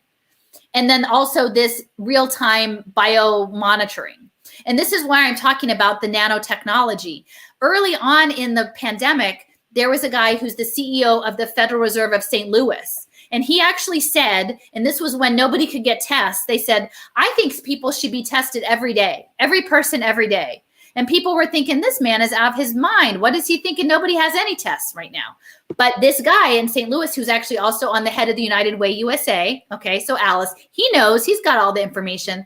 and then also this real-time bio-monitoring. And this is why I'm talking about the nanotechnology. Early on in the pandemic, there was a guy who's the CEO of the Federal Reserve of St. Louis. And he actually said, and this was when nobody could get tests, they said, I think people should be tested every day, every person every day. And people were thinking, this man is out of his mind. What is he thinking? Nobody has any tests right now. But this guy in St. Louis, who's actually also on the head of the United Way USA, okay, so Alice, he knows, he's got all the information.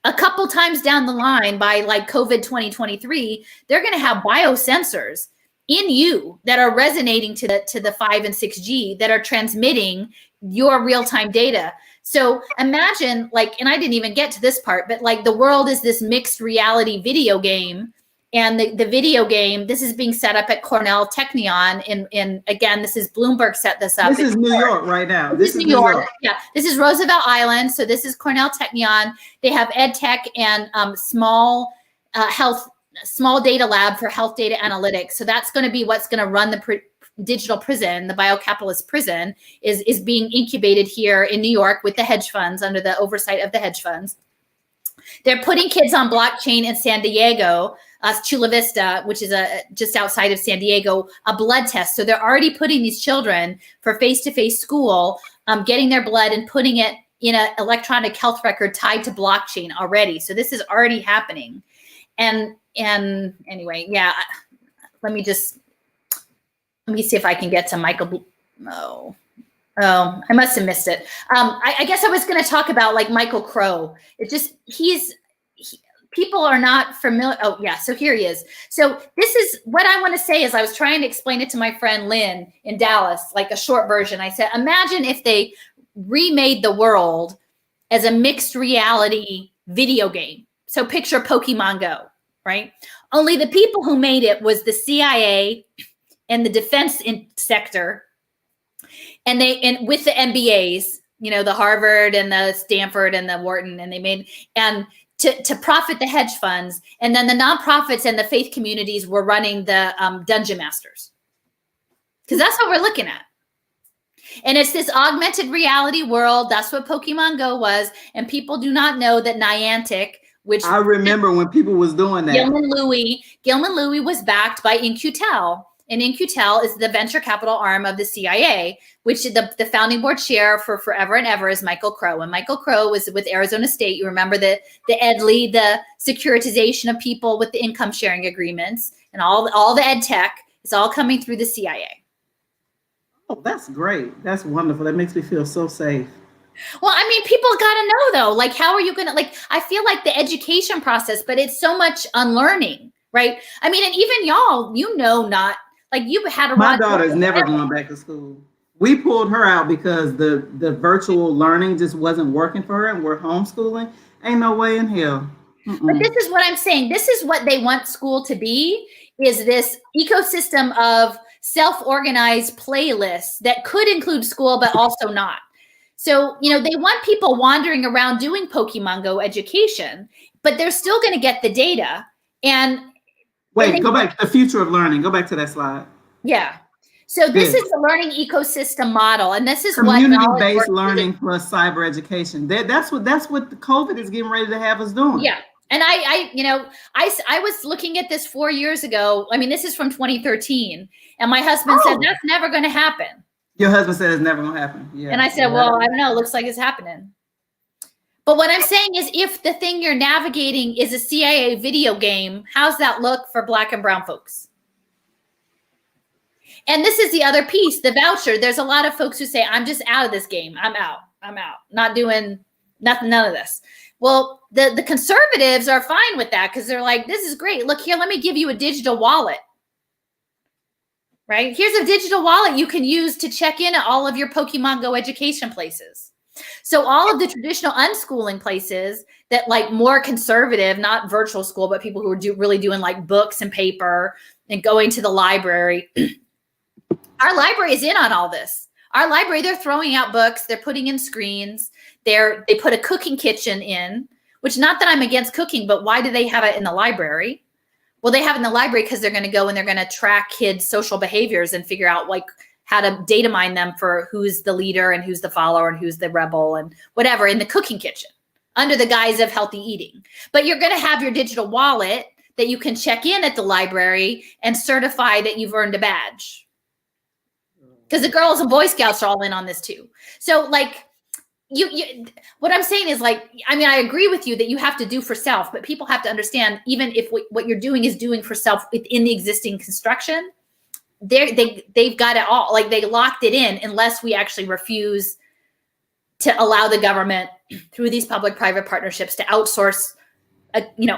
A couple times down the line by like COVID 2023, they're going to have biosensors in you that are resonating to the 5 and 6G that are transmitting your real-time data. So imagine like, and I didn't even get to this part, but like the world is this mixed reality video game. And the video game, this is being set up at Cornell Technion. And again, this is Bloomberg set this up. This is New York right now. This is New York. Yeah, this is Roosevelt Island. So this is Cornell Technion. They have ed tech and small data lab for health data analytics. So that's going to be what's going to run the digital prison. The biocapitalist prison is being incubated here in New York with the hedge funds under the oversight of the hedge funds. They're putting kids on blockchain in San Diego, Chula Vista, which is just outside of San Diego, a blood test. So they're already putting these children for face-to-face school, getting their blood and putting it in an electronic health record tied to blockchain already. So this is already happening. And anyway, yeah, let me see if I can get to Michael. Oh, I must have missed it. I guess I was going to talk about like Michael Crow. People are not familiar. Oh yeah. So here he is. So this is what I want to say is I was trying to explain it to my friend Lynn in Dallas, like a short version. I said, imagine if they remade the world as a mixed reality video game. So picture Pokemon Go, right? Only the people who made it was the CIA and the defense sector. And with the MBAs, you know, the Harvard and the Stanford and the Wharton, and they made, and to profit the hedge funds. And then the nonprofits and the faith communities were running the dungeon masters. Because that's what we're looking at. And it's this augmented reality world. That's what Pokemon Go was. And people do not know that Niantic, which I remember when people was doing that. Gilman Louie was backed by In-Q-Tel. And In-Q-Tel is the venture capital arm of the CIA, which the founding board chair for forever and ever is Michael Crow. And Michael Crow was with Arizona State. You remember the EDLI, the securitization of people with the income sharing agreements, and all the ed tech is all coming through the CIA. Oh, that's great. That's wonderful. That makes me feel so safe. Well, I mean, people got to know though, like, how are you going to, like, I feel like the education process, but it's so much unlearning, right? I mean, and even y'all, you know, not, like you had a My daughter's never going back to school. We pulled her out because the virtual learning just wasn't working for her, and we're homeschooling. Ain't no way in hell. But this is what I'm saying. This is what they want school to be, is this ecosystem of self-organized playlists that could include school, but also not. So, you know, they want people wandering around doing Pokemon Go education, but they're still going to get the data. And wait, go back to the future of learning. Go back to that slide. Yeah. So this is the learning ecosystem model, and this is community-based learning plus cyber education. That's what the COVID is getting ready to have us doing. Yeah. And I was looking at this 4 years ago. I mean, this is from 2013, and my husband said that's never going to happen. Your husband said it's never going to happen. Yeah. And I said, well, I don't know. It looks like it's happening. But what I'm saying is, if the thing you're navigating is a CIA video game, how's that look for Black and brown folks? And this is the other piece, the voucher. There's a lot of folks who say, I'm just out of this game. I'm out. Not doing nothing, none of this. Well, the conservatives are fine with that because they're like, this is great. Look here, let me give you a digital wallet. Right? Here's a digital wallet you can use to check in at all of your Pokemon Go education places. So all of the traditional unschooling places that, like, more conservative, not virtual school, but people who are really doing like books and paper and going to the library. Our library is in on all this. Our library, they're throwing out books. They're putting in screens. They put a cooking kitchen in, which, not that I'm against cooking, but why do they have it in the library? Well, they have it in the library because they're going to go and they're going to track kids' social behaviors and figure out, like, how to data mine them for who's the leader and who's the follower and who's the rebel and whatever in the cooking kitchen under the guise of healthy eating. But you're going to have your digital wallet that you can check in at the library and certify that you've earned a badge. because the Girls and Boy Scouts are all in on this too. So like you what I'm saying is like, I mean, I agree with you that you have to do for self, but people have to understand, even if what you're doing is doing for self within the existing construction, they've got it all, like they locked it in, unless we actually refuse to allow the government through these public-private partnerships to outsource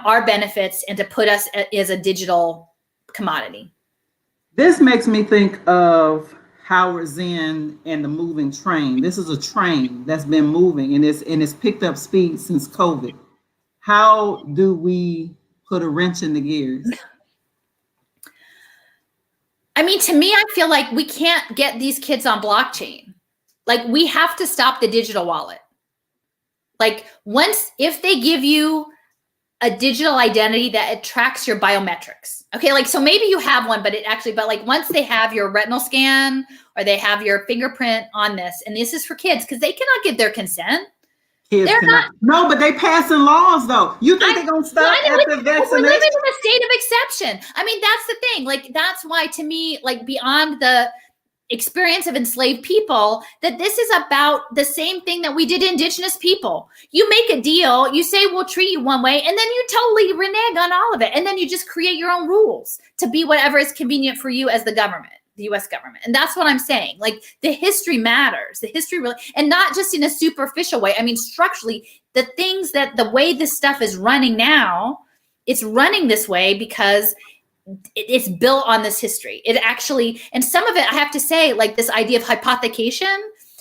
our benefits and to put us as a digital commodity. This makes me think of Howard Zinn and the moving train. This is a train that's been moving and it's picked up speed since COVID. How do we put a wrench in the gears? I mean, to me, I feel like we can't get these kids on blockchain. Like, we have to stop the digital wallet. Like, if they give you a digital identity that it tracks your biometrics. Okay, like, so maybe you have one, but like once they have your retinal scan or they have your fingerprint on this, and this is for kids because they cannot give their consent. Kids cannot. No, but they passing laws though. You think they're gonna stop after vaccination? We're living in a state of exception. I mean, that's the thing. Like, that's why, to me, like, beyond the experience of enslaved people, that this is about the same thing that we did to indigenous people. You make a deal, you say we'll treat you one way, and then you totally renege on all of it. And then you just create your own rules to be whatever is convenient for you as the government, the US government. And that's what I'm saying. Like, the history matters. The history really, and not just in a superficial way. I mean, structurally, the way this stuff is running now, it's running this way because it's built on this history. It actually, and some of it, I have to say, like this idea of hypothecation,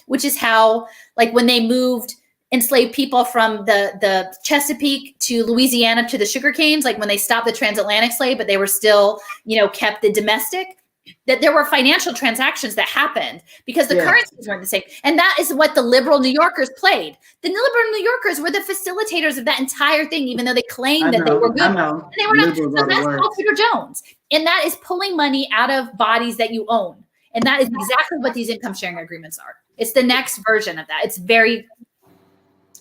which is how, like, when they moved enslaved people from the Chesapeake to Louisiana to the sugar canes, like when they stopped the transatlantic slave, but they were still, kept the domestic, that there were financial transactions that happened because the currencies weren't the same. And that is what the liberal New Yorkers played. The liberal New Yorkers were the facilitators of that entire thing, even though they claimed that they were good. And they were not. So that's Paul Tudor Jones. And that is pulling money out of bodies that you own. And that is exactly what these income sharing agreements are. It's the next version of that. It's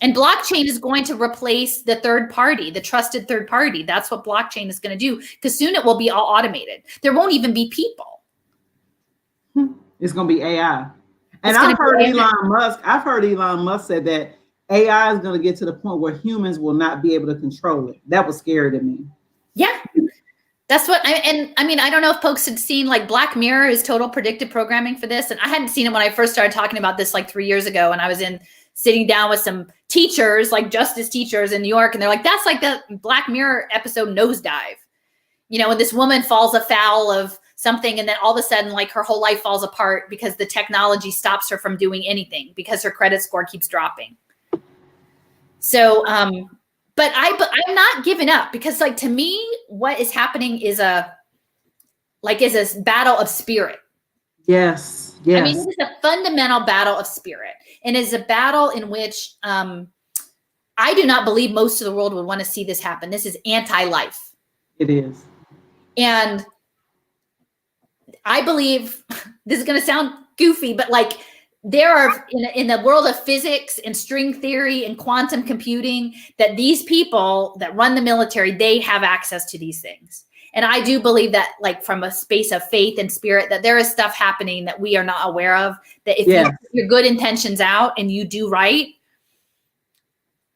and blockchain is going to replace the third party, the trusted third party. That's what blockchain is going to do, because soon it will be all automated. There won't even be people. It's going to be AI. And I've heard Elon Musk said that AI is going to get to the point where humans will not be able to control it. That was scary to me. Yeah. That's what I mean, I don't know if folks had seen, like, Black Mirror is total predictive programming for this. And I hadn't seen it when I first started talking about this like 3 years ago. And I was sitting down with some teachers, like justice teachers in New York. And they're like, that's like the Black Mirror episode Nosedive. When this woman falls afoul of something, and then all of a sudden, like, her whole life falls apart because the technology stops her from doing anything because her credit score keeps dropping. So, but I'm not giving up, because, like, to me, what is happening is a battle of spirit. Yes. I mean, it's a fundamental battle of spirit, and it's a battle in which I do not believe most of the world would want to see this happen. This is anti-life. It is. And I believe, this is going to sound goofy, but, like, there are in the world of physics and string theory and quantum computing, that these people that run the military, they have access to these things. And I do believe that, like, from a space of faith and spirit, that there is stuff happening that we are not aware of, that if you put your good intentions out and you do right,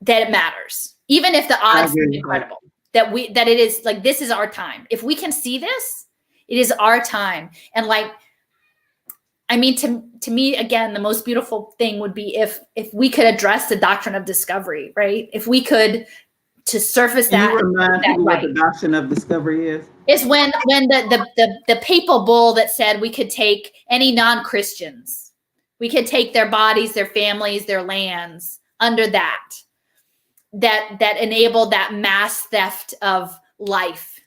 that it matters. Even if the odds are incredible, that it is, like, this is our time. If we can see this, it is our time. And, like, I mean, to me, again, the most beautiful thing would be if we could address the doctrine of discovery, right? If we could, to surface that. Can you remind people what the doctrine of discovery is? Is when the papal bull that said we could take any non-Christians, we could take their bodies, their families, their lands under that enabled that mass theft of life.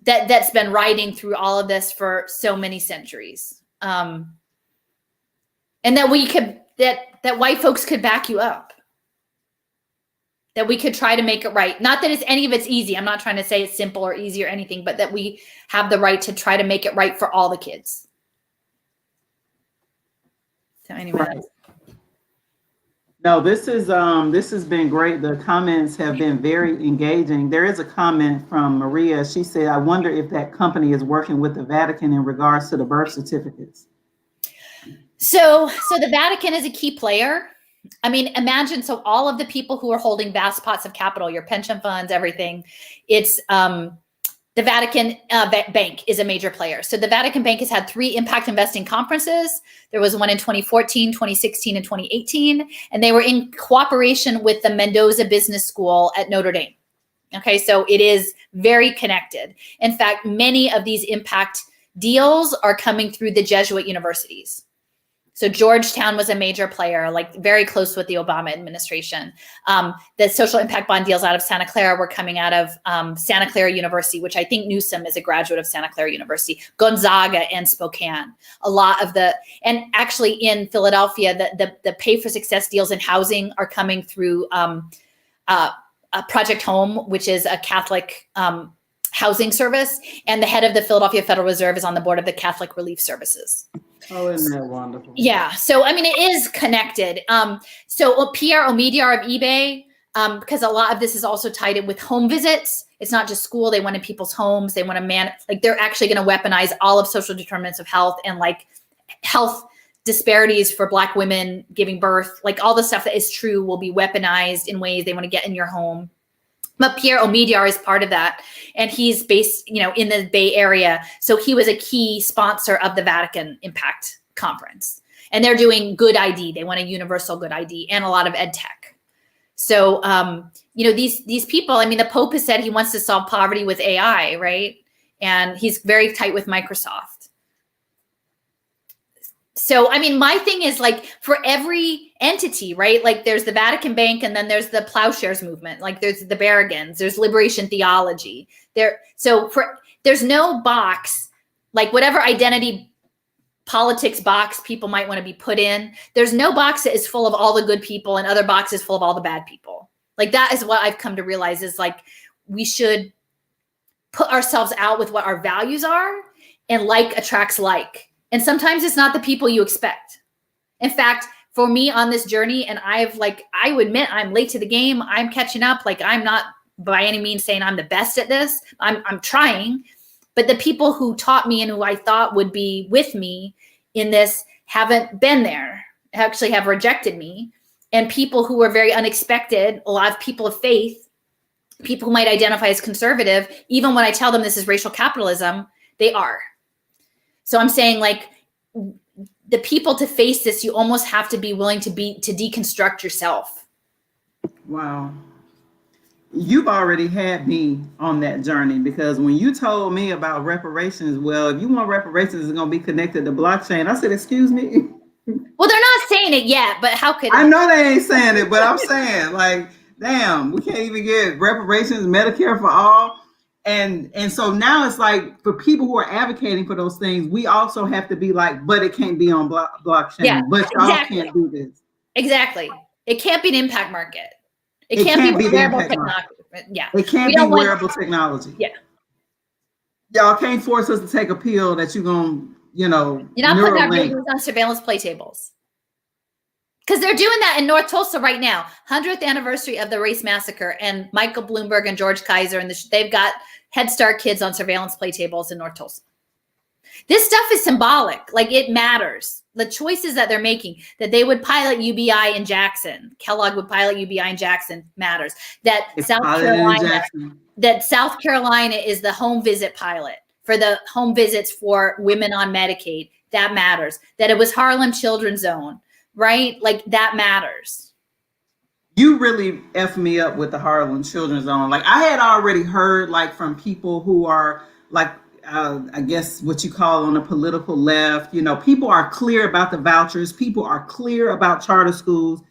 That's been riding through all of this for so many centuries. And that that white folks could back you up. That we could try to make it right. Not that any of it's easy. I'm not trying to say it's simple or easy or anything, but that we have the right to try to make it right for all the kids. So anyway. Right. No, this has been great. The comments have been very engaging. There is a comment from Maria. She said, I wonder if that company is working with the Vatican in regards to the birth certificates. So the Vatican is a key player. I mean, imagine, so all of the people who are holding vast pots of capital, your pension funds, everything, it's the Vatican Bank is a major player. So the Vatican Bank has had 3 impact investing conferences. There was one in 2014, 2016, and 2018, and they were in cooperation with the Mendoza Business School at Notre Dame. Okay, so it is very connected. In fact, many of these impact deals are coming through the Jesuit universities. So Georgetown was a major player, like very close with the Obama administration. The social impact bond deals out of Santa Clara were coming out of Santa Clara University, which I think Newsom is a graduate of Santa Clara University, Gonzaga and Spokane. A lot of and actually in Philadelphia, the pay for success deals in housing are coming through Project Home, which is a Catholic housing service. And the head of the Philadelphia Federal Reserve is on the board of the Catholic Relief Services. Oh, isn't that wonderful? Yeah. So, I mean, it is connected. So Pierre Omidyar of eBay, because a lot of this is also tied in with home visits. It's not just school. They want in people's homes. They want to they're actually going to weaponize all of social determinants of health and like health disparities for Black women giving birth. Like all the stuff that is true will be weaponized in ways they want to get in your home. But Pierre Omidyar is part of that. And he's based, in the Bay Area. So he was a key sponsor of the Vatican Impact Conference. And they're doing good ID. They want a universal good ID and a lot of ed tech. So, these people, I mean, the Pope has said he wants to solve poverty with AI, right? And he's very tight with Microsoft. So, I mean, my thing is like for every entity, right? Like there's the Vatican Bank and then there's the Plowshares movement. Like there's the Berrigans, there's Liberation Theology. There's no box, like whatever identity politics box people might want to be put in. There's no box that is full of all the good people and other boxes full of all the bad people. Like that is what I've come to realize is like we should put ourselves out with what our values are, and like attracts like. And sometimes it's not the people you expect. In fact, for me on this journey, and I will admit I'm late to the game. I'm catching up. Like I'm not by any means saying I'm the best at this. I'm trying, but the people who taught me and who I thought would be with me in this haven't been there, actually have rejected me. And people who were very unexpected, a lot of people of faith, people who might identify as conservative, even when I tell them this is racial capitalism, they are. So I'm saying like the people to face this, you almost have to be willing to deconstruct yourself. Wow. You've already had me on that journey, because when you told me about reparations, well, if you want reparations, it's going to be connected to blockchain. I said, excuse me. Well, they're not saying it yet, but how could I know they ain't saying it, but I'm saying like, damn, we can't even get reparations, Medicare for all. And so now it's like for people who are advocating for those things, we also have to be like, but it can't be on blockchain. Yeah, but y'all can't do this. Exactly. It can't be an impact market. It can't be wearable technology. Yeah. It can't be wearable technology. Yeah. Y'all can't force us to take a pill that you're going to, you're not putting our babies on surveillance Playtables. Because they're doing that in North Tulsa right now. 100th anniversary of the race massacre, and Michael Bloomberg and George Kaiser, and they've got Head Start kids on surveillance Playtables in North Tulsa. This stuff is symbolic. Like it matters. The choices that they're making, that they would pilot UBI in Jackson, Kellogg would pilot UBI in Jackson, matters. That South Carolina is the home visit pilot for the home visits for women on Medicaid. That matters. That it was Harlem Children's Zone, right? Like that matters. You really effed me up with the Harlem Children's Zone. Like I had already heard like from people who are like, I guess what you call on the political left, people are clear about the vouchers. People are clear about charter schools,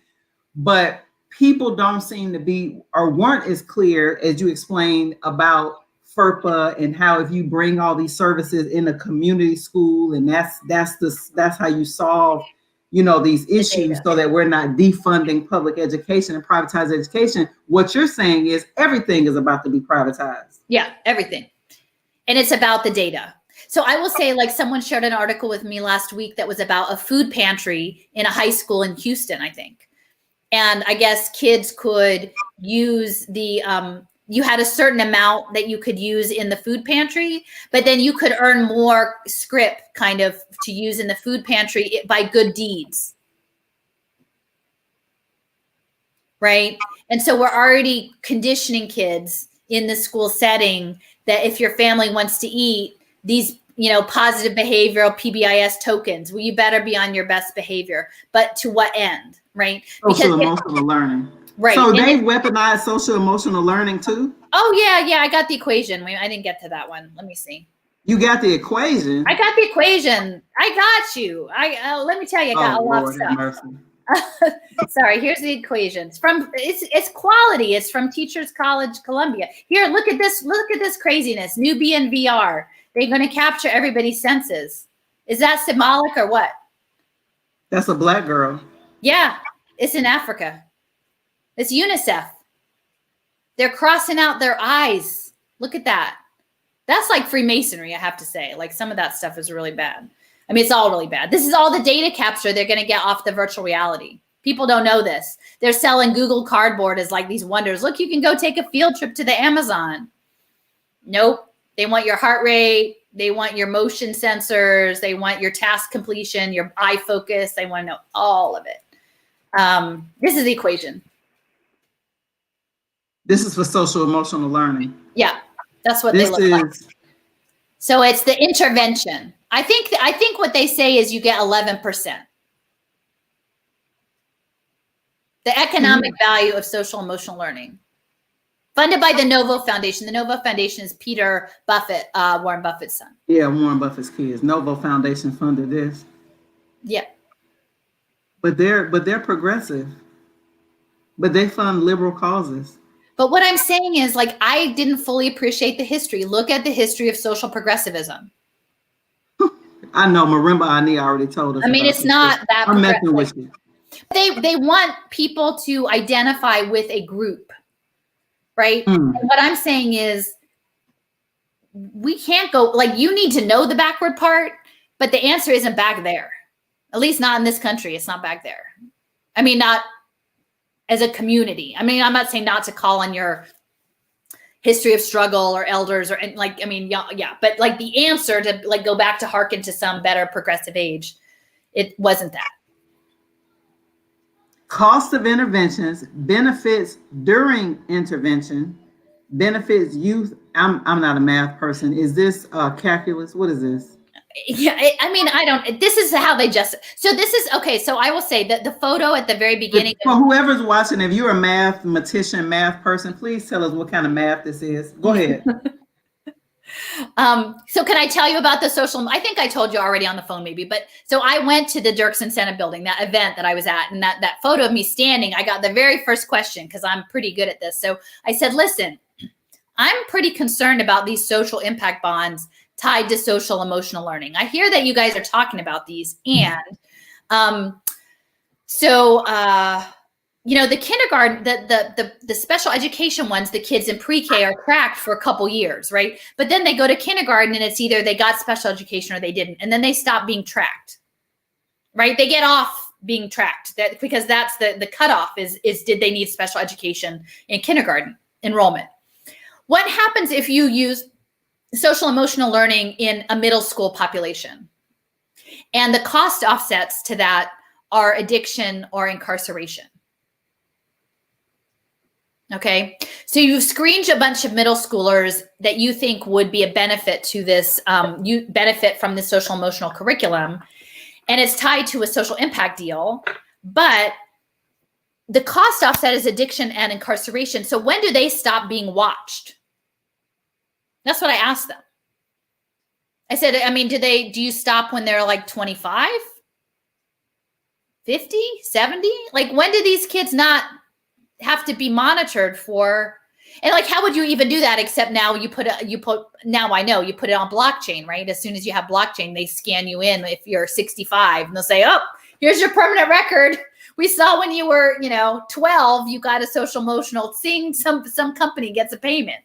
but people don't seem to be or weren't as clear as you explained about FERPA and how if you bring all these services in a community school, and that's how you solve, these issues so that we're not defunding public education and privatized education. What you're saying is everything is about to be privatized. Yeah, everything. And it's about the data. So I will say, like someone shared an article with me last week that was about a food pantry in a high school in Houston, I think. And I guess kids could use the you had a certain amount that you could use in the food pantry, but then you could earn more script kind of to use in the food pantry by good deeds. Right? And so we're already conditioning kids in the school setting that if your family wants to eat these, you know, positive behavioral PBIS tokens, well, you better be on your best behavior. But to what end, right? Social emotional learning. Right. So they weaponize social emotional learning too? Oh, yeah. I got the equation. I didn't get to that one. Let me see. You got the equation? I got the equation. I got you. Let me tell you, I got a lot of stuff. Sorry, here's the equation. It's quality. It's from Teachers College, Columbia. Here, look at this. Look at this craziness. Nubian VR. They're going to capture everybody's senses. Is that symbolic or what? That's a Black girl. Yeah, it's in Africa. It's UNICEF. They're crossing out their eyes. Look at that. That's like Freemasonry, I have to say. Like some of that stuff is really bad. I mean, it's all really bad. This is all the data capture they're going to get off the virtual reality. People don't know this. They're selling Google Cardboard as like these wonders. Look, you can go take a field trip to the Amazon. Nope. They want your heart rate. They want your motion sensors. They want your task completion, your eye focus. They want to know all of it. This is the equation. This is for social emotional learning. Yeah, that's what they look like. So it's the intervention. I think what they say is you get 11%. The economic value of social emotional learning. Funded by the Novo Foundation. The Novo Foundation is Peter Buffett, Warren Buffett's son. Yeah, Warren Buffett's kids. Novo Foundation funded this. Yeah. But they're progressive. But they fund liberal causes. But what I'm saying is, like, I didn't fully appreciate the history. Look at the history of social progressivism. I know, Marimba Ani already told us. I mean, it's not that I'm messing with you. They want people to identify with a group, right? And what I'm saying is, we can't go, like, you need to know the backward part, but the answer isn't back there. At least not in this country. It's not back there. I mean, not as a community. I mean, I'm not saying not to call on your history of struggle or elders or like, I mean, yeah, but like the answer to like go back to hearken to some better progressive age, it wasn't that. Cost of interventions, benefits during intervention, benefits youth. I'm not a math person. Is this calculus? What is this? Yeah, I mean, this is how they just, so this is, okay, so I will say that the photo at the very beginning. For whoever's watching, if you're a mathematician, math person, please tell us what kind of math this is. Go ahead. So can I tell you about the social, I think I told you already on the phone maybe, but so I went to the Dirksen Senate building, that event that I was at, and that photo of me standing, I got the very first question because I'm pretty good at this. So I said, listen, I'm pretty concerned about these social impact bonds tied to social emotional learning. I hear that you guys are talking about these. And you know, the kindergarten, the special education ones, the kids in pre-K are tracked for a couple years, right? But then they go to kindergarten and it's either they got special education or they didn't. And then they stop being tracked, right? They get off being tracked because that's the cutoff is did they need special education in kindergarten enrollment? What happens if you use social emotional learning in a middle school population? And the cost offsets to that are addiction or incarceration. Okay, so you've screened a bunch of middle schoolers that you think would be a benefit to this, you benefit from this social emotional curriculum, and it's tied to a social impact deal, but the cost offset is addiction and incarceration. So when do they stop being watched? That's what I asked them. I said, I mean, do you stop when they're like 25, 50, 70? Like, when do these kids not have to be monitored for? And like, how would you even do that? Except now now I know you put it on blockchain, right? As soon as you have blockchain, they scan you in if you're 65 and they'll say, oh, here's your permanent record. We saw when you were, 12, you got a social emotional thing. Some company gets a payment.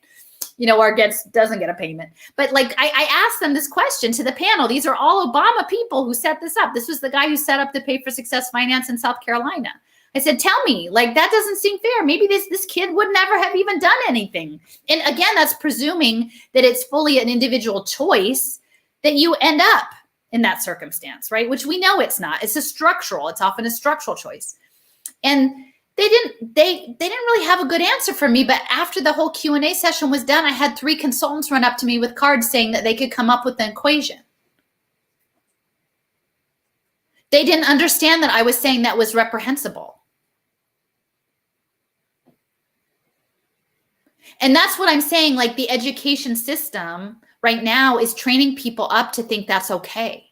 Or doesn't get a payment. But like, I asked them this question to the panel. These are all Obama people who set this up. This was the guy who set up the Pay for Success Finance in South Carolina. I said, tell me, like, that doesn't seem fair. Maybe this kid would never have even done anything. And again, that's presuming that it's fully an individual choice that you end up in that circumstance, right? Which we know it's not. It's often a structural choice. And they didn't really have a good answer for me. But after the whole Q&A session was done, I had 3 consultants run up to me with cards saying that they could come up with an equation. They didn't understand that I was saying that was reprehensible. And that's what I'm saying. Like, the education system right now is training people up to think that's okay.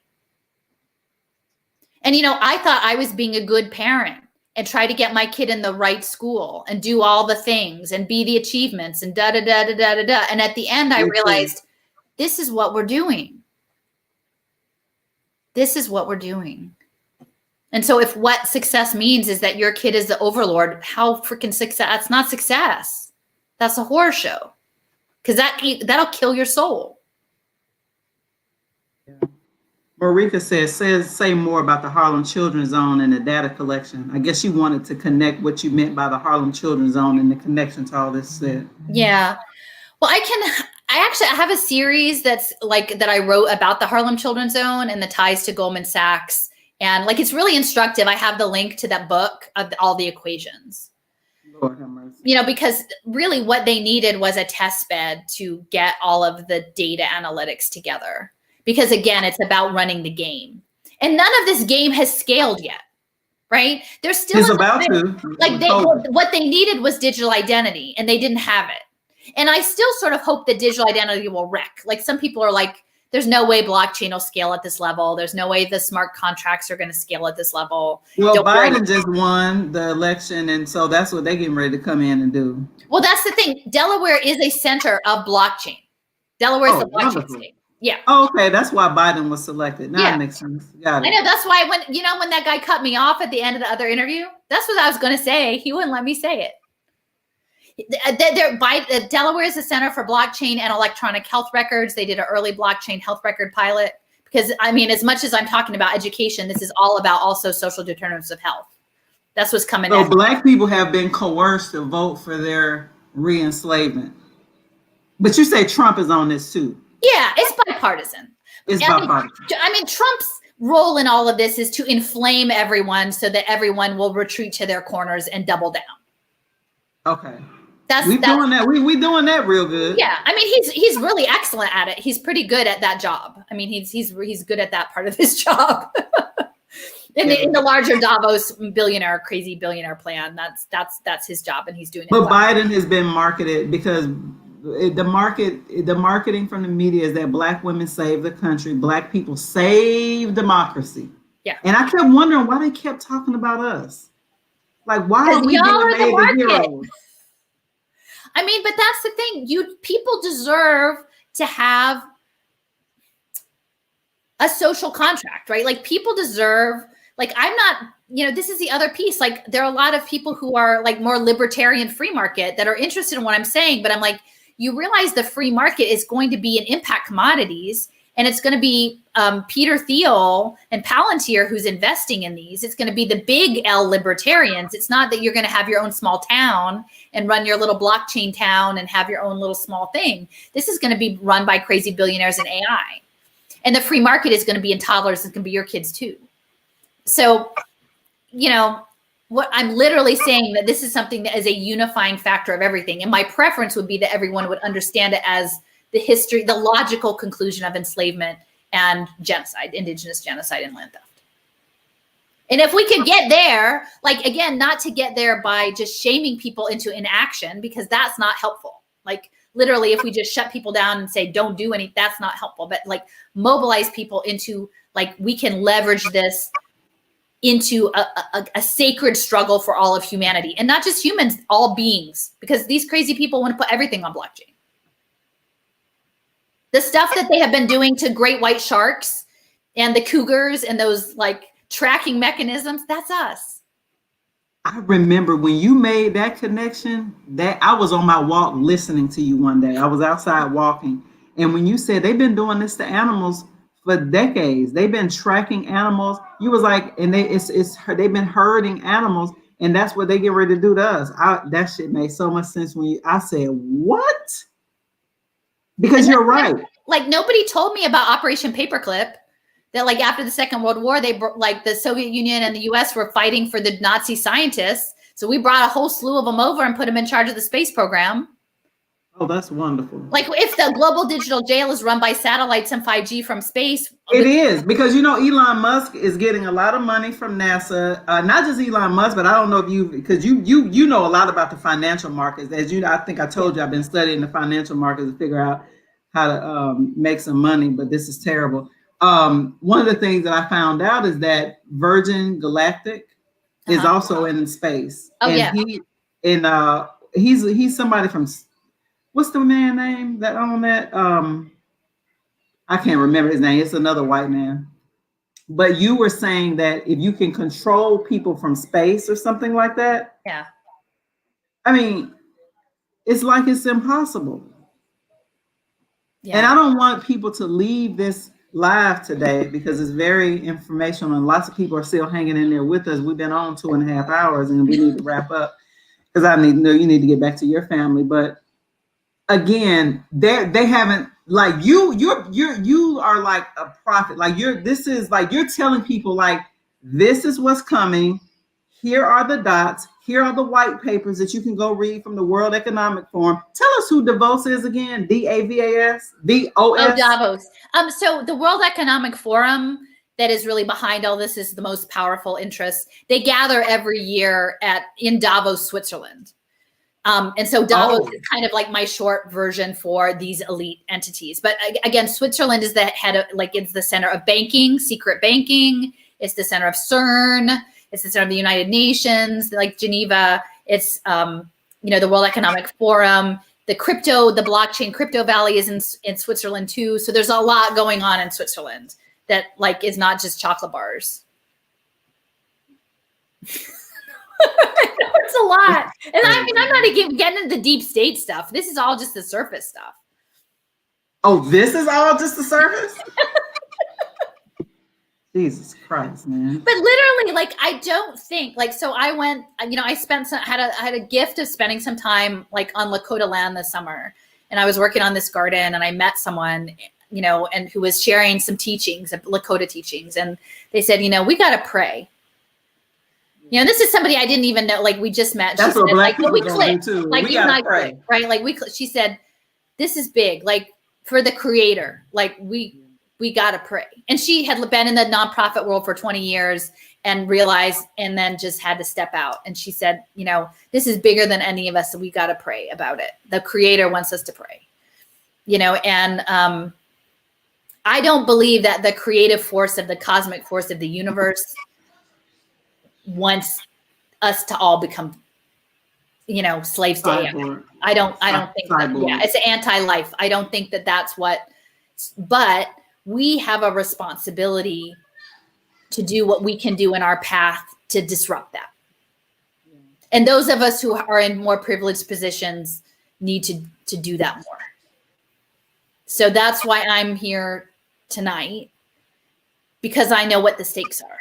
And, I thought I was being a good parent and try to get my kid in the right school and do all the things and be the achievements and da, da, da, da, da, da, da. And at the end, I realized this is what we're doing. This is what we're doing. And so if what success means is that your kid is the overlord, how freaking success? That's not success. That's a horror show. Because that'll kill your soul. Yeah. Marika says, say more about the Harlem Children's Zone and the data collection. I guess you wanted to connect what you meant by the Harlem Children's Zone and the connection to all this said. Yeah. Well, I have a series that's like that I wrote about the Harlem Children's Zone and the ties to Goldman Sachs. And like, it's really instructive. I have the link to that book of all the equations. Lord have mercy. Because really what they needed was a test bed to get all of the data analytics together. Because again, it's about running the game. And none of this game has scaled yet, right? There's still what they needed was digital identity, and they didn't have it. And I still sort of hope that digital identity will wreck. Like, some people are like, there's no way blockchain will scale at this level. There's no way the smart contracts are going to scale at this level. Well, Biden just won the election, and so that's what they're getting ready to come in and do. Well, that's the thing. Delaware is a center of blockchain. Delaware is the blockchain state. Yeah. Oh, okay. That's why Biden was selected. Now it makes sense. Got it. I know. That's why when that guy cut me off at the end of the other interview, that's what I was going to say. He wouldn't let me say it. Delaware is a center for blockchain and electronic health records. They did an early blockchain health record pilot because, as much as I'm talking about education, this is all about also social determinants of health. That's what's coming. So Black people have been coerced to vote for their re-enslavement. But you say Trump is on this too. Yeah, it's bipartisan. Trump's role in all of this is to inflame everyone so that everyone will retreat to their corners and double down. Okay. We're doing that. We doing that real good. Yeah, he's really excellent at it. He's pretty good at that job. He's good at that part of his job. in the larger Davos crazy billionaire plan, that's his job, and he's doing it. But Biden has been marketed because the marketing from the media is that Black women save the country, Black people save democracy. Yeah. And I kept wondering why they kept talking about us. Like, why are we being made the heroes? But that's the thing. People deserve to have a social contract, right? Like, people deserve, like, I'm not, this is the other piece. Like, there are a lot of people who are like more libertarian free market that are interested in what I'm saying, but I'm like, you realize the free market is going to be an impact commodities, and it's going to be Peter Thiel and Palantir who's investing in these. It's going to be the big L libertarians. It's not that you're going to have your own small town and run your little blockchain town and have your own little small thing. This is going to be run by crazy billionaires in AI. And the free market is going to be in toddlers. It's going to be your kids too. So, what I'm literally saying that this is something that is a unifying factor of everything. And my preference would be that everyone would understand it as the history, the logical conclusion of enslavement and genocide, indigenous genocide and land theft. And if we could get there, like, again, not to get there by just shaming people into inaction, because that's not helpful. Like, literally, if we just shut people down and say, don't do anything, that's not helpful. But like, mobilize people into, like, we can leverage this into a sacred struggle for all of humanity, and not just humans, all beings, because these crazy people want to put everything on blockchain. The stuff that they have been doing to great white sharks and the cougars and those like tracking mechanisms, that's us. I remember when you made that connection, that I was on my walk listening to you one day. I was outside walking, and when you said they've been doing this to animals for decades, they've been tracking animals. You was like, and they've been herding animals, And that's what they get ready to do to us. That shit made so much sense when I said, what? Because you're right. Like nobody told me about Operation Paperclip. That like after the Second World War, like the Soviet Union and the US were fighting for the Nazi scientists. So we brought a whole slew of them over and put them in charge of the space program. Oh, that's wonderful. Like if the global digital jail is run by satellites and 5G from space. It is, because you know Elon Musk is getting a lot of money from NASA. Not just Elon Musk, but I don't know if because you know a lot about the financial markets. As I think I told you, I've been studying the financial markets to figure out how to make some money, but this is terrible. One of the things that I found out is that Virgin Galactic is also in space. Oh, and yeah. He's somebody from, what's the man name that owned that? I can't remember his name. It's another white man. But you were saying that if you can control people from space or something like that. Yeah. I mean, it's like it's impossible. Yeah. And I don't want people to leave this live today because it's very informational and lots of people are still hanging in there with us. We've been on 2.5 hours and we need to wrap up because I need to know you need to get back to your family. But again, they haven't, like you are like a prophet. Like you're telling people like, this is what's coming. Here are the dots. Here are the white papers that you can go read from the World Economic Forum. Tell us who Davos is again. DAVAS? DOS? Oh, Davos. So the World Economic Forum that is really behind all this is the most powerful interest. They gather every year in Davos, Switzerland. And so Davos is kind of like my short version for these elite entities. But again, Switzerland is the head of, like, it's the center of banking, secret banking. It's the center of CERN. It's the center of the United Nations, like Geneva. It's, the World Economic Forum. The blockchain crypto valley is in Switzerland too. So there's a lot going on in Switzerland that like is not just chocolate bars. It's a lot. And I mean, I'm not even getting into the deep state stuff. This is all just the surface stuff. Oh, this is all just the surface? Jesus Christ, man. But literally, like, I don't think, like, so I went, I had a gift of spending some time like on Lakota land this summer. And I was working on this garden and I met someone, and who was sharing some teachings, Lakota teachings. And they said, we got to pray. This is somebody I didn't even know, like we just met. That's she what said, Black like, people we clicked, do too. like we you and I pray. clicked, right? Like she said, this is big, like for the creator, like we got to pray. And she had been in the nonprofit world for 20 years and realized, and then just had to step out. And she said, this is bigger than any of us. So we got to pray about it. The creator wants us to pray, and I don't believe that the creative force of the cosmic force of the universe wants us to all become, slaves to AI. I don't think that, it's anti-life. I don't think that that's what, but we have a responsibility to do what we can do in our path to disrupt that. And those of us who are in more privileged positions need to do that more. So that's why I'm here tonight, because I know what the stakes are.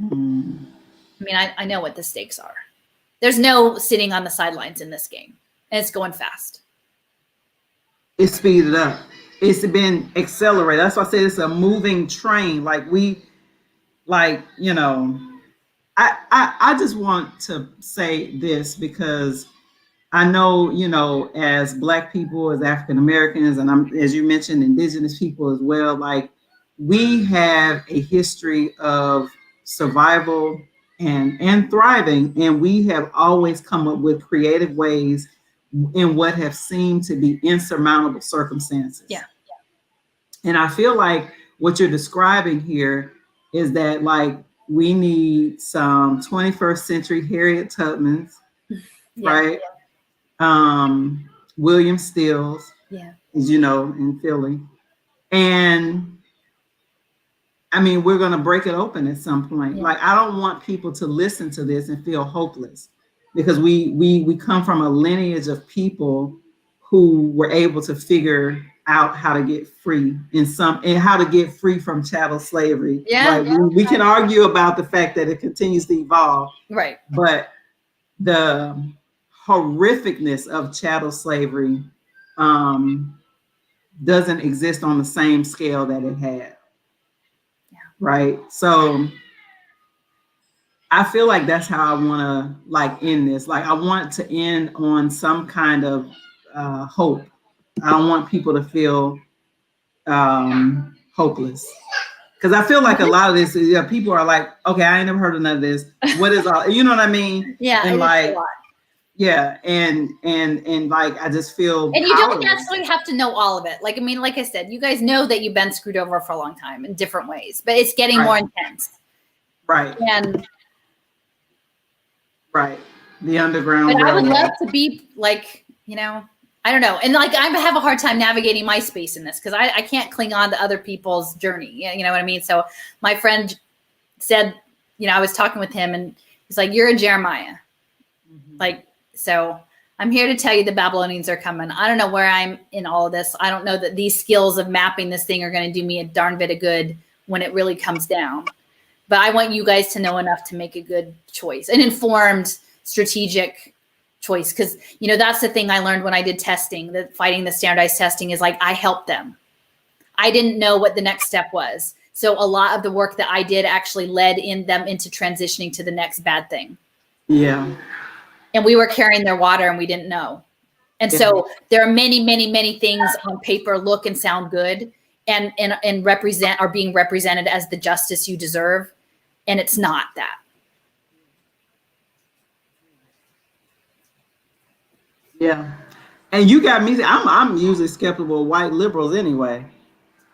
I mean, I know what the stakes are. There's no sitting on the sidelines in this game, and it's going fast. It's speeded up. It's been accelerated. That's why I say it's a moving train. I just want to say this because I know, as Black people, as African Americans, and as you mentioned, indigenous people as well, like we have a history of survival and thriving, and we have always come up with creative ways in what have seemed to be insurmountable circumstances. Yeah. And I feel like what you're describing here is that like we need some 21st century Harriet Tubmans, right? William Stills, as you know, in Philly. And I mean, we're going to break it open at some point. Like, I don't want people to listen to this and feel hopeless, because we come from a lineage of people who were able to figure out how to get free and how to get free from chattel slavery. Yeah, Like we can argue about the fact that it continues to evolve, right? But the horrificness of chattel slavery doesn't exist on the same scale that it had. Yeah. Right. So I feel like that's how I want to like end this. Like I want to end on some kind of hope. I don't want people to feel hopeless. Because I feel like a lot of this, people are like, okay, I ain't never heard of none of this. What is all, you know what I mean? Yeah. And like, yeah, and like I just feel. And you don't necessarily have to know all of it. Like, I mean, like I said, you guys know that you've been screwed over for a long time in different ways, but it's getting more intense. Right. And right. The underground. But I would love to be like, I don't know. And like, I have a hard time navigating my space in this because I can't cling on to other people's journey. You know what I mean? So my friend said, I was talking with him and he's like, you're a Jeremiah. Mm-hmm. Like, so I'm here to tell you the Babylonians are coming. I don't know where I'm in all of this. I don't know that these skills of mapping this thing are going to do me a darn bit of good when it really comes down. But I want you guys to know enough to make a good choice, an informed, strategic choice. Because, that's the thing I learned when I did testing, that fighting the standardized testing is like, I helped them. I didn't know what the next step was. So a lot of the work that I did actually led them into transitioning to the next bad thing. Yeah. And we were carrying their water and we didn't know. And so there are many, many, many things on paper look and sound good and are being represented as the justice you deserve. And it's not that. Yeah. And you got me. I'm usually skeptical of white liberals anyway.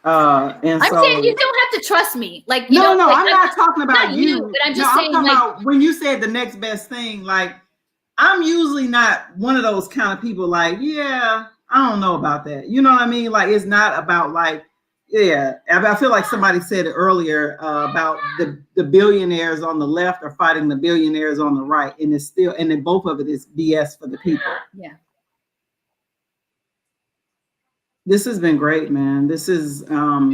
And I'm saying you don't have to trust me. Like, no, I'm not talking about you. But I'm just saying, I'm talking about when you said the next best thing, like, I'm usually not one of those kind of people like, yeah, I don't know about that. You know what I mean? Like, it's not about like, yeah. I feel like somebody said it earlier about the billionaires on the left are fighting the billionaires on the right. And it's still, and then both of it is BS for the people. Yeah. This has been great, man. This is, I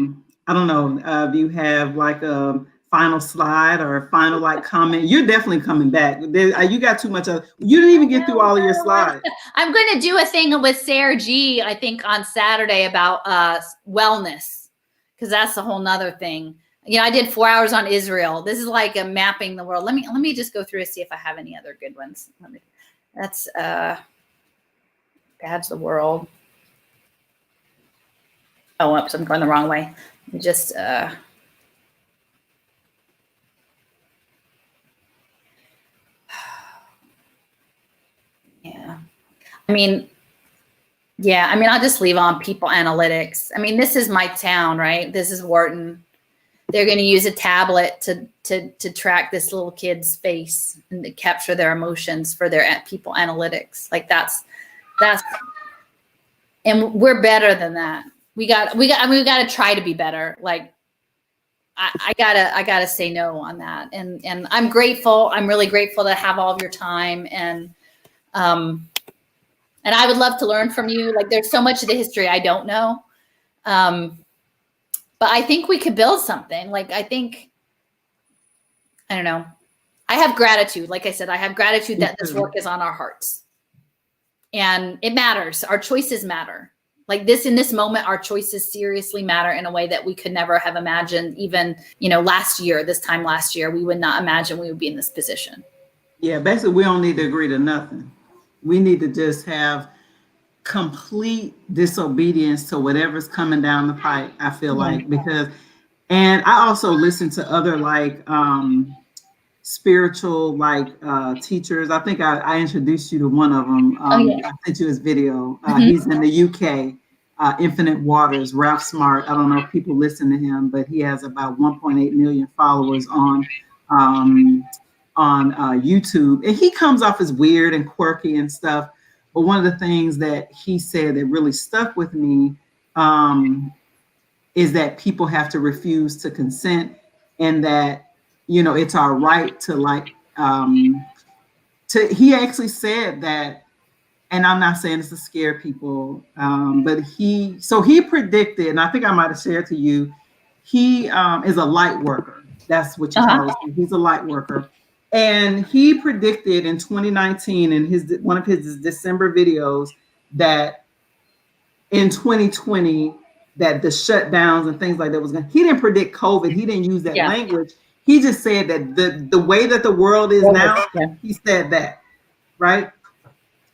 don't know, if you have like a final slide or a final like comment. You're definitely coming back. You got too much of, you didn't even get through all of your slides. I'm going to do a thing with Sarah G, I think on Saturday about wellness, because that's a whole nother thing. I did 4 hours on Israel. This is like a mapping the world. Let me just go through and see if I have any other good ones. That's Badge the World. Oh, oops, I'm going the wrong way. Just yeah. I'll just leave on people analytics. This is my town, right? This is Wharton. They're going to use a tablet to track this little kid's face and to capture their emotions for their people analytics. Like that's, and we're better than that. We got to try to be better. Like I gotta say no on that. And I'm grateful. I'm really grateful to have all of your time. And I would love to learn from you. Like there's so much of the history I don't know. But I think we could build something. Like I don't know. I have gratitude. Like I said, I have gratitude that this work is on our hearts. And it matters. Our choices matter. Like in this moment, our choices seriously matter in a way that we could never have imagined. Even, this time last year, we would not imagine we would be in this position. Yeah, basically, we don't need to agree to nothing. We need to just have complete disobedience to whatever's coming down the pipe, I feel like, and I also listen to other like spiritual teachers. I think I introduced you to one of them. I sent you his video. He's in the UK, Infinite Waters, Ralph Smart. I don't know if people listen to him, but he has about 1.8 million followers on YouTube. And he comes off as weird and quirky and stuff. But one of the things that he said that really stuck with me is that people have to refuse to consent, and that, it's our right to he actually said that and I'm not saying this to scare people, but he predicted, and I think I might have shared to you, he is a light worker. That's what you call it. He's a light worker. And he predicted in 2019 in one of his December videos that in 2020 that the shutdowns and things like that was going. He didn't predict COVID. He didn't use that language. He just said that the way that the world is now, he said that, right?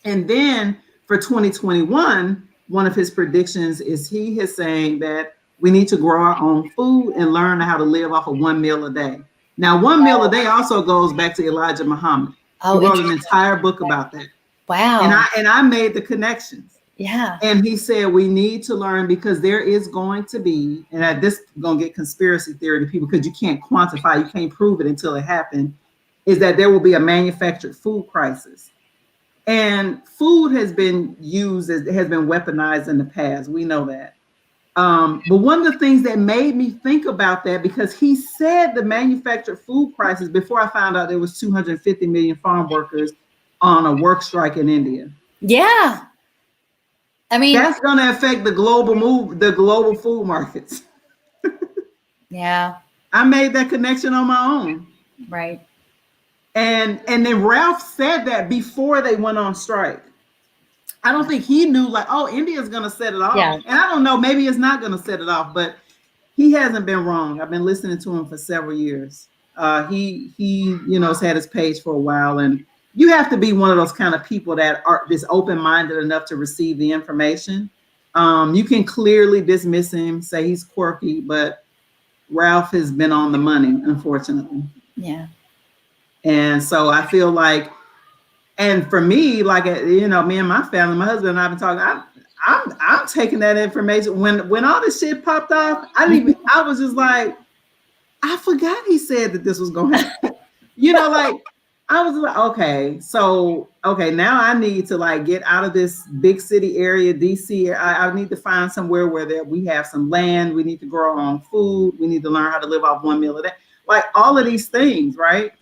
And then for 2021, one of his predictions is he is saying that we need to grow our own food and learn how to live off of 1 meal a day. Now, 1 meal a day also goes back to Elijah Muhammad. He wrote an entire book about that. Wow. And I made the connections. Yeah. And he said we need to learn because there is going to be, and this is going to get conspiracy theory to people because you can't quantify, you can't prove it until it happened, is that there will be a manufactured food crisis. And food has been used, has been weaponized in the past. We know that. But one of the things that made me think about that, because he said the manufactured food crisis before I found out there was 250 million farm workers on a work strike in India. Yeah. I mean, that's going to affect the global food markets. Yeah. I made that connection on my own. Right. And then Ralph said that before they went on strike. I don't think he knew like, oh, India's going to set it off. Yeah. And I don't know, maybe it's not going to set it off, but he hasn't been wrong. I've been listening to him for several years. He has had his page for a while, and you have to be one of those kind of people that are this open-minded enough to receive the information. You can clearly dismiss him, say he's quirky, but Ralph has been on the money, unfortunately. Yeah. And so I feel like, and for me, like, me and my family, my husband and I have been talking, I'm taking that information. When all this shit popped off, I was just like, I forgot he said that this was going to happen. Like, I was like, okay, now I need to like get out of this big city area, DC. I need to find somewhere where we have some land. We need to grow our own food. We need to learn how to live off 1 meal a day. Like all of these things, right?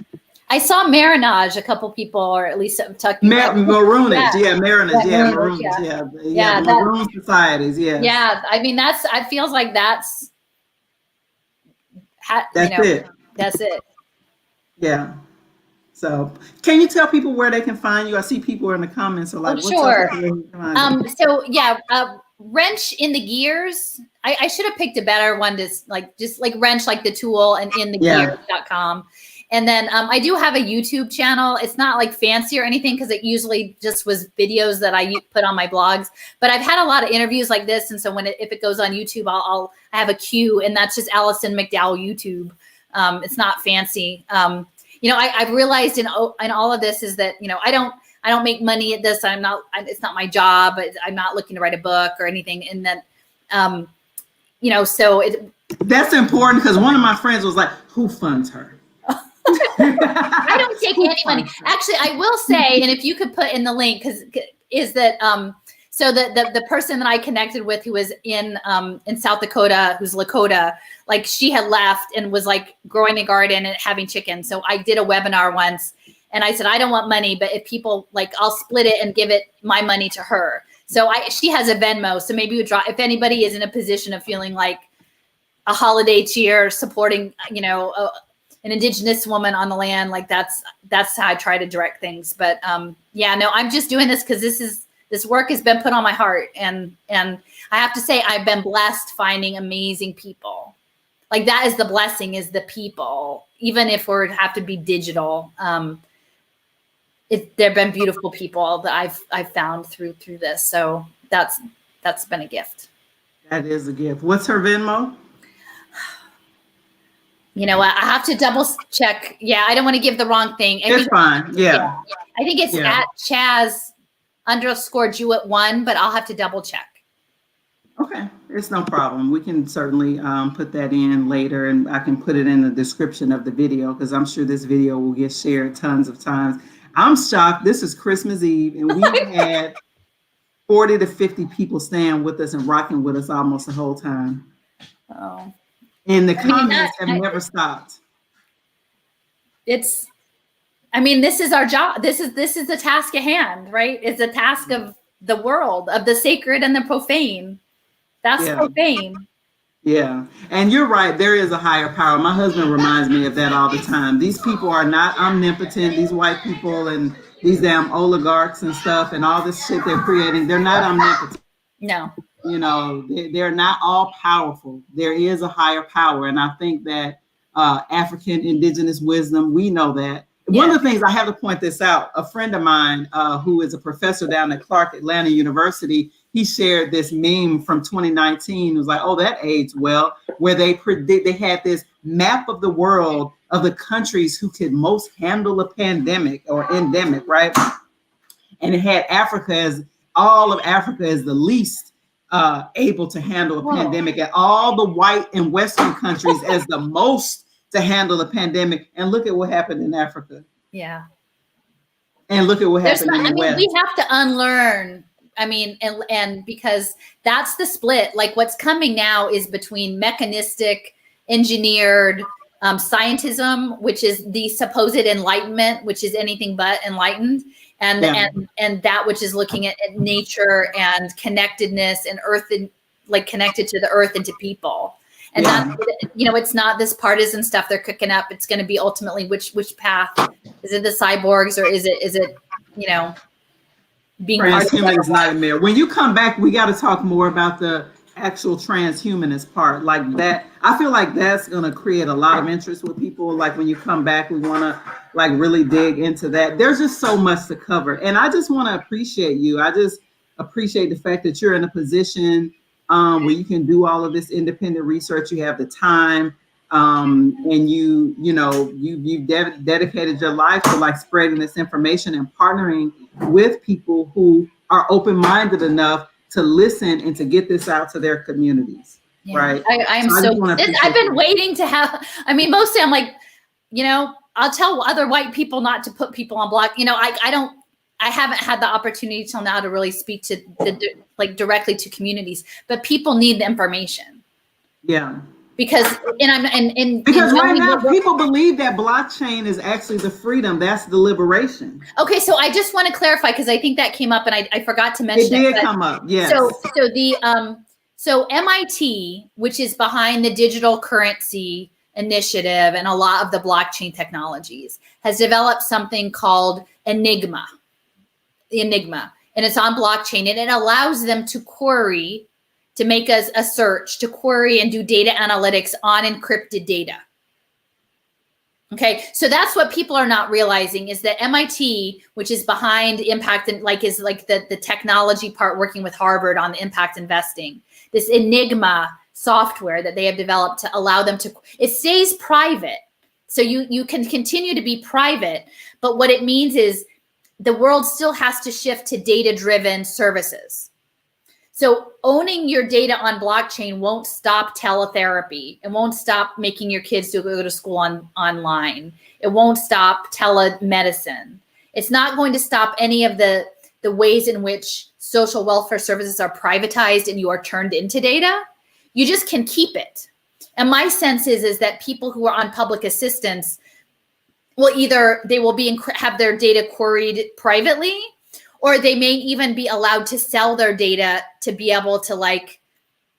I saw Marinage, a couple people, or at least talking about Maroonage, Marinage, Maroonage, Maroon societies, yeah. Yeah, I mean it feels like that's it. That's it. Yeah. So, can you tell people where they can find you? I see people in the comments are like, sure. Wrench in the Gears. I should have picked a better one to just like wrench like the tool and in the gears.com. And then I do have a YouTube channel. It's not like fancy or anything because it usually just was videos that I put on my blogs. But I've had a lot of interviews like this, and so if it goes on YouTube, I have a queue, and that's just Alison McDowell YouTube. It's not fancy. I've realized in all of this is that I don't make money at this. It's not my job. I'm not looking to write a book or anything. And then so that's important because one of my friends was like, "Who funds her?" I don't take any money. Actually, I will say, and if you could put in the link, is that so the person that I connected with who was in South Dakota, who's Lakota, like she had left and was like growing a garden and having chickens. So I did a webinar once, and I said I don't want money, but if people like, I'll split it and give it my money to her. So she has a Venmo, so maybe if anybody is in a position of feeling like a holiday cheer, supporting an indigenous woman on the land, like that's how I try to direct things. But I'm just doing this because this work has been put on my heart, and I have to say I've been blessed finding amazing people. Like that is the blessing, is the people. Even if we have to be digital, there've been beautiful people that I've found through this. So that's been a gift. That is a gift. What's her Venmo? I have to double check. Yeah, I don't want to give the wrong thing. It's fine. Yeah. I think it's at Chaz_Jewett1, but I'll have to double check. Okay, it's no problem. We can certainly put that in later, and I can put it in the description of the video because I'm sure this video will get shared tons of times. I'm shocked. This is Christmas Eve, and we had 40 to 50 people staying with us and rocking with us almost the whole time. Oh. And the comments have never stopped. I mean, this is our job. This is the task at hand, right? It's a task of the world, of the sacred and the profane. That's profane. Yeah. And you're right. There is a higher power. My husband reminds me of that all the time. These people are not omnipotent. These white people and these damn oligarchs and stuff and all this shit they're creating, they're not omnipotent. No. You know, they're not all powerful. There is a higher power. And I think that African indigenous wisdom, we know that. Yeah. One of the things I have to point this out, a friend of mine who is a professor down at Clark Atlanta University, he shared this meme from 2019. It was like, oh, that aids well, where they had this map of the world of the countries who could most handle a pandemic or endemic, right? And it had Africa as all of Africa as the least able to handle a pandemic, and all the white and Western countries as the most to handle a pandemic. And look at what happened in Africa. Yeah. And look at what happened in the West. We have to unlearn. I mean, and because that's the split. Like what's coming now is between mechanistic, engineered scientism, which is the supposed enlightenment, which is anything but enlightened, and that which is looking at nature and connectedness and earth, and like connected to the earth and to people. And that's, you know, it's not this partisan stuff they're cooking up. It's going to be ultimately which path. Is it the cyborgs, or is it you know, being transhumanist nightmare? When you come back, we got to talk more about the actual transhumanist part, like that. I feel like that's going to create a lot of interest with people. Like when you come back, we want to like really dig into that. There's just so much to cover, and I just want to appreciate you. I just appreciate the fact that you're in a position where you can do all of this independent research. You have the time, and you've dedicated your life to like spreading this information and partnering with people who are open-minded enough to listen and to get this out to their communities. Yeah. Right. I've been waiting to have, I mean, mostly I'm like, you know, I'll tell other white people not to put people on block. You know, I haven't had the opportunity till now to really speak to directly to communities, but people need the information. Yeah. Because right now people believe that blockchain is actually the freedom. That's the liberation. Okay, so I just want to clarify, because I think that came up and I forgot to mention it. It did come up, yes. So MIT, which is behind the digital currency initiative and a lot of the blockchain technologies, has developed something called Enigma. And it's on blockchain, and it allows them to query, to make us a search, to query and do data analytics on encrypted data. Okay, so that's what people are not realizing, is that MIT, which is behind impact and is the technology part, working with Harvard on the impact investing, this Enigma software that they have developed to allow them to, it stays private. So you can continue to be private, but what it means is the world still has to shift to data-driven services. So owning your data on blockchain won't stop teletherapy. It won't stop making your kids go to school online. It won't stop telemedicine. It's not going to stop any of the ways in which social welfare services are privatized and you are turned into data. You just can keep it. And my sense is that people who are on public assistance will have their data queried privately, or they may even be allowed to sell their data to be able to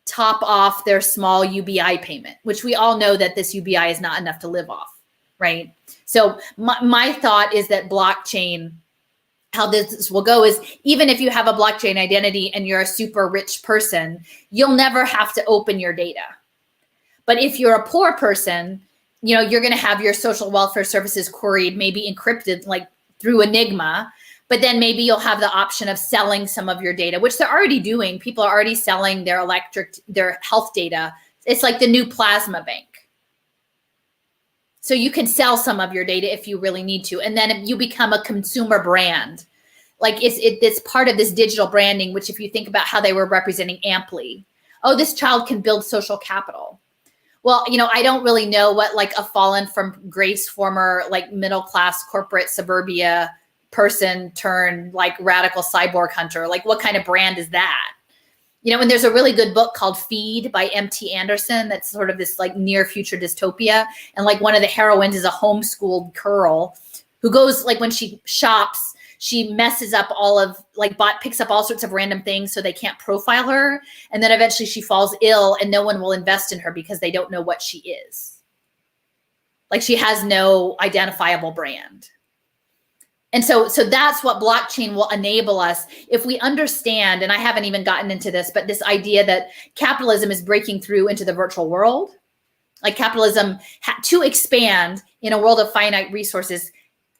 top off their small UBI payment, which we all know that this UBI is not enough to live off, right? So my thought is that blockchain, how this will go is, even if you have a blockchain identity and you're a super rich person, you'll never have to open your data. But if you're a poor person, you're going to have your social welfare services queried, maybe encrypted through Enigma, but then maybe you'll have the option of selling some of your data, which they're already doing. People are already selling their health data. It's like the new plasma bank. So you can sell some of your data if you really need to. And then you become a consumer brand. It's part of this digital branding, which if you think about how they were representing amply, oh, this child can build social capital. Well, I don't really know what a fallen from grace former middle-class corporate suburbia person turned radical cyborg hunter, what kind of brand is that? And there's a really good book called Feed by M.T. Anderson that's sort of this near future dystopia. And one of the heroines is a homeschooled girl who goes, like when she shops, she messes up all of, like, picks up all sorts of random things so they can't profile her. And then eventually she falls ill and no one will invest in her because they don't know what she is. Like, she has no identifiable brand. And so that's what blockchain will enable us if we understand, and I haven't even gotten into this, but this idea that capitalism is breaking through into the virtual world. Like, capitalism, to expand in a world of finite resources,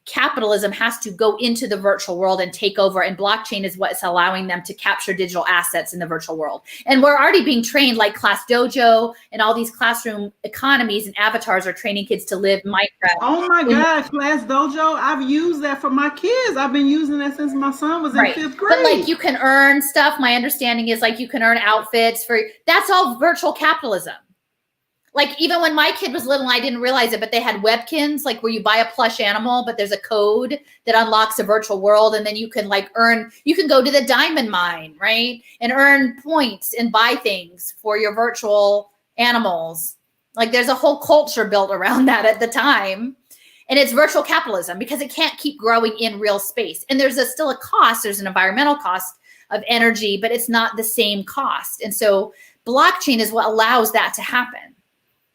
capitalism has to go into the virtual world and take over, and blockchain is what's allowing them to capture digital assets in the virtual world. And we're already being trained, like Class Dojo and all these classroom economies and avatars are training kids to live Minecraft. Oh my God, Class Dojo, I've used that for my kids. I've been using that since my son was in 5th grade. But like, you can earn stuff. My understanding is, like, you can earn outfits for, that's all virtual capitalism. Like, even when my kid was little, I didn't realize it, but they had webkins, like where you buy a plush animal, but there's a code that unlocks a virtual world. And then you can, like, you can go to the diamond mine, right? And earn points and buy things for your virtual animals. Like, there's a whole culture built around that at the time. And it's virtual capitalism because it can't keep growing in real space. And there's still a cost. There's an environmental cost of energy, but it's not the same cost. And so blockchain is what allows that to happen.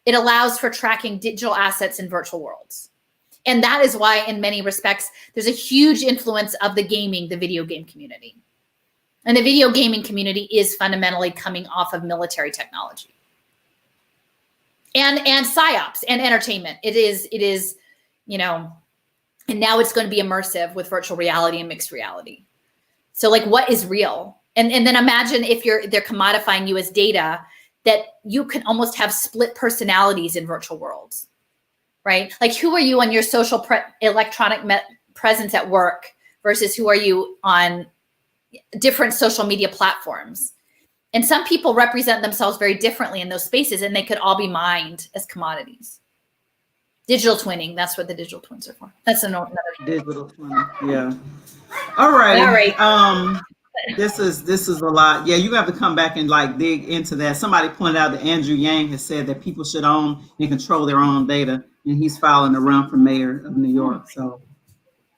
It allows for tracking digital assets in virtual worlds. And that is why, in many respects, there's a huge influence of the video game community. And the video gaming community is fundamentally coming off of military technology. And psyops and entertainment. It is, you know, and now it's going to be immersive with virtual reality and mixed reality. So, like, what is real? And then imagine if they're commodifying you as data, that you can almost have split personalities in virtual worlds, right? Like, who are you on your social electronic presence at work versus who are you on different social media platforms? And some people represent themselves very differently in those spaces, and they could all be mined as commodities. Digital twinning, that's what the digital twins are for. That's another digital twinning, yeah. All right. This is a lot. Yeah, you have to come back and, like, dig into that. Somebody pointed out that Andrew Yang has said that people should own and control their own data, and he's filing a run for mayor of New York. So,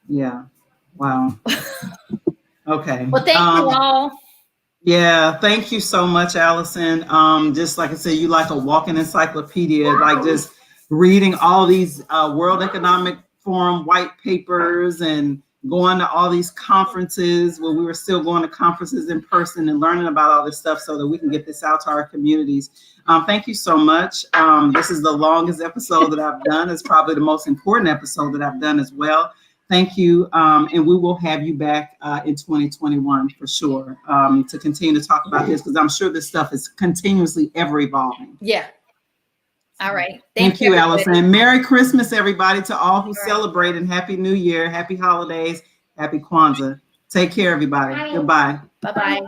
yeah, wow. Okay. Well, thank you all. Yeah, thank you so much, Alison. Just like I said, you like a walking encyclopedia, like just reading all these World Economic Forum white papers and going to all these conferences when we were still going to conferences in person and learning about all this stuff so that we can get this out to our communities. Thank you so much. This is the longest episode that I've done. It's probably the most important episode that I've done as well. Thank you. And we will have you back in 2021 for sure to continue to talk about this, because I'm sure this stuff is continuously ever evolving. Yeah. All right. Thank you, Alison. Merry Christmas, everybody, to all who celebrate, and Happy New Year, Happy Holidays, Happy Kwanzaa. Take care, everybody. Bye. Goodbye. Bye-bye.